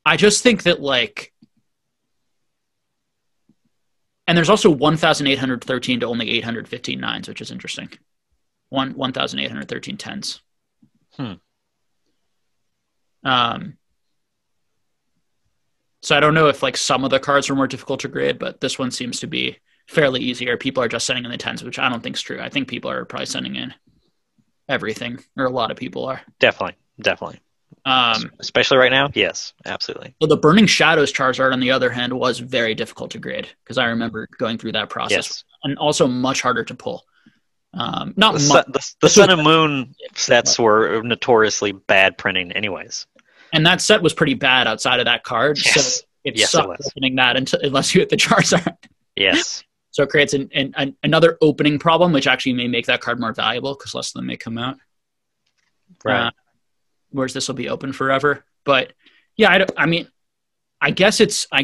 [SPEAKER 1] I just think that and there's also 1,813 to only 815 nines, which is interesting. 1,813 tens. So I don't know if some of the cards were more difficult to grade, but this one seems to be fairly easy, or people are just sending in the tens, which I don't think is true. I think people are probably sending in everything, or a lot of people are.
[SPEAKER 2] Definitely. Especially right now, yes, absolutely.
[SPEAKER 1] Well, the Burning Shadows Charizard, on the other hand, was very difficult to grade, because I remember going through that process, and also much harder to pull.
[SPEAKER 2] The Sun and Moon sets were notoriously bad printing, anyways.
[SPEAKER 1] And that set was pretty bad outside of that card, so it sucked opening that unless you hit the Charizard.
[SPEAKER 2] Yes.
[SPEAKER 1] So it creates another opening problem, which actually may make that card more valuable because less of them may come out.
[SPEAKER 2] Right.
[SPEAKER 1] Whereas this will be open forever. But yeah, I guess it's
[SPEAKER 2] I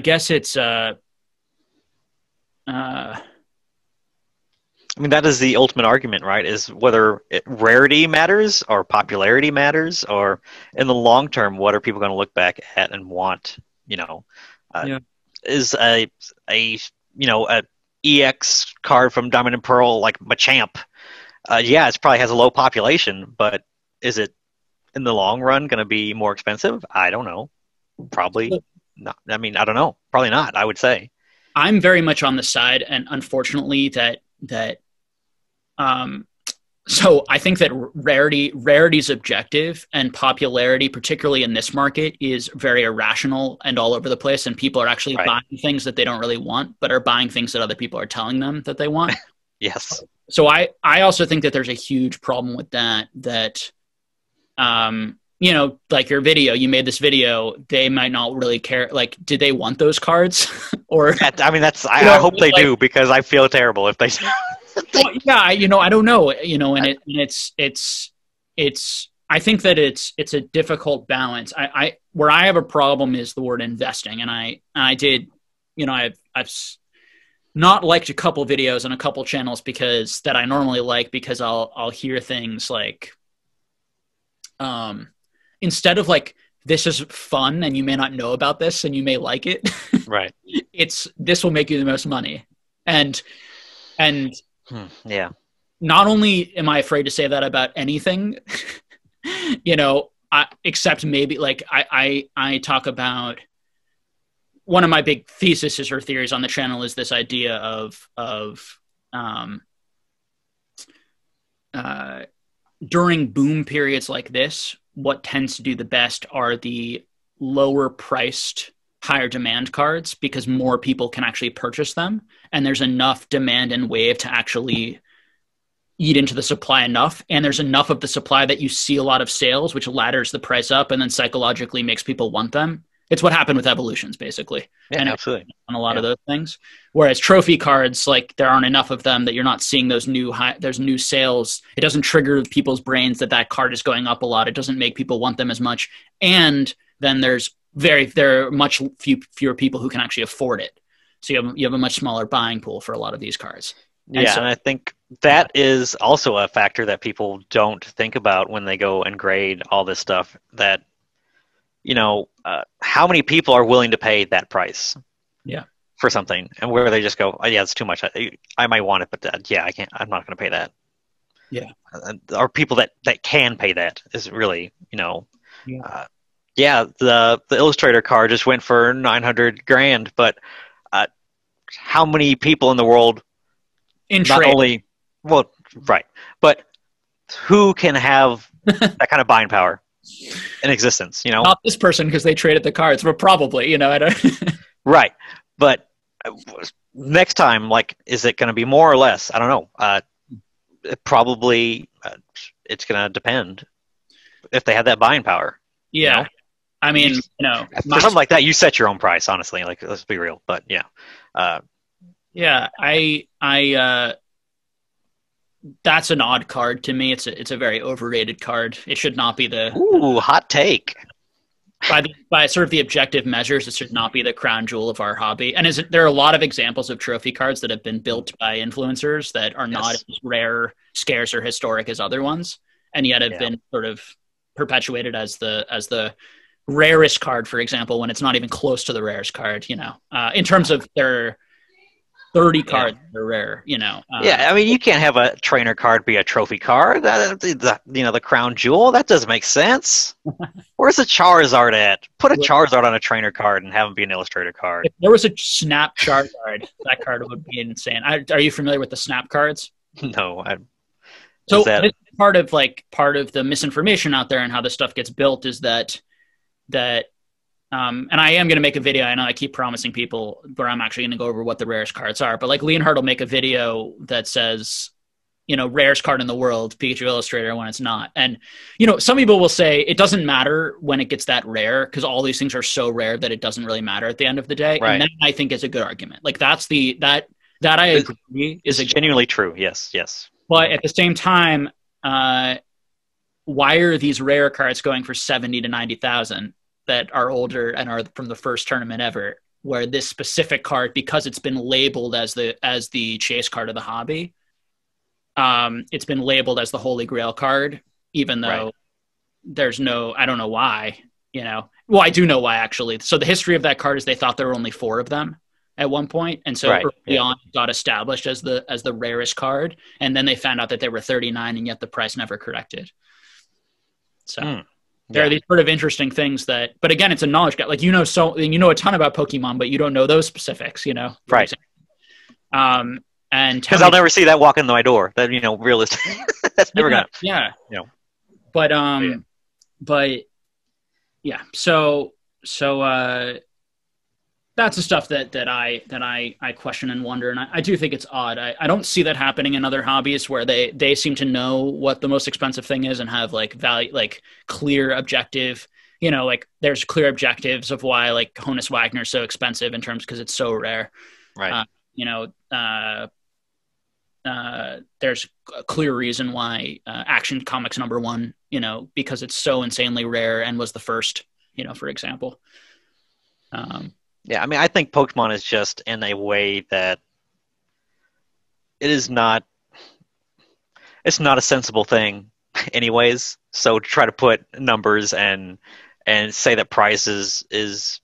[SPEAKER 2] mean, that is the ultimate argument, right? Is whether rarity matters or popularity matters, or in the long term, what are people going to look back at and want? Is a EX card from Diamond and Pearl, like Machamp. Yeah, it probably has a low population, but is it in the long run going to be more expensive? I don't know. Probably not. I mean, I don't know. Probably not, I would say.
[SPEAKER 1] I'm very much on the side, and unfortunately, so I think that rarity's objective and popularity, particularly in this market, is very irrational and all over the place. And people are actually
[SPEAKER 2] Right.
[SPEAKER 1] buying things that they don't really want, but are buying things that other people are telling them that they want.
[SPEAKER 2] Yes.
[SPEAKER 1] So I also think that there's a huge problem with that, you know, like your video, you made this video, they might not really care. Like, did they want those cards? Or,
[SPEAKER 2] I mean, I
[SPEAKER 1] you know,
[SPEAKER 2] hope they
[SPEAKER 1] like,
[SPEAKER 2] do, because I feel terrible if they.
[SPEAKER 1] well, yeah, you know, I don't know, you know, and I think that it's a difficult balance. Where I have a problem is the word investing, and I did, you know, I've not liked a couple videos on a couple channels because that I normally like, because I'll hear things like, instead of like, this is fun and you may not know about this and you may like it,
[SPEAKER 2] Right.
[SPEAKER 1] This will make you the most money, and
[SPEAKER 2] Yeah.
[SPEAKER 1] not only am I afraid to say that about anything, you know, except maybe like I talk about, one of my big theses or theories on the channel is this idea of during boom periods like this, what tends to do the best are the lower priced, higher demand cards, because more people can actually purchase them. And there's enough demand and wave to actually eat into the supply enough. And there's enough of the supply that you see a lot of sales, which ladders the price up and then psychologically makes people want them. It's what happened with evolutions, basically.
[SPEAKER 2] Yeah,
[SPEAKER 1] and
[SPEAKER 2] absolutely.
[SPEAKER 1] on a lot of those things. Whereas trophy cards, like, there aren't enough of them that you're not seeing those there's new sales. It doesn't trigger people's brains that card is going up a lot. It doesn't make people want them as much. And then there are much fewer people who can actually afford it. So you have a much smaller buying pool for a lot of these cards.
[SPEAKER 2] And I think that is also a factor that people don't think about when they go and grade all this stuff, that, you know, how many people are willing to pay that price for something, and where they just go, oh, yeah, it's too much. I might want it, but yeah, I can't. I'm not going to pay that.
[SPEAKER 1] Yeah.
[SPEAKER 2] Or people that can pay that is really, you know, the Illustrator card just went for $900,000, but how many people in the world,
[SPEAKER 1] in
[SPEAKER 2] not
[SPEAKER 1] trade,
[SPEAKER 2] only, well, right, but who can have that kind of buying power in existence, you know?
[SPEAKER 1] not this person because they traded the cards, but probably, you know, I don't.
[SPEAKER 2] Right. But next time, like, is it going to be more or less? I don't know. Probably it's going to depend if they have that buying power.
[SPEAKER 1] Yeah.
[SPEAKER 2] You know?
[SPEAKER 1] I mean, you know,
[SPEAKER 2] for something like that, you set your own price, honestly. Like, let's be real. But yeah.
[SPEAKER 1] Yeah, I that's an odd card to me. It's a very overrated card. It should not be the
[SPEAKER 2] hot take.
[SPEAKER 1] By sort of the objective measures, it should not be the crown jewel of our hobby. And there are a lot of examples of trophy cards that have been built by influencers that are not as rare, scarce, or historic as other ones, and yet have been sort of perpetuated as the rarest card, for example, when it's not even close to the rarest card, you know, in terms of their 30 cards that are rare, you know.
[SPEAKER 2] I mean, you can't have a trainer card be a trophy card. The crown jewel, that doesn't make sense. Where's the Charizard at? Put a Charizard on a trainer card and have him be an Illustrator card.
[SPEAKER 1] If there was a Snap Charizard, that card would be insane. Are you familiar with the Snap cards?
[SPEAKER 2] No.
[SPEAKER 1] So part of the misinformation out there and how this stuff gets built is that and I am going to make a video. I know I keep promising people, but I'm actually going to go over what the rarest cards are. But like, Leonhard will make a video that says, you know, rarest card in the world, Pikachu Illustrator, when it's not. And, you know, some people will say it doesn't matter when it gets that rare because all these things are so rare that it doesn't really matter at the end of the day.
[SPEAKER 2] Right.
[SPEAKER 1] And that, I think, is a good argument. Like, that I agree is
[SPEAKER 2] genuinely true. Yes.
[SPEAKER 1] But at the same time, why are these rare cards going for 70 to 90,000 that are older and are from the first tournament ever, where this specific card, because it's been labeled as the chase card of the hobby, it's been labeled as the Holy Grail card, even though there's no, I don't know why, you know. Well, I do know why, actually. So the history of that card is they thought there were only 4 of them. at one point, and so
[SPEAKER 2] Right.
[SPEAKER 1] early on it got established as the rarest card, and then they found out that they were 39, and yet the price never corrected. So there are these sort of interesting things that, but again, it's a knowledge gap. Like, you know a ton about Pokemon, but you don't know those specifics, you know?
[SPEAKER 2] Right.
[SPEAKER 1] And
[SPEAKER 2] because I'll never see that walk in my door. That, you know, realistic. That's never gonna.
[SPEAKER 1] Yeah.
[SPEAKER 2] You know.
[SPEAKER 1] But yeah. So that's the stuff that I question and wonder, and I do think it's odd. I don't see that happening in other hobbies where they seem to know what the most expensive thing is and have like value, like clear objective. You know, like there's clear objectives of why like Honus Wagner is so expensive in terms because it's so rare.
[SPEAKER 2] Right.
[SPEAKER 1] You know, there's a clear reason why Action Comics #1, you know, because it's so insanely rare and was the first, you know, for example.
[SPEAKER 2] Yeah, I mean, I think Pokemon is just in a way that it's not a sensible thing anyways. So to try to put numbers and say that price is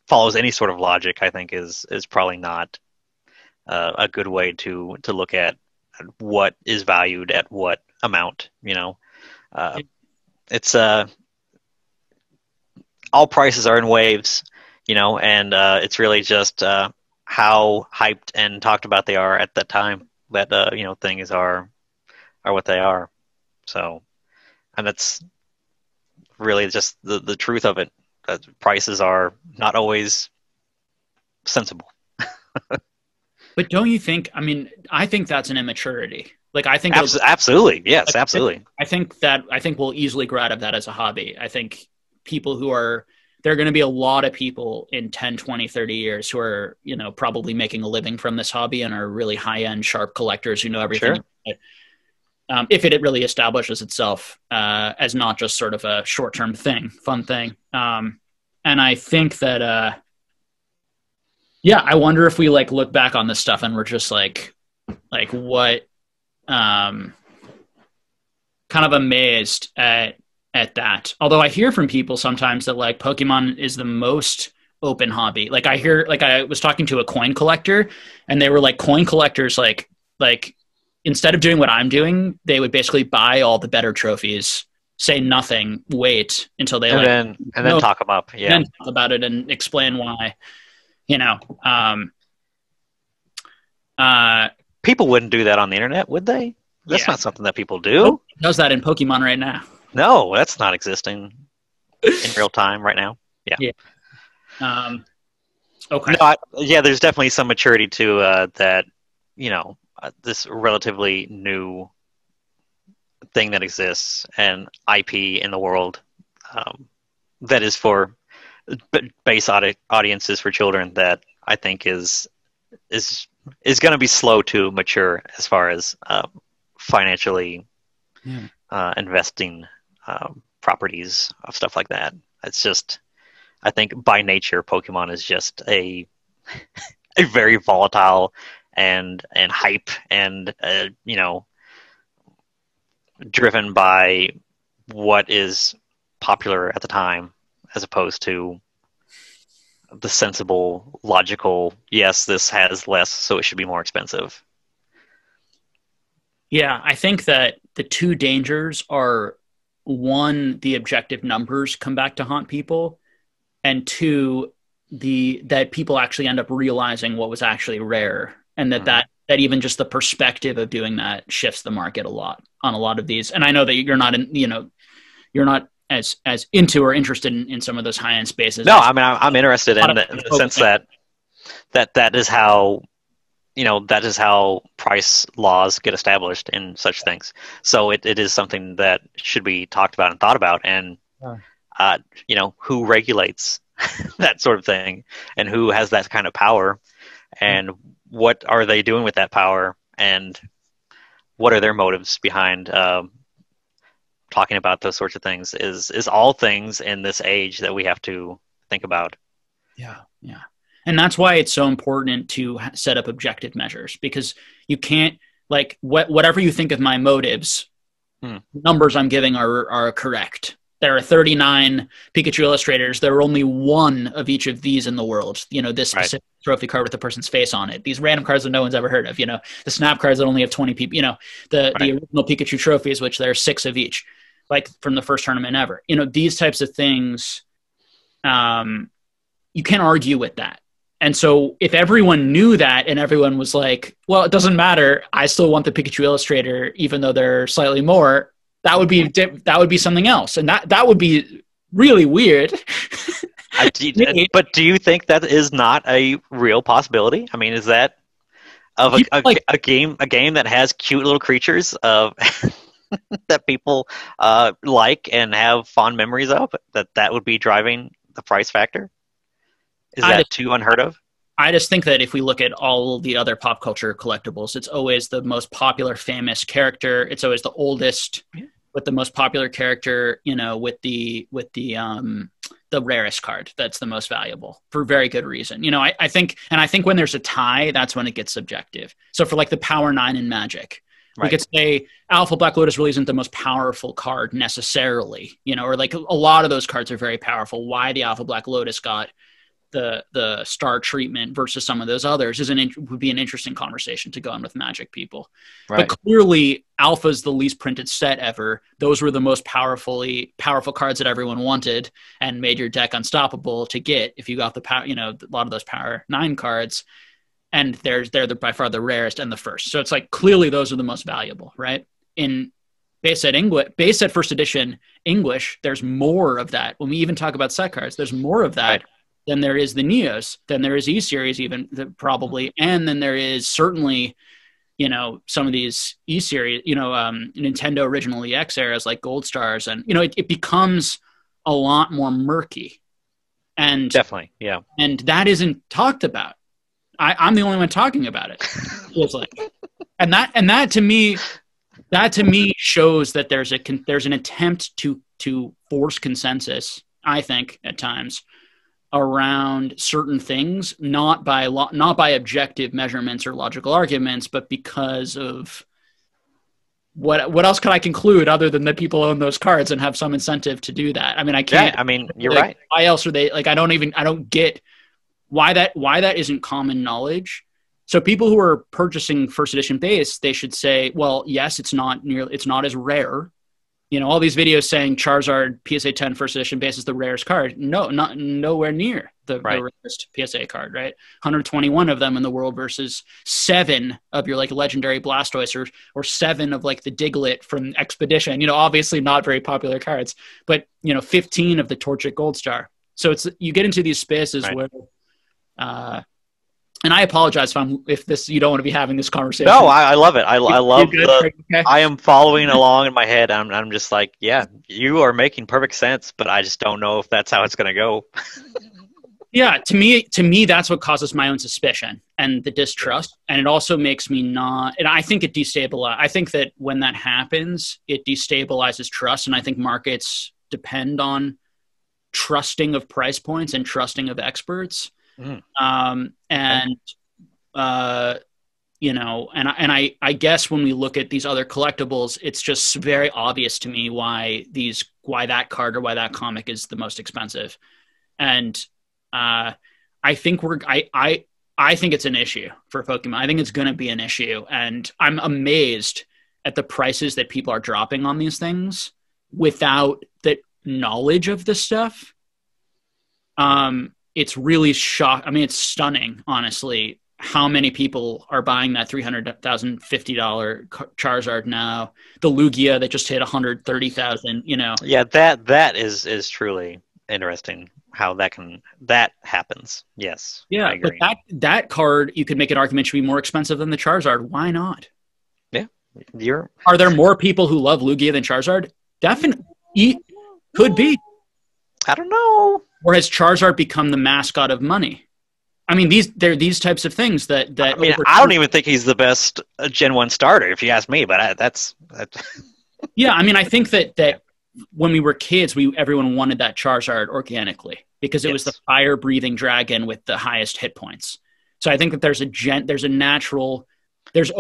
[SPEAKER 2] follows any sort of logic, I think is probably not a good way to look at what is valued at what amount, you know. It's all prices are in waves, you know, and it's really just how hyped and talked about they are at that time that you know, things are what they are. So, and that's really just the truth of it. That prices are not always sensible.
[SPEAKER 1] But don't you think? I mean, I think that's an immaturity. Like, I think
[SPEAKER 2] absolutely, yes, absolutely.
[SPEAKER 1] I think we'll easily grow out of that as a hobby. I think people there are going to be a lot of people in 10, 20, 30 years who are, you know, probably making a living from this hobby and are really high-end, sharp collectors who know everything. Sure. If it really establishes itself as not just sort of a short-term thing, fun thing. And I think that, yeah, I wonder if we like look back on this stuff and we're just like what, kind of amazed at that. Although I hear from people sometimes that like Pokemon is the most open hobby. Like I was talking to a coin collector and they were like, coin collectors, like instead of doing what I'm doing, they would basically buy all the better trophies, say nothing, wait until they
[SPEAKER 2] and then talk them up. Yeah.
[SPEAKER 1] Then talk about it and explain why, you know,
[SPEAKER 2] people wouldn't do that on the internet, would they? That's not something that people do.
[SPEAKER 1] Who does that in Pokemon right now?
[SPEAKER 2] No, that's not existing in real time right now. Yeah.
[SPEAKER 1] Okay.
[SPEAKER 2] No, yeah, there's definitely some maturity to that, you know, this relatively new thing that exists and IP in the world that is for base audiences for children that I think is going to be slow to mature as far as financially investing properties of stuff like that. It's just, I think by nature, Pokemon is just a very volatile and hype and you know, driven by what is popular at the time, as opposed to the sensible, logical, yes, this has less, so it should be more expensive.
[SPEAKER 1] Yeah, I think that the two dangers are, one, the objective numbers come back to haunt people, and two, that people actually end up realizing what was actually rare, and that even just the perspective of doing that shifts the market a lot on a lot of these. And I know that you're not as into or interested in some of those high end spaces.
[SPEAKER 2] No, I mean, I'm interested in the sense that is how, you know, that is how price laws get established in such things. So it is something that should be talked about and thought about, and you know, who regulates that sort of thing, and who has that kind of power, and what are they doing with that power, and what are their motives behind talking about those sorts of things is all things in this age that we have to think about.
[SPEAKER 1] Yeah. And that's why it's so important to set up objective measures, because you can't, like, whatever you think of my motives, numbers I'm giving are correct. there are 39 Pikachu illustrators. There are only one of each of these in the world. You know, this specific trophy card with the person's face on it. These random cards that no one's ever heard of. You know, the snap cards that only have 20 people. You know, the original Pikachu trophies, which there are 6 of each, like from the first tournament ever. You know, these types of things, you can't argue with that. And so if everyone knew that and everyone was like, well, it doesn't matter, I still want the Pikachu illustrator, even though they're slightly more, that would be something else. And that would be really weird.
[SPEAKER 2] But do you think that is not a real possibility? I mean, is that of a game that has cute little creatures of that people like and have fond memories of, that would be driving the price factor? Is that too unheard of?
[SPEAKER 1] I just think that if we look at all the other pop culture collectibles, it's always the most popular, famous character. It's always the oldest with the most popular character, you know, with the rarest card that's the most valuable for very good reason. You know, I think when there's a tie, that's when it gets subjective. So for like the Power 9 in Magic, we could say Alpha Black Lotus really isn't the most powerful card necessarily, you know, or like a lot of those cards are very powerful. Why the Alpha Black Lotus got the star treatment versus some of those others would be an interesting conversation to go on with Magic people. But clearly Alpha's the least printed set ever. Those were the most powerful cards that everyone wanted and made your deck unstoppable to get if you got the power, you know, a lot of those Power 9 cards. And they're by far the rarest and the first. So it's like clearly those are the most valuable, right? In base set first edition English, there's more of that. When we even talk about set cards, there's more of that than there is the Neos, than there is E-Series even probably, and then there is certainly, you know, some of these E-Series, you know, Nintendo original EX eras like Gold Stars, and you know, it becomes a lot more murky. And
[SPEAKER 2] definitely, yeah. And
[SPEAKER 1] that isn't talked about. I'm the only one talking about it. Feels like, and that to me shows that there's an attempt to force consensus, I think, at times, around certain things, not by objective measurements or logical arguments, but because of what else can I conclude other than that people own those cards and have some incentive to do that? I mean, I can't.
[SPEAKER 2] Yeah, I mean, you're
[SPEAKER 1] like,
[SPEAKER 2] right.
[SPEAKER 1] Why else are they like? I don't get why that isn't common knowledge. So people who are purchasing first edition base, they should say, well, yes, it's not as rare. You know, all these videos saying Charizard PSA 10 first edition base is the rarest card. No, nowhere near the rarest PSA card, right? 121 of them in the world versus 7 of your like legendary Blastoise or 7 of like the Diglett from Expedition. You know, obviously not very popular cards, but you know, 15 of the Torchic Gold Star. So you get into these spaces where, and I apologize if you don't want to be having this conversation.
[SPEAKER 2] No, I love it. I love okay? I am following along in my head. I'm just like, yeah, you are making perfect sense, but I just don't know if that's how it's going to go.
[SPEAKER 1] Yeah, to me, that's what causes my own suspicion and the distrust, and it also makes me not. And I think it destabilizes. I think that when that happens, it destabilizes trust, and I think markets depend on trusting of price points and trusting of experts. You know, and I guess when we look at these other collectibles, it's just very obvious to me why that card or why that comic is the most expensive. And I think I think it's an issue for Pokemon. I think it's going to be an issue, and I'm amazed at the prices that people are dropping on these things without the knowledge of this stuff. It's really I mean, it's stunning, honestly, how many people are buying that $300,050 Charizard now. The Lugia that just hit $130,000. You know.
[SPEAKER 2] Yeah, that is truly interesting. How that happens. Yes.
[SPEAKER 1] Yeah,
[SPEAKER 2] I agree.
[SPEAKER 1] But that card, you could make an argument should be more expensive than the Charizard. Why not?
[SPEAKER 2] Yeah.
[SPEAKER 1] Are there more people who love Lugia than Charizard? Definitely. Could be.
[SPEAKER 2] I don't know.
[SPEAKER 1] Or has Charizard become the mascot of money? I mean, they're these types of things that
[SPEAKER 2] I mean, I don't even think he's the best Gen 1 starter, if you ask me, but that's...
[SPEAKER 1] Yeah, I mean, I think that when we were kids, everyone wanted that Charizard organically because it was the fire-breathing dragon with the highest hit points. So I think that there's a natural there's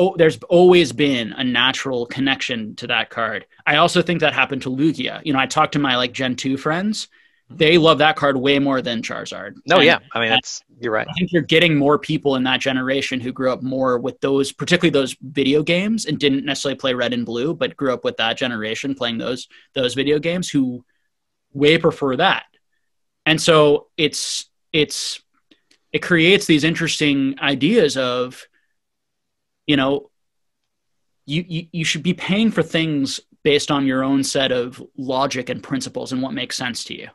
[SPEAKER 1] always been a natural connection to that card. I also think that happened to Lugia. I talked to my like Gen 2 friends. They love that card way more than Charizard.
[SPEAKER 2] No, yeah. I mean, you're right.
[SPEAKER 1] I think you're getting more people in that generation who grew up more with those, particularly those video games, and didn't necessarily play Red and Blue, but grew up with that generation playing those video games, who way prefer that. And so it creates these interesting ideas of, you should be paying for things based on your own set of logic and principles and what makes sense to you.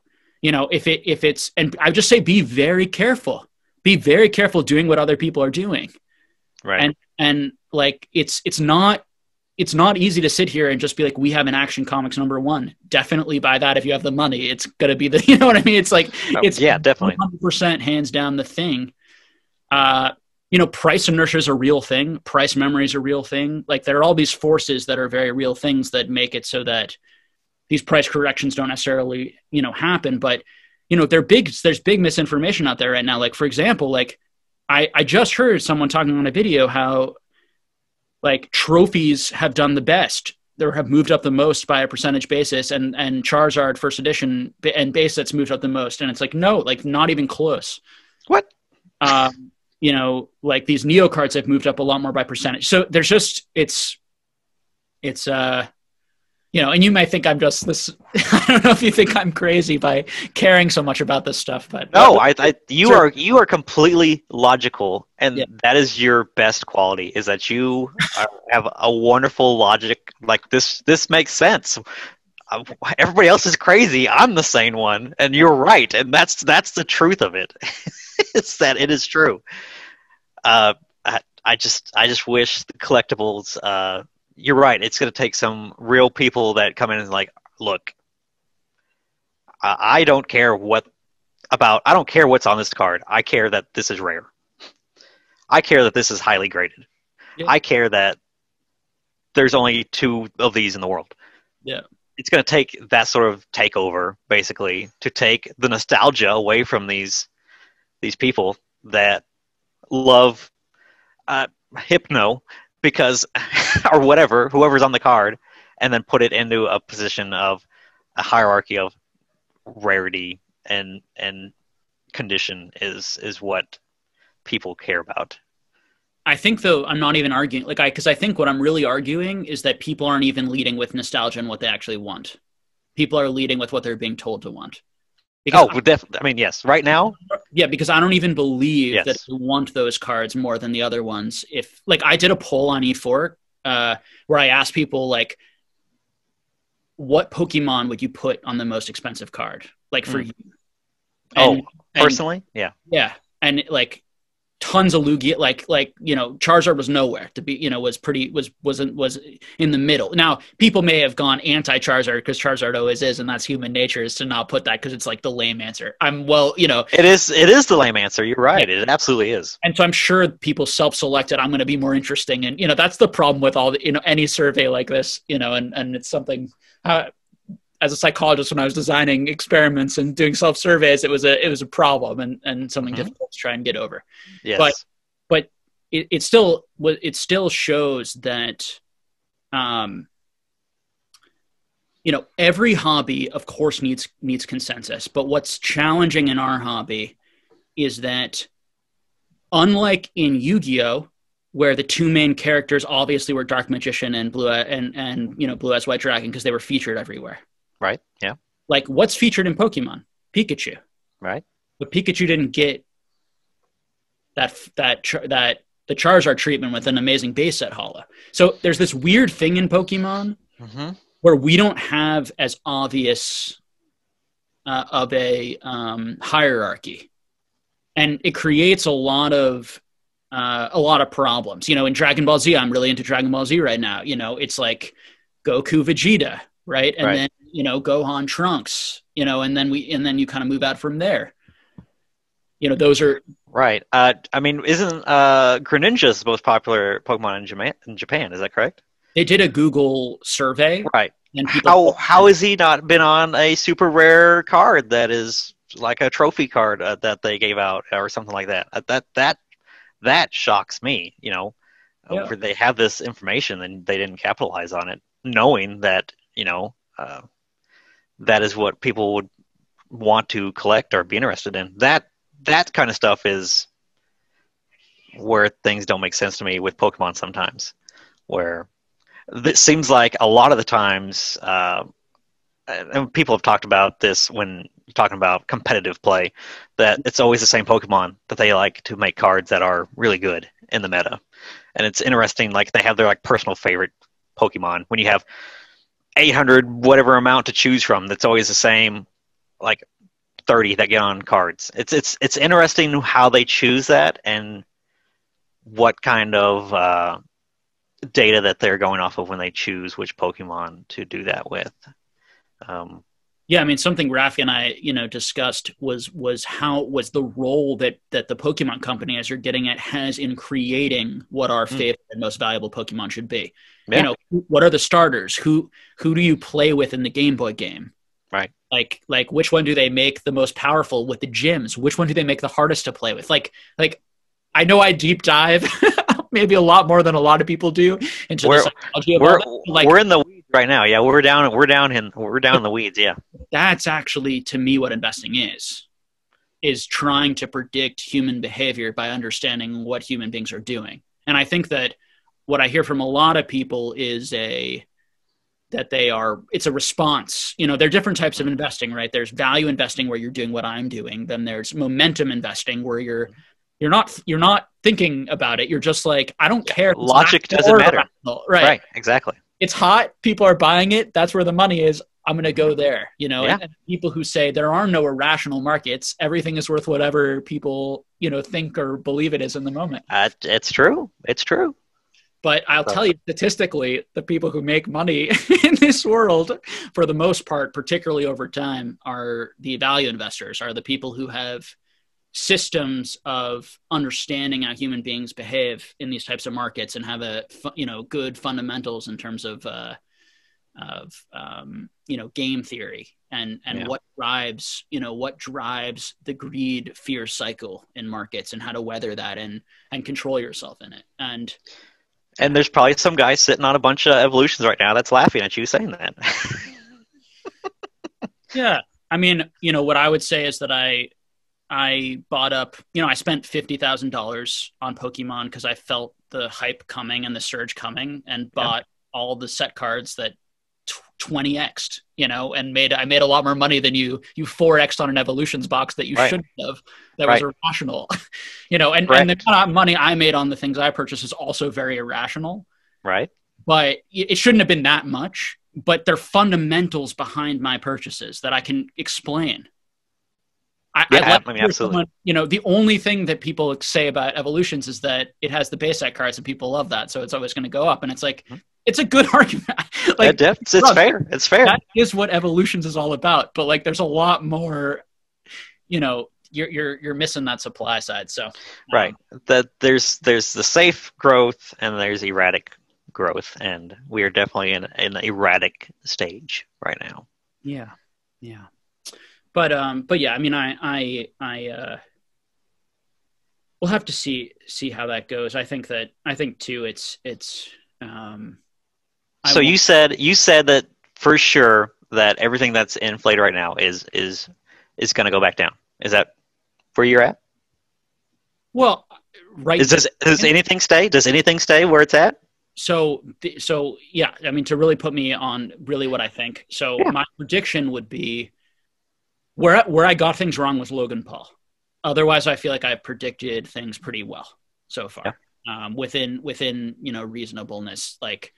[SPEAKER 1] If it's, and I just say, be very careful doing what other people are doing.
[SPEAKER 2] Right.
[SPEAKER 1] And like, it's not easy to sit here and just be like, we have an Action Comics #1. Definitely buy that if you have the money. It's going to be the, you know what I mean? It's like, it's
[SPEAKER 2] definitely
[SPEAKER 1] 100% hands down the thing. Price inertia is a real thing. Price memory is a real thing. Like, there are all these forces that are very real things that make it so that these price corrections don't necessarily, happen. But, there's big misinformation out there right now. Like, for example, like I just heard someone talking on a video how like trophies have done the best. They have moved up the most by a percentage basis, and Charizard first edition and base sets moved up the most. And it's like, no, like not even close.
[SPEAKER 2] What?
[SPEAKER 1] Like these Neo cards have moved up a lot more by percentage. So there's just, it's and you might think I'm just this, I don't know if you think I'm crazy by caring so much about this stuff, but
[SPEAKER 2] no, you are completely logical, and that is your best quality, is that you have a wonderful logic. Like, this makes sense. Everybody else is crazy. I'm the sane one, and you're right, and that's the truth of it. It's that it is true. I just wish the collectibles. You're right. It's going to take some real people that come in and like, look, I don't care I don't care what's on this card. I care that this is rare. I care that this is highly graded. Yeah. I care that there's only 2 of these in the world.
[SPEAKER 1] Yeah.
[SPEAKER 2] It's going to take that sort of takeover, basically, to take the nostalgia away from these people that love Hypno because, or whatever, whoever's on the card, and then put it into a position of a hierarchy of rarity and condition is what people care about.
[SPEAKER 1] I think, though, I'm not even arguing, because I think what I'm really arguing is that people aren't even leading with nostalgia and what they actually want. People are leading with what they're being told to want.
[SPEAKER 2] Definitely. I mean, yes. Right now?
[SPEAKER 1] Yeah, because I don't even believe that I want those cards more than the other ones. If, I did a poll on E4 where I asked people, what Pokemon would you put on the most expensive card? For you.
[SPEAKER 2] Personally? Yeah.
[SPEAKER 1] Yeah. And, tons of Lugia, Charizard was nowhere to be, was in the middle. Now, people may have gone anti-Charizard because Charizard always is, and that's human nature, is to not put that because it's the lame answer. It
[SPEAKER 2] is the lame answer. You're right. It absolutely is.
[SPEAKER 1] And so I'm sure people self-selected, I'm going to be more interesting. And, that's the problem with all the, any survey like this, and it's something, as a psychologist, when I was designing experiments and doing self-surveys, it was a problem and something difficult to try and get over.
[SPEAKER 2] Yes.
[SPEAKER 1] But it still shows that, every hobby, of course, needs consensus. But what's challenging in our hobby is that, unlike in Yu-Gi-Oh!, where the 2 main characters obviously were Dark Magician and Blue Eyes White Dragon because they were featured everywhere.
[SPEAKER 2] Right. Yeah.
[SPEAKER 1] What's featured in Pokemon? Pikachu.
[SPEAKER 2] Right.
[SPEAKER 1] But Pikachu didn't get that the Charizard treatment with an amazing base set holo. So there's this weird thing in Pokemon where we don't have as obvious of a hierarchy, and it creates a lot of problems. In Dragon Ball Z, I'm really into Dragon Ball Z right now. It's like Goku, Vegeta, right, and then Gohan, Trunks, and then you kind of move out from there. Those are
[SPEAKER 2] right. I mean, isn't Greninja's the most popular Pokemon in Japan? Is that correct?
[SPEAKER 1] They did a Google survey,
[SPEAKER 2] right? And how has he not been on a super rare card that is like a trophy card that they gave out or something like that? That shocks me.
[SPEAKER 1] Yeah.
[SPEAKER 2] where they have this information and they didn't capitalize on it, knowing that that is what people would want to collect or be interested in. That kind of stuff is where things don't make sense to me with Pokemon sometimes, where it seems like a lot of the times, and people have talked about this when talking about competitive play, that it's always the same Pokemon that they like to make cards that are really good in the meta. And it's interesting, like they have their like personal favorite Pokemon. When you have 800 whatever amount to choose from, that's always the same, like 30 that get on cards. It's interesting how they choose that and what kind of data that they're going off of when they choose which Pokemon to do that with.
[SPEAKER 1] Yeah, I mean, something Rafi and I, discussed was the role that the Pokemon Company, as you're getting at, has in creating what our favorite and most valuable Pokemon should be.
[SPEAKER 2] Yeah.
[SPEAKER 1] What are the starters? Who do you play with in the Game Boy game?
[SPEAKER 2] Right.
[SPEAKER 1] Like which one do they make the most powerful with the gyms? Which one do they make the hardest to play with? Like I know I deep dive maybe a lot more than a lot of people do into the psychology of all that.
[SPEAKER 2] We're in the weeds right now. Yeah, we're down in the weeds. Yeah,
[SPEAKER 1] that's actually, to me, what investing is trying to predict human behavior by understanding what human beings are doing. And I think that what I hear from a lot of people is it's a response. There are different types of investing, right? There's value investing where you're doing what I'm doing. Then there's momentum investing where you're not thinking about it. You're just like, I don't care.
[SPEAKER 2] Logic doesn't matter.
[SPEAKER 1] Right.
[SPEAKER 2] Exactly.
[SPEAKER 1] It's hot. People are buying it. That's where the money is. I'm going to go there,
[SPEAKER 2] Yeah.
[SPEAKER 1] And people who say there are no irrational markets, everything is worth whatever people, think or believe it is in the moment.
[SPEAKER 2] It's true. It's true.
[SPEAKER 1] But I'll tell you, statistically, the people who make money in this world, for the most part, particularly over time, are the value investors, are the people who have systems of understanding how human beings behave in these types of markets and have good fundamentals in terms of game theory and what drives the greed fear cycle in markets and how to weather that and control yourself in it.
[SPEAKER 2] And there's probably some guy sitting on a bunch of evolutions right now that's laughing at you saying that.
[SPEAKER 1] Yeah. I mean, what I would say is that I bought up, I spent $50,000 on Pokemon because I felt the hype coming and the surge coming, and bought all the set cards that 20x'd, and I made a lot more money than you 4x'd on an Evolutions box that you shouldn't have. That was irrational, and the amount of money I made on the things I purchased is also very irrational.
[SPEAKER 2] Right.
[SPEAKER 1] But it shouldn't have been that much, but there are fundamentals behind my purchases that I can explain. Absolutely. Someone, the only thing that people say about Evolutions is that it has the base set cards and people love that, so it's always going to go up. And it's like, it's a good argument.
[SPEAKER 2] It's fair. It's fair.
[SPEAKER 1] That is what Evolutions is all about. But there's a lot more. You're missing that supply side. So
[SPEAKER 2] right, that there's the safe growth and there's erratic growth, and we are definitely in an erratic stage right now.
[SPEAKER 1] Yeah. But yeah, I mean, I we'll have to see how that goes. I think too, it's.
[SPEAKER 2] So you said that for sure that everything that's inflated right now is going to go back down. Is that where you're at?
[SPEAKER 1] Well, right.
[SPEAKER 2] Does anything stay? Does anything stay where it's at?
[SPEAKER 1] So yeah, I mean, to really put me on really what I think. So my prediction would be. Where I got things wrong was Logan Paul. Otherwise, I feel like I've predicted things pretty well so far. Yeah. Within reasonableness. Like,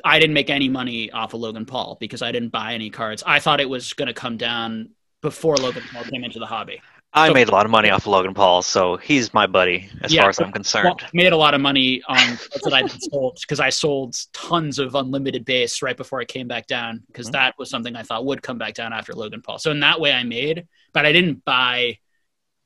[SPEAKER 1] I didn't make any money off of Logan Paul because I didn't buy any cards. I thought it was going to come down before Logan Paul came into the hobby.
[SPEAKER 2] I made a lot of money off of Logan Paul, so he's my buddy as far as I'm concerned.
[SPEAKER 1] I made a lot of money on cards that I sold because I sold tons of unlimited base right before it came back down because that was something I thought would come back down after Logan Paul. So in that way I made, but I didn't buy.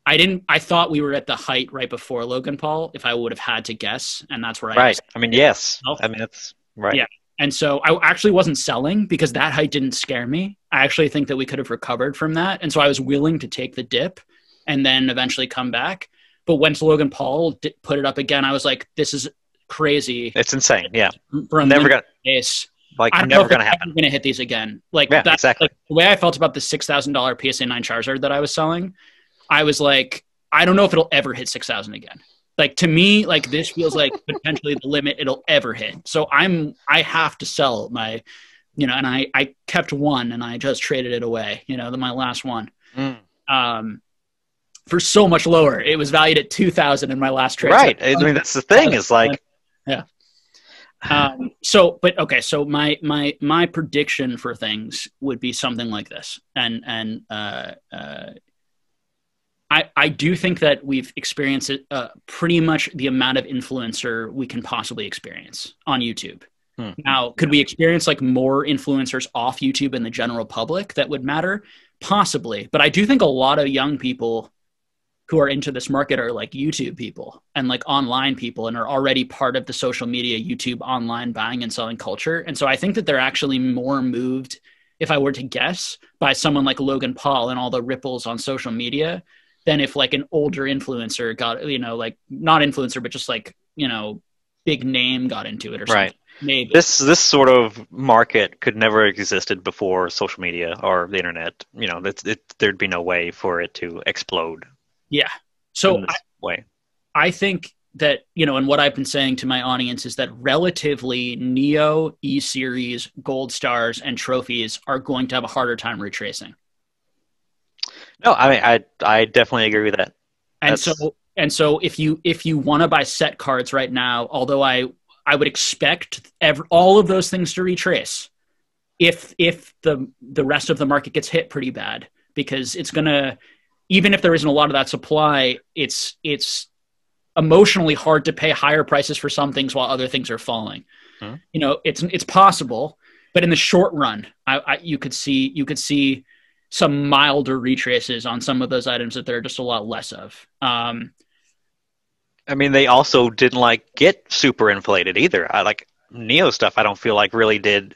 [SPEAKER 1] I thought we were at the height right before Logan Paul if I would have had to guess, and that's where
[SPEAKER 2] I mean, yes. I mean, that's right.
[SPEAKER 1] Yeah. And so I actually wasn't selling because that height didn't scare me. I actually think that we could have recovered from that. And so I was willing to take the dip and then eventually come back. But once Logan Paul put it up again, I was like, this is crazy.
[SPEAKER 2] It's insane. Yeah.
[SPEAKER 1] For a
[SPEAKER 2] Never gonna
[SPEAKER 1] base.
[SPEAKER 2] like
[SPEAKER 1] I don't know
[SPEAKER 2] never
[SPEAKER 1] if they're
[SPEAKER 2] gonna happen.
[SPEAKER 1] going to hit these again. Like
[SPEAKER 2] Yeah,
[SPEAKER 1] that's
[SPEAKER 2] exactly.
[SPEAKER 1] like the way I felt about the $6,000 PSA 9 Charizard that I was selling. I was like, I don't know if it'll ever hit 6,000 again. Like to me, like this feels like potentially the limit it'll ever hit. So I have to sell my, you know, and I kept one and I just traded it away, you know, my last one. For so much lower. It was valued at 2,000 in my last trade.
[SPEAKER 2] Right.
[SPEAKER 1] So,
[SPEAKER 2] I mean, that's the thing is like,
[SPEAKER 1] yeah. So my prediction for things would be something like this. And I do think that we've experienced pretty much the amount of influencer we can possibly experience on YouTube. Now, could we experience like more influencers off YouTube in the general public that would matter? Possibly. But I do think a lot of young people who are into this market are like YouTube people and like online people and are already part of the social media, YouTube online buying and selling culture. And so I think that they're actually more moved, if I were to guess, by someone like Logan Paul and all the ripples on social media than if like an older influencer got, you know, like not influencer, but just like, you know, big name got into it or something.
[SPEAKER 2] right.
[SPEAKER 1] Maybe.
[SPEAKER 2] This sort of market could never have existed before social media or the internet. You know, there'd be no way for it to explode.
[SPEAKER 1] Yeah. So
[SPEAKER 2] in this way.
[SPEAKER 1] I think that, you know, and what I've been saying to my audience is that relatively Neo, E-Series, Gold Stars, and trophies are going to have a harder time retracing.
[SPEAKER 2] No, I mean, I definitely agree with that.
[SPEAKER 1] And so if you want to buy set cards right now, although I would expect all of those things to retrace if the rest of the market gets hit pretty bad, because it's going to, even if there isn't a lot of that supply, it's emotionally hard to pay higher prices for some things while other things are falling. You know, it's possible, but in the short run, you could see some milder retraces on some of those items that there are just a lot less of.
[SPEAKER 2] I mean, they also didn't like get super inflated either. I like Neo stuff. I don't feel like really did.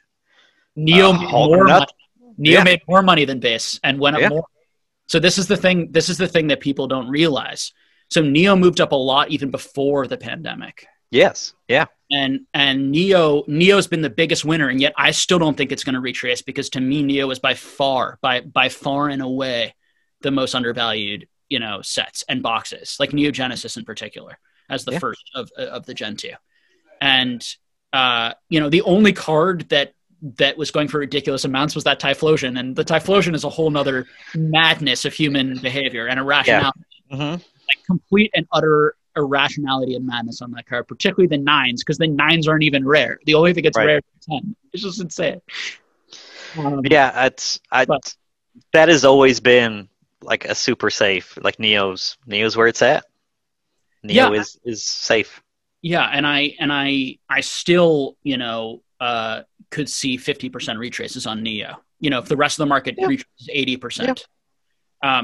[SPEAKER 1] Neo made more money than base and went up more. So this is the thing that people don't realize. So Neo moved up a lot even before the pandemic.
[SPEAKER 2] Yes. Yeah.
[SPEAKER 1] And Neo's been the biggest winner, and yet I still don't think it's going to retrace, because to me Neo is by far and away the most undervalued, you know, sets and boxes, like Neo Genesis in particular, as the first of the Gen 2. And you know, the only card that was going for ridiculous amounts was that Typhlosion, and the Typhlosion is a whole nother madness of human behavior and irrationality. Like complete and utter irrationality and madness on that card, particularly the 9s, because the 9s aren't even rare. The only thing that's rare is 10. It's just insane.
[SPEAKER 2] That has always been like a super safe, like Neo's where it's at. Neo is safe. Yeah,
[SPEAKER 1] and I still, you know, could see 50% retraces on Neo. You know, if the rest of the market retraces 80%.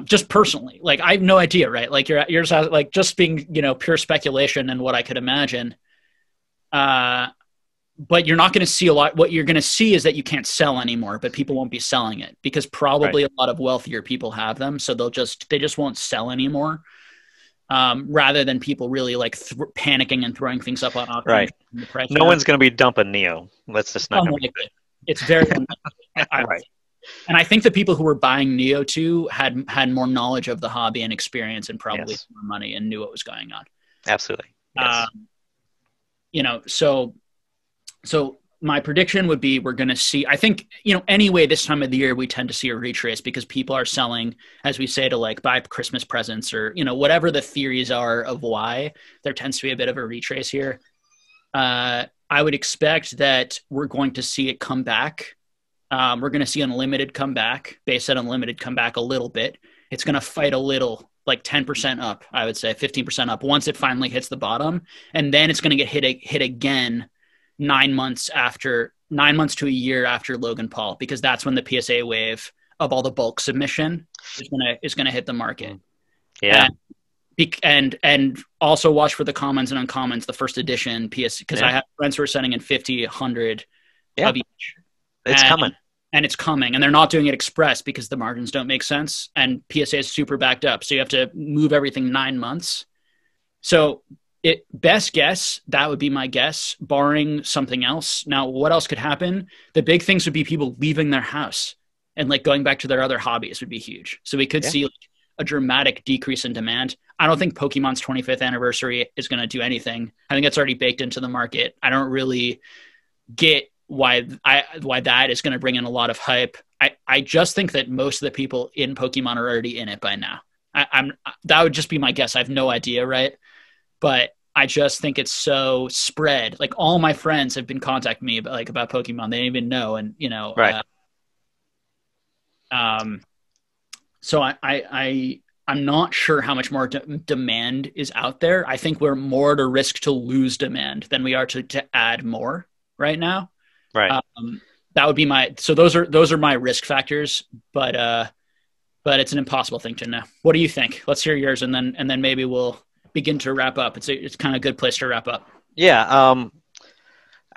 [SPEAKER 1] Just personally, like I have no idea, right? Like you're just like just being, you know, pure speculation and what I could imagine. But you're not going to see a lot. What you're going to see is that you can't sell anymore, but people won't be selling it because probably a lot of wealthier people have them. So they just won't sell anymore. Rather than people really like panicking and throwing things up on auction.
[SPEAKER 2] Right. No one's going to be dumping Neo. Let's just not.
[SPEAKER 1] It's very unlikely. And I think the people who were buying Neo 2 had more knowledge of the hobby and experience and probably more money and knew what was going on.
[SPEAKER 2] Absolutely. Yes.
[SPEAKER 1] You know, so my prediction would be we're going to see, I think, you know, anyway, this time of the year, we tend to see a retrace because people are selling, as we say, to like buy Christmas presents or, you know, whatever the theories are of why there tends to be a bit of a retrace here. I would expect that we're going to see it come back. We're going to see Unlimited come back, base set Unlimited come back a little bit. It's going to fight a little, like 10% up, I would say 15% up once it finally hits the bottom. And then it's going to get hit again 9 months to a year after Logan Paul, because that's when the PSA wave of all the bulk submission is going to hit the market.
[SPEAKER 2] Yeah.
[SPEAKER 1] And also watch for the commons and uncommons, the first edition PS, because I have friends who are sending in 50, 100 of each.
[SPEAKER 2] It's coming.
[SPEAKER 1] And it's coming. And they're not doing it express because the margins don't make sense. And PSA is super backed up. So you have to move everything 9 months. So best guess, that would be my guess, barring something else. Now, what else could happen? The big things would be people leaving their house and like going back to their other hobbies would be huge. So we could
[SPEAKER 2] Yeah.
[SPEAKER 1] see like a dramatic decrease in demand. I don't think Pokemon's 25th anniversary is going to do anything. I think it's already baked into the market. I don't really get why that is going to bring in a lot of hype. I just think that most of the people in Pokemon are already in it by now. That would just be my guess. I have no idea, right? But I just think it's so spread. Like all my friends have been contacting me about Pokemon. They didn't even know, and
[SPEAKER 2] Right.
[SPEAKER 1] So I'm not sure how much more demand is out there. I think we're more at a risk to lose demand than we are to add more right now.
[SPEAKER 2] Right.
[SPEAKER 1] That would be those are my risk factors, but it's an impossible thing to know. What do you think? Let's hear yours, and then maybe we'll begin to wrap up. It's kind of a good place to wrap up.
[SPEAKER 2] Yeah.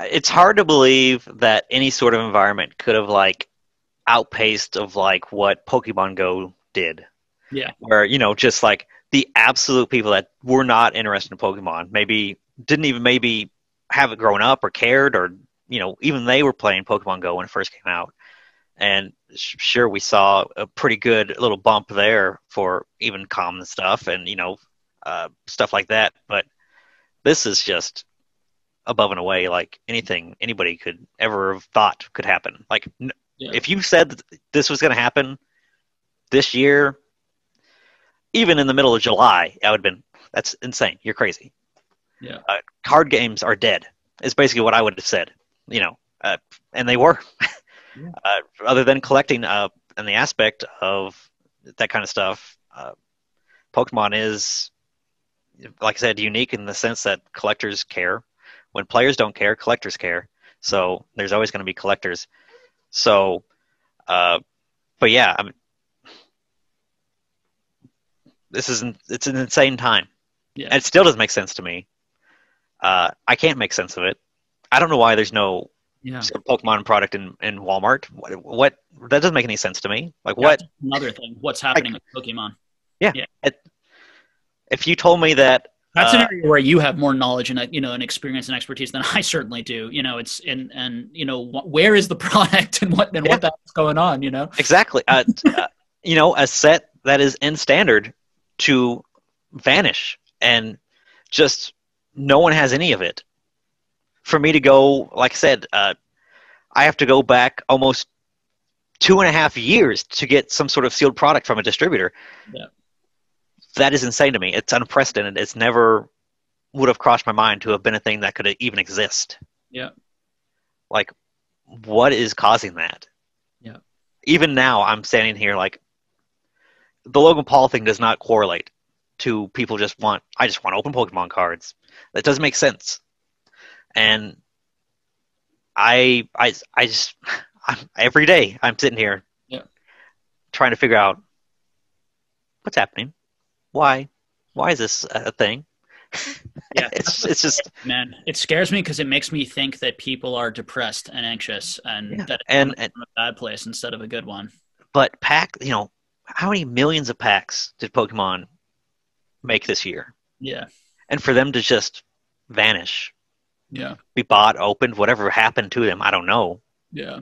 [SPEAKER 2] It's hard to believe that any sort of environment could have like outpaced of like what Pokemon Go did.
[SPEAKER 1] Yeah.
[SPEAKER 2] Where, just like the absolute people that were not interested in Pokemon, maybe didn't even maybe have it grown up or cared, or, even they were playing Pokemon Go when it first came out. And sure, we saw a pretty good little bump there for even common stuff and, stuff like that. But this is just above and away like anything anybody could ever have thought could happen. Like, if you said that this was going to happen this year, even in the middle of July, I would have been, that's insane. You're crazy.
[SPEAKER 1] Yeah.
[SPEAKER 2] Card games are dead, is basically what I would have said, and they were. Yeah. Other than collecting and the aspect of that kind of stuff, Pokemon is, like I said, unique in the sense that collectors care. When players don't care, collectors care. So there's always going to be collectors. So, but yeah, it's an insane time.
[SPEAKER 1] Yeah.
[SPEAKER 2] And it still doesn't make sense to me. I can't make sense of it. I don't know why there's no Pokemon product in Walmart. What that doesn't make any sense to me. Like, what?
[SPEAKER 1] Another thing. What's happening with Pokemon?
[SPEAKER 2] Yeah. If you told me that,
[SPEAKER 1] that's an area where you have more knowledge and and experience and expertise than I certainly do. It's where is the product and what that's going on?
[SPEAKER 2] Exactly. A set that is in standard to vanish and just no one has any of it. For me to go, like I said, I have to go back almost 2.5 years to get some sort of sealed product from a distributor.
[SPEAKER 1] Yeah.
[SPEAKER 2] That is insane to me. It's unprecedented. It's never would have crossed my mind to have been a thing that could even exist.
[SPEAKER 1] Yeah.
[SPEAKER 2] Like, what is causing that?
[SPEAKER 1] Yeah.
[SPEAKER 2] Even now, I'm standing here like, the Logan Paul thing does not correlate to people I just want to open Pokemon cards. That doesn't make sense. And I just every day I'm sitting here trying to figure out what's happening. Why is this a thing?
[SPEAKER 1] Yeah,
[SPEAKER 2] it's just,
[SPEAKER 1] man, it scares me because it makes me think that people are depressed and anxious and that it's from a bad place instead of a good one.
[SPEAKER 2] But how many millions of packs did Pokemon make this year?
[SPEAKER 1] Yeah.
[SPEAKER 2] And for them to just vanish.
[SPEAKER 1] Yeah.
[SPEAKER 2] Be bought, opened, whatever happened to them, I don't know.
[SPEAKER 1] Yeah.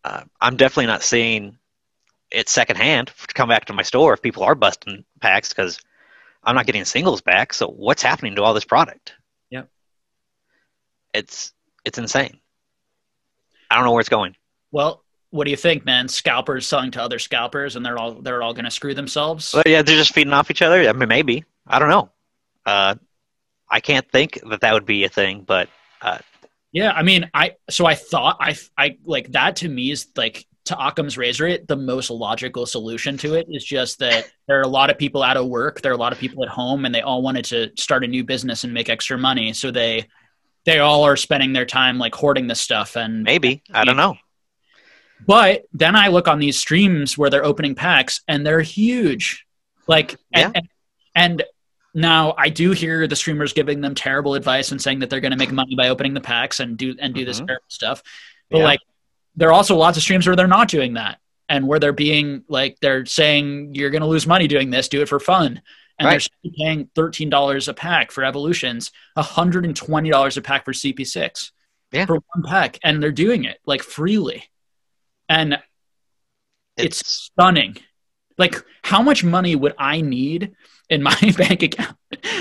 [SPEAKER 2] I'm definitely not seeing it secondhand to come back to my store if people are busting packs because I'm not getting singles back. So what's happening to all this product?
[SPEAKER 1] Yeah.
[SPEAKER 2] It's insane. I don't know where it's going.
[SPEAKER 1] Well, what do you think, man? Scalpers selling to other scalpers, and they're all going to screw themselves.
[SPEAKER 2] Well, yeah, they're just feeding off each other. I mean, maybe. I don't know. I can't think that would be a thing, but
[SPEAKER 1] yeah, I mean, I thought I like that. To me is like, to Occam's razor, the most logical solution to it is just that there are a lot of people out of work, there are a lot of people at home, and they all wanted to start a new business and make extra money, so they all are spending their time like hoarding this stuff. And
[SPEAKER 2] maybe, I don't know.
[SPEAKER 1] But then I look on these streams where they're opening packs and they're huge. Like, and now I do hear the streamers giving them terrible advice and saying that they're going to make money by opening the packs and do this terrible stuff. But like, there are also lots of streams where they're not doing that, and where they're being like, they're saying you're going to lose money doing this, do it for fun. and they're still paying $13 a pack for Evolutions, $120 a pack for CP6 for one pack, and they're doing it like freely, and it's stunning. Like, how much money would I need in my bank account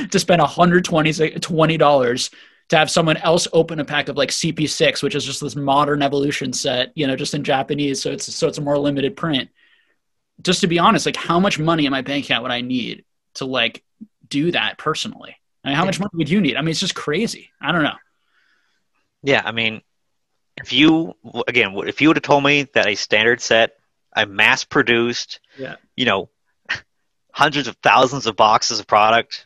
[SPEAKER 1] to spend $120 to have someone else open a pack of like CP6, which is just this modern Evolution set, you know, just in Japanese, so it's a more limited print. Just to be honest, like, how much money in my bank account would I need to like do that personally? I mean, how much money would you need? I mean, it's just crazy. I don't know.
[SPEAKER 2] Yeah, I mean, if you would have told me that a standard set, a mass-produced, you know, hundreds of thousands of boxes of product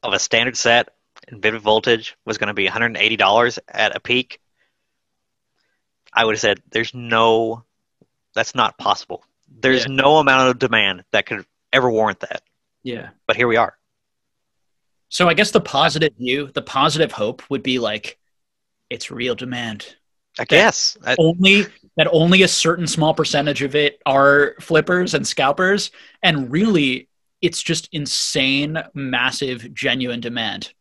[SPEAKER 2] of a standard set in Vivid Voltage was going to be $180 at a peak, I would have said, that's not possible. There's no amount of demand that could ever warrant that.
[SPEAKER 1] Yeah.
[SPEAKER 2] But here we are.
[SPEAKER 1] So I guess the positive hope would be like, it's real demand.
[SPEAKER 2] I guess.
[SPEAKER 1] Only a certain small percentage of it are flippers and scalpers, and really it's just insane, massive, genuine demand.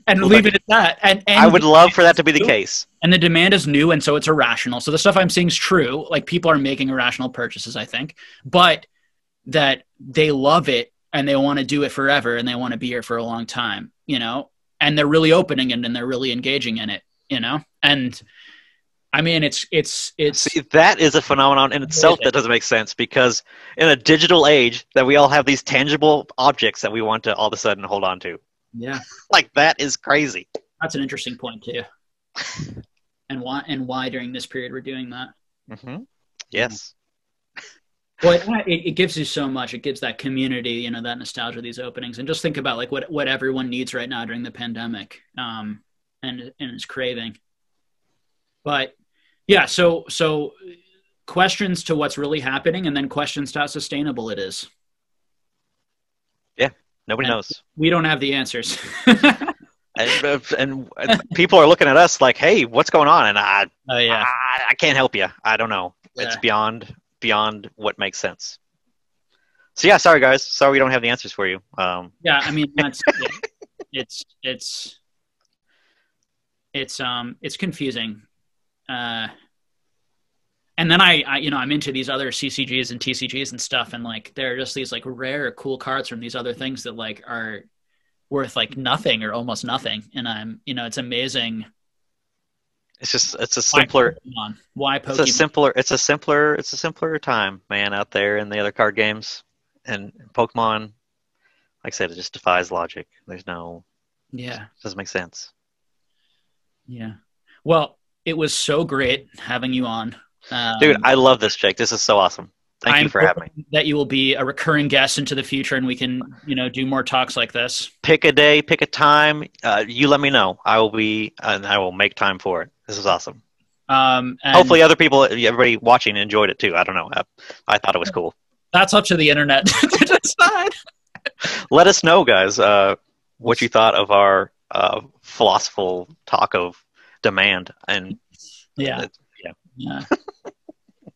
[SPEAKER 1] And leave it at that. And
[SPEAKER 2] I would love for that to be the case.
[SPEAKER 1] And the demand is new, and so it's irrational. So the stuff I'm seeing is true. Like, people are making irrational purchases, I think. But that they love it, and they want to do it forever, and they want to be here for a long time, you know? And they're really opening it, and they're really engaging in it, you know? And I mean, it's
[SPEAKER 2] See, that is a phenomenon in itself that doesn't make sense, because in a digital age that we all have these tangible objects that we want to all of a sudden hold on to.
[SPEAKER 1] Yeah.
[SPEAKER 2] Like, that is crazy.
[SPEAKER 1] That's an interesting point too. And why during this period we're doing that.
[SPEAKER 2] Mm-hmm. Yes.
[SPEAKER 1] Well, it gives you so much. It gives that community, you know, that nostalgia, these openings, and just think about like what everyone needs right now during the pandemic, and is craving. But yeah, so questions to what's really happening, and then questions to how sustainable it is.
[SPEAKER 2] Yeah, nobody knows. We
[SPEAKER 1] don't have the answers.
[SPEAKER 2] and people are looking at us like, "Hey, what's going on?" And I can't help you. I don't know. Yeah. It's beyond what makes sense. So yeah, sorry guys. Sorry we don't have the answers for you.
[SPEAKER 1] Yeah, I mean, that's it's confusing. And then I'm into these other CCGs and TCGs and stuff, and like there are just these like rare cool cards from these other things that like are worth like nothing or almost nothing, and it's amazing.
[SPEAKER 2] It's a simpler.
[SPEAKER 1] Why Pokemon?
[SPEAKER 2] It's a simpler time, man, out there in the other card games, and Pokemon, like I said, it just defies logic. There's no.
[SPEAKER 1] Yeah.
[SPEAKER 2] It doesn't make sense.
[SPEAKER 1] Yeah. Well, it was so great having you on.
[SPEAKER 2] Dude, I love this, Jake. This is so awesome. Thank you for having me.
[SPEAKER 1] That you will be a recurring guest into the future, and we can, do more talks like this.
[SPEAKER 2] Pick a day, pick a time. You let me know. I will make time for it. This is awesome. And hopefully everybody watching enjoyed it too. I don't know. I thought it was cool.
[SPEAKER 1] That's up to the internet to decide.
[SPEAKER 2] Let us know, guys, what you thought of our philosophical talk of demand. And
[SPEAKER 1] yeah.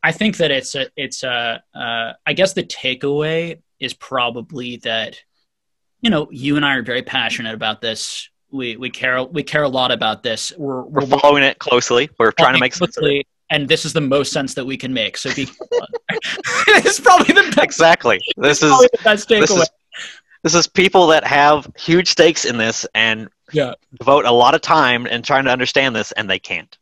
[SPEAKER 1] I think that I guess the takeaway is probably that, you and I are very passionate about this. We care a lot about this. We're
[SPEAKER 2] following it closely. We're trying to make sense of it.
[SPEAKER 1] And this is the most sense that we can make. So it's probably the best.
[SPEAKER 2] Exactly. This is
[SPEAKER 1] probably the best takeaway.
[SPEAKER 2] This is people that have huge stakes in this and devote a lot of time in trying to understand this, and they can't.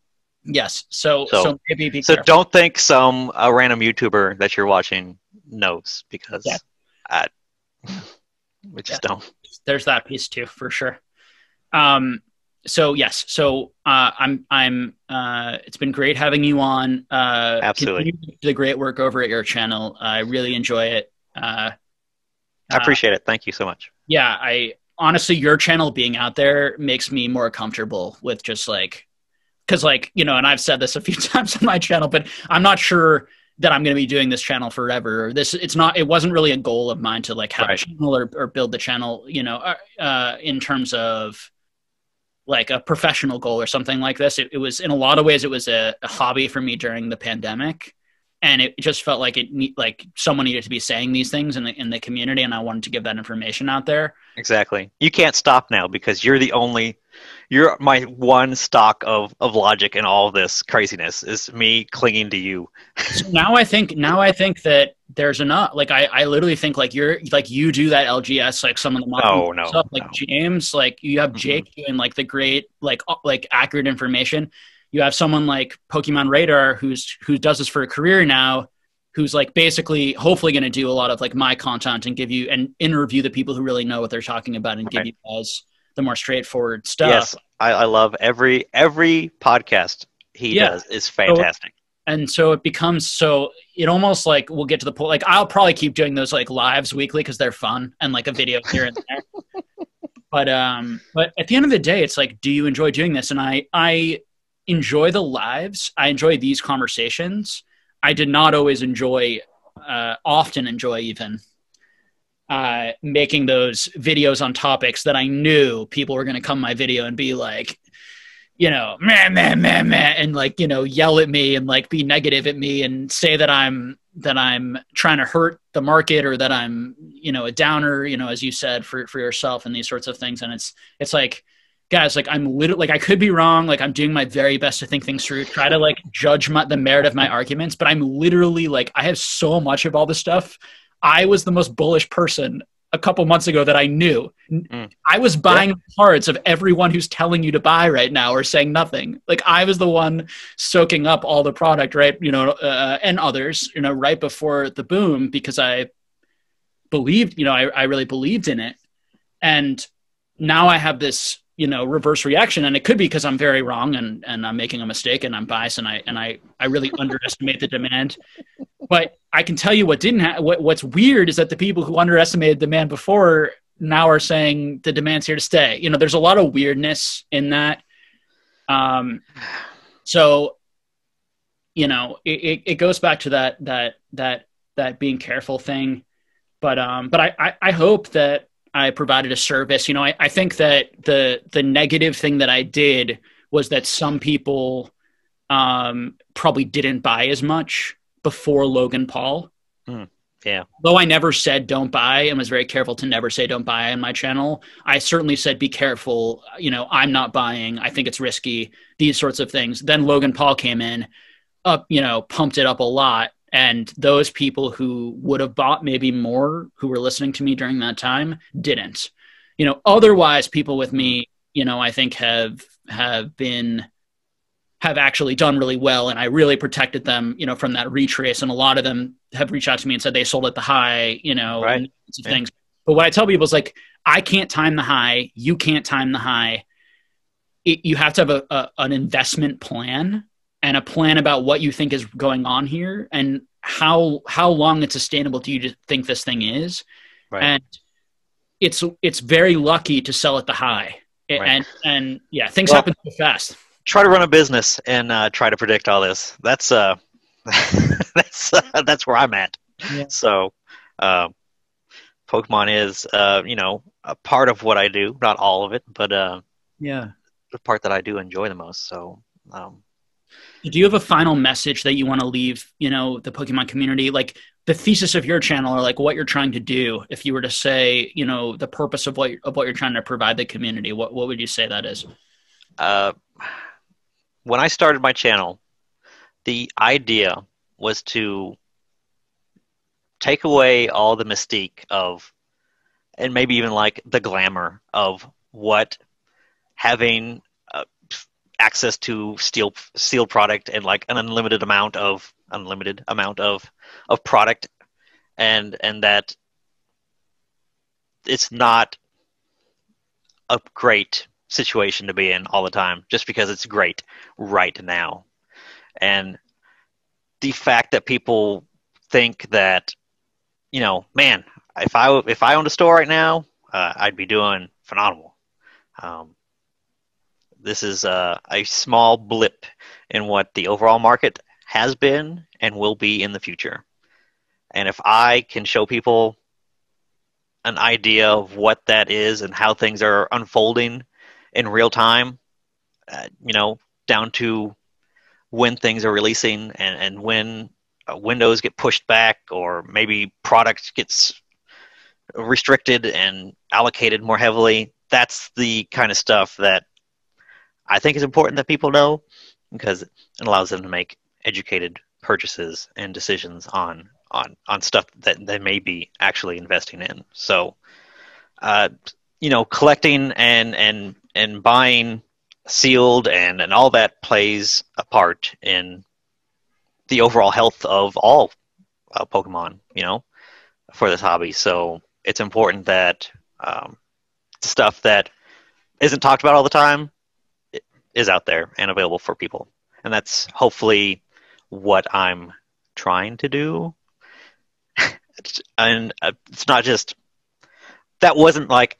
[SPEAKER 1] Yes. So maybe be
[SPEAKER 2] careful. Don't think a random YouTuber that you're watching knows, because we just don't.
[SPEAKER 1] There's that piece too, for sure. So yes. So I'm it's been great having you on.
[SPEAKER 2] Absolutely.
[SPEAKER 1] Continue the great work over at your channel. I really enjoy it. I
[SPEAKER 2] appreciate it. Thank you so much.
[SPEAKER 1] Yeah, honestly, your channel being out there makes me more comfortable with just like, because like, and I've said this a few times on my channel, but I'm not sure that I'm going to be doing this channel forever. It wasn't really a goal of mine to like have a channel or build the channel, in terms of like a professional goal or something like this. It was, in a lot of ways, it was a hobby for me during the pandemic. and it just felt like like someone needed to be saying these things in the community, and I wanted to give that information out there.
[SPEAKER 2] Exactly. You can't stop now because you're my one stock of logic in all of this craziness is me clinging to you.
[SPEAKER 1] So now I think that there's enough. Like I literally think like you do that LGS, like some of the modern stuff, like James, like you have Jake doing like the great like accurate information. You have someone like Pokemon Radar who does this for a career now, who's like basically hopefully going to do a lot of like my content and give you and interview the people who really know what they're talking about and give you guys the more straightforward stuff.
[SPEAKER 2] Yes, I love every podcast he does is fantastic.
[SPEAKER 1] So it becomes it almost like we'll get to the point, like I'll probably keep doing those like lives weekly because they're fun and like a video here and there. But at the end of the day, it's like, do you enjoy doing this? And I enjoy the lives. I enjoy these conversations. I did not always often enjoy even making those videos on topics that I knew people were going to come my video and be like, you know, meh, and like, you know, yell at me and like be negative at me and say that I'm trying to hurt the market or that I'm, you know, a downer, you know, as you said, for yourself and these sorts of things. And it's like, guys, like I'm literally like, I could be wrong. Like I'm doing my very best to think things through, try to like judge the merit of my arguments, but I'm literally like, I have so much of all this stuff. I was the most bullish person a couple months ago that I knew. I was buying cards of everyone who's telling you to buy right now or saying nothing. Like I was the one soaking up all the product, right? You know, and others, you know, right before the boom, because I believed, you know, I really believed in it. And now I have this, you know, reverse reaction, and it could be because I'm very wrong and I'm making a mistake and I'm biased and I really underestimate the demand. But I can tell you what's weird is that the people who underestimated demand before now are saying the demand's here to stay. You know, there's a lot of weirdness in that. So, you know, it goes back to that being careful thing. But I hope that I provided a service. You know, I think that the negative thing that I did was that some people probably didn't buy as much before Logan Paul.
[SPEAKER 2] Yeah.
[SPEAKER 1] Though I never said don't buy and was very careful to never say don't buy on my channel, I certainly said be careful. You know, I'm not buying. I think it's risky. These sorts of things. Then Logan Paul came in, you know, pumped it up a lot. And those people who would have bought maybe more, who were listening to me during that time, didn't. You know, otherwise people with me, you know, I think have actually done really well, and I really protected them, you know, from that retrace. And a lot of them have reached out to me and said they sold at the high, you know, and things. But what I tell people is like, I can't time the high. You can't time the high. You have to have an investment plan and a plan about what you think is going on here and how long it's sustainable do you think this thing is.
[SPEAKER 2] Right.
[SPEAKER 1] And it's very lucky to sell at the high.
[SPEAKER 2] Right.
[SPEAKER 1] And yeah, things happen so fast.
[SPEAKER 2] Try to run a business and try to predict all this. That's that's where I'm at. Yeah. So Pokemon is you know, a part of what I do, not all of it, but the part that I do enjoy the most. So
[SPEAKER 1] do you have a final message that you want to leave, you know, the Pokemon community, like the thesis of your channel or like what you're trying to do? If you were to say, you know, the purpose of what you're trying to provide the community, what would you say that is?
[SPEAKER 2] When I started my channel, the idea was to take away all the mystique of, and maybe even like the glamour of what having access to sealed product and like an unlimited amount of product, and that it's not a great situation to be in all the time just because it's great right now. And the fact that people think that, you know, man, if I owned a store right now, I'd be doing phenomenal. This is a small blip in what the overall market has been and will be in the future. And if I can show people an idea of what that is and how things are unfolding in real time, you know, down to when things are releasing and when windows get pushed back, or maybe product gets restricted and allocated more heavily. That's the kind of stuff that I think is important that people know, because it allows them to make educated purchases and decisions on stuff that they may be actually investing in. So, collecting and buying sealed and all that plays a part in the overall health of all Pokemon, for this hobby. So it's important that stuff that isn't talked about all the time is out there and available for people. And that's hopefully what I'm trying to do. And it's not just, that wasn't like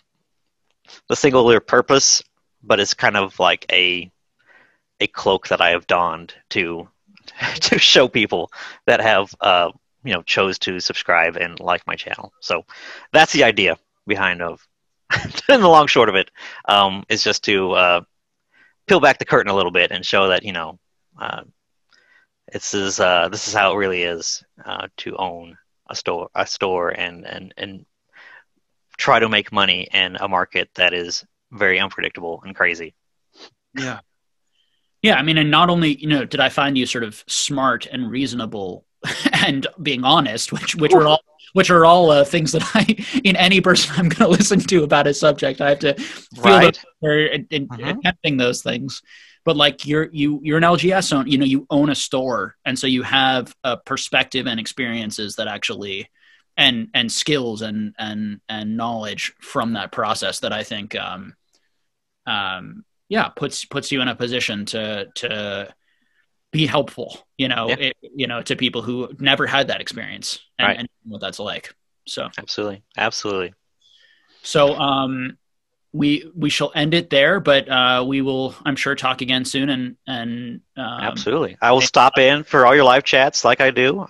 [SPEAKER 2] the singular purpose, but it's kind of like a cloak that I have donned to show people that have chose to subscribe and like my channel. So that's the idea behind of and the long short of it is just to peel back the curtain a little bit and show that this is how it really is to own a store and try to make money in a market that is very unpredictable and crazy.
[SPEAKER 1] Yeah. Yeah, I mean, and not only, did I find you sort of smart and reasonable and being honest, which are all things that in any person I'm going to listen to about a subject, I have to feel that they're attempting those things. But like you're an LGS owner, you own a store, and so you have a perspective and experiences that actually and skills and knowledge from that process that I think puts you in a position to be helpful, to people who never had that experience and what that's like. So
[SPEAKER 2] absolutely.
[SPEAKER 1] So we shall end it there, but we will, I'm sure, talk again soon. And
[SPEAKER 2] absolutely, I will stop in for all your live chats like I do.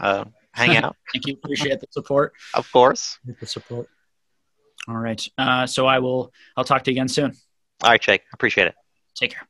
[SPEAKER 2] Hang out.
[SPEAKER 1] Thank you. Appreciate the support.
[SPEAKER 2] Of course.
[SPEAKER 1] The support. All right. So I'll talk to you again soon.
[SPEAKER 2] All right, Jake. Appreciate it.
[SPEAKER 1] Take care.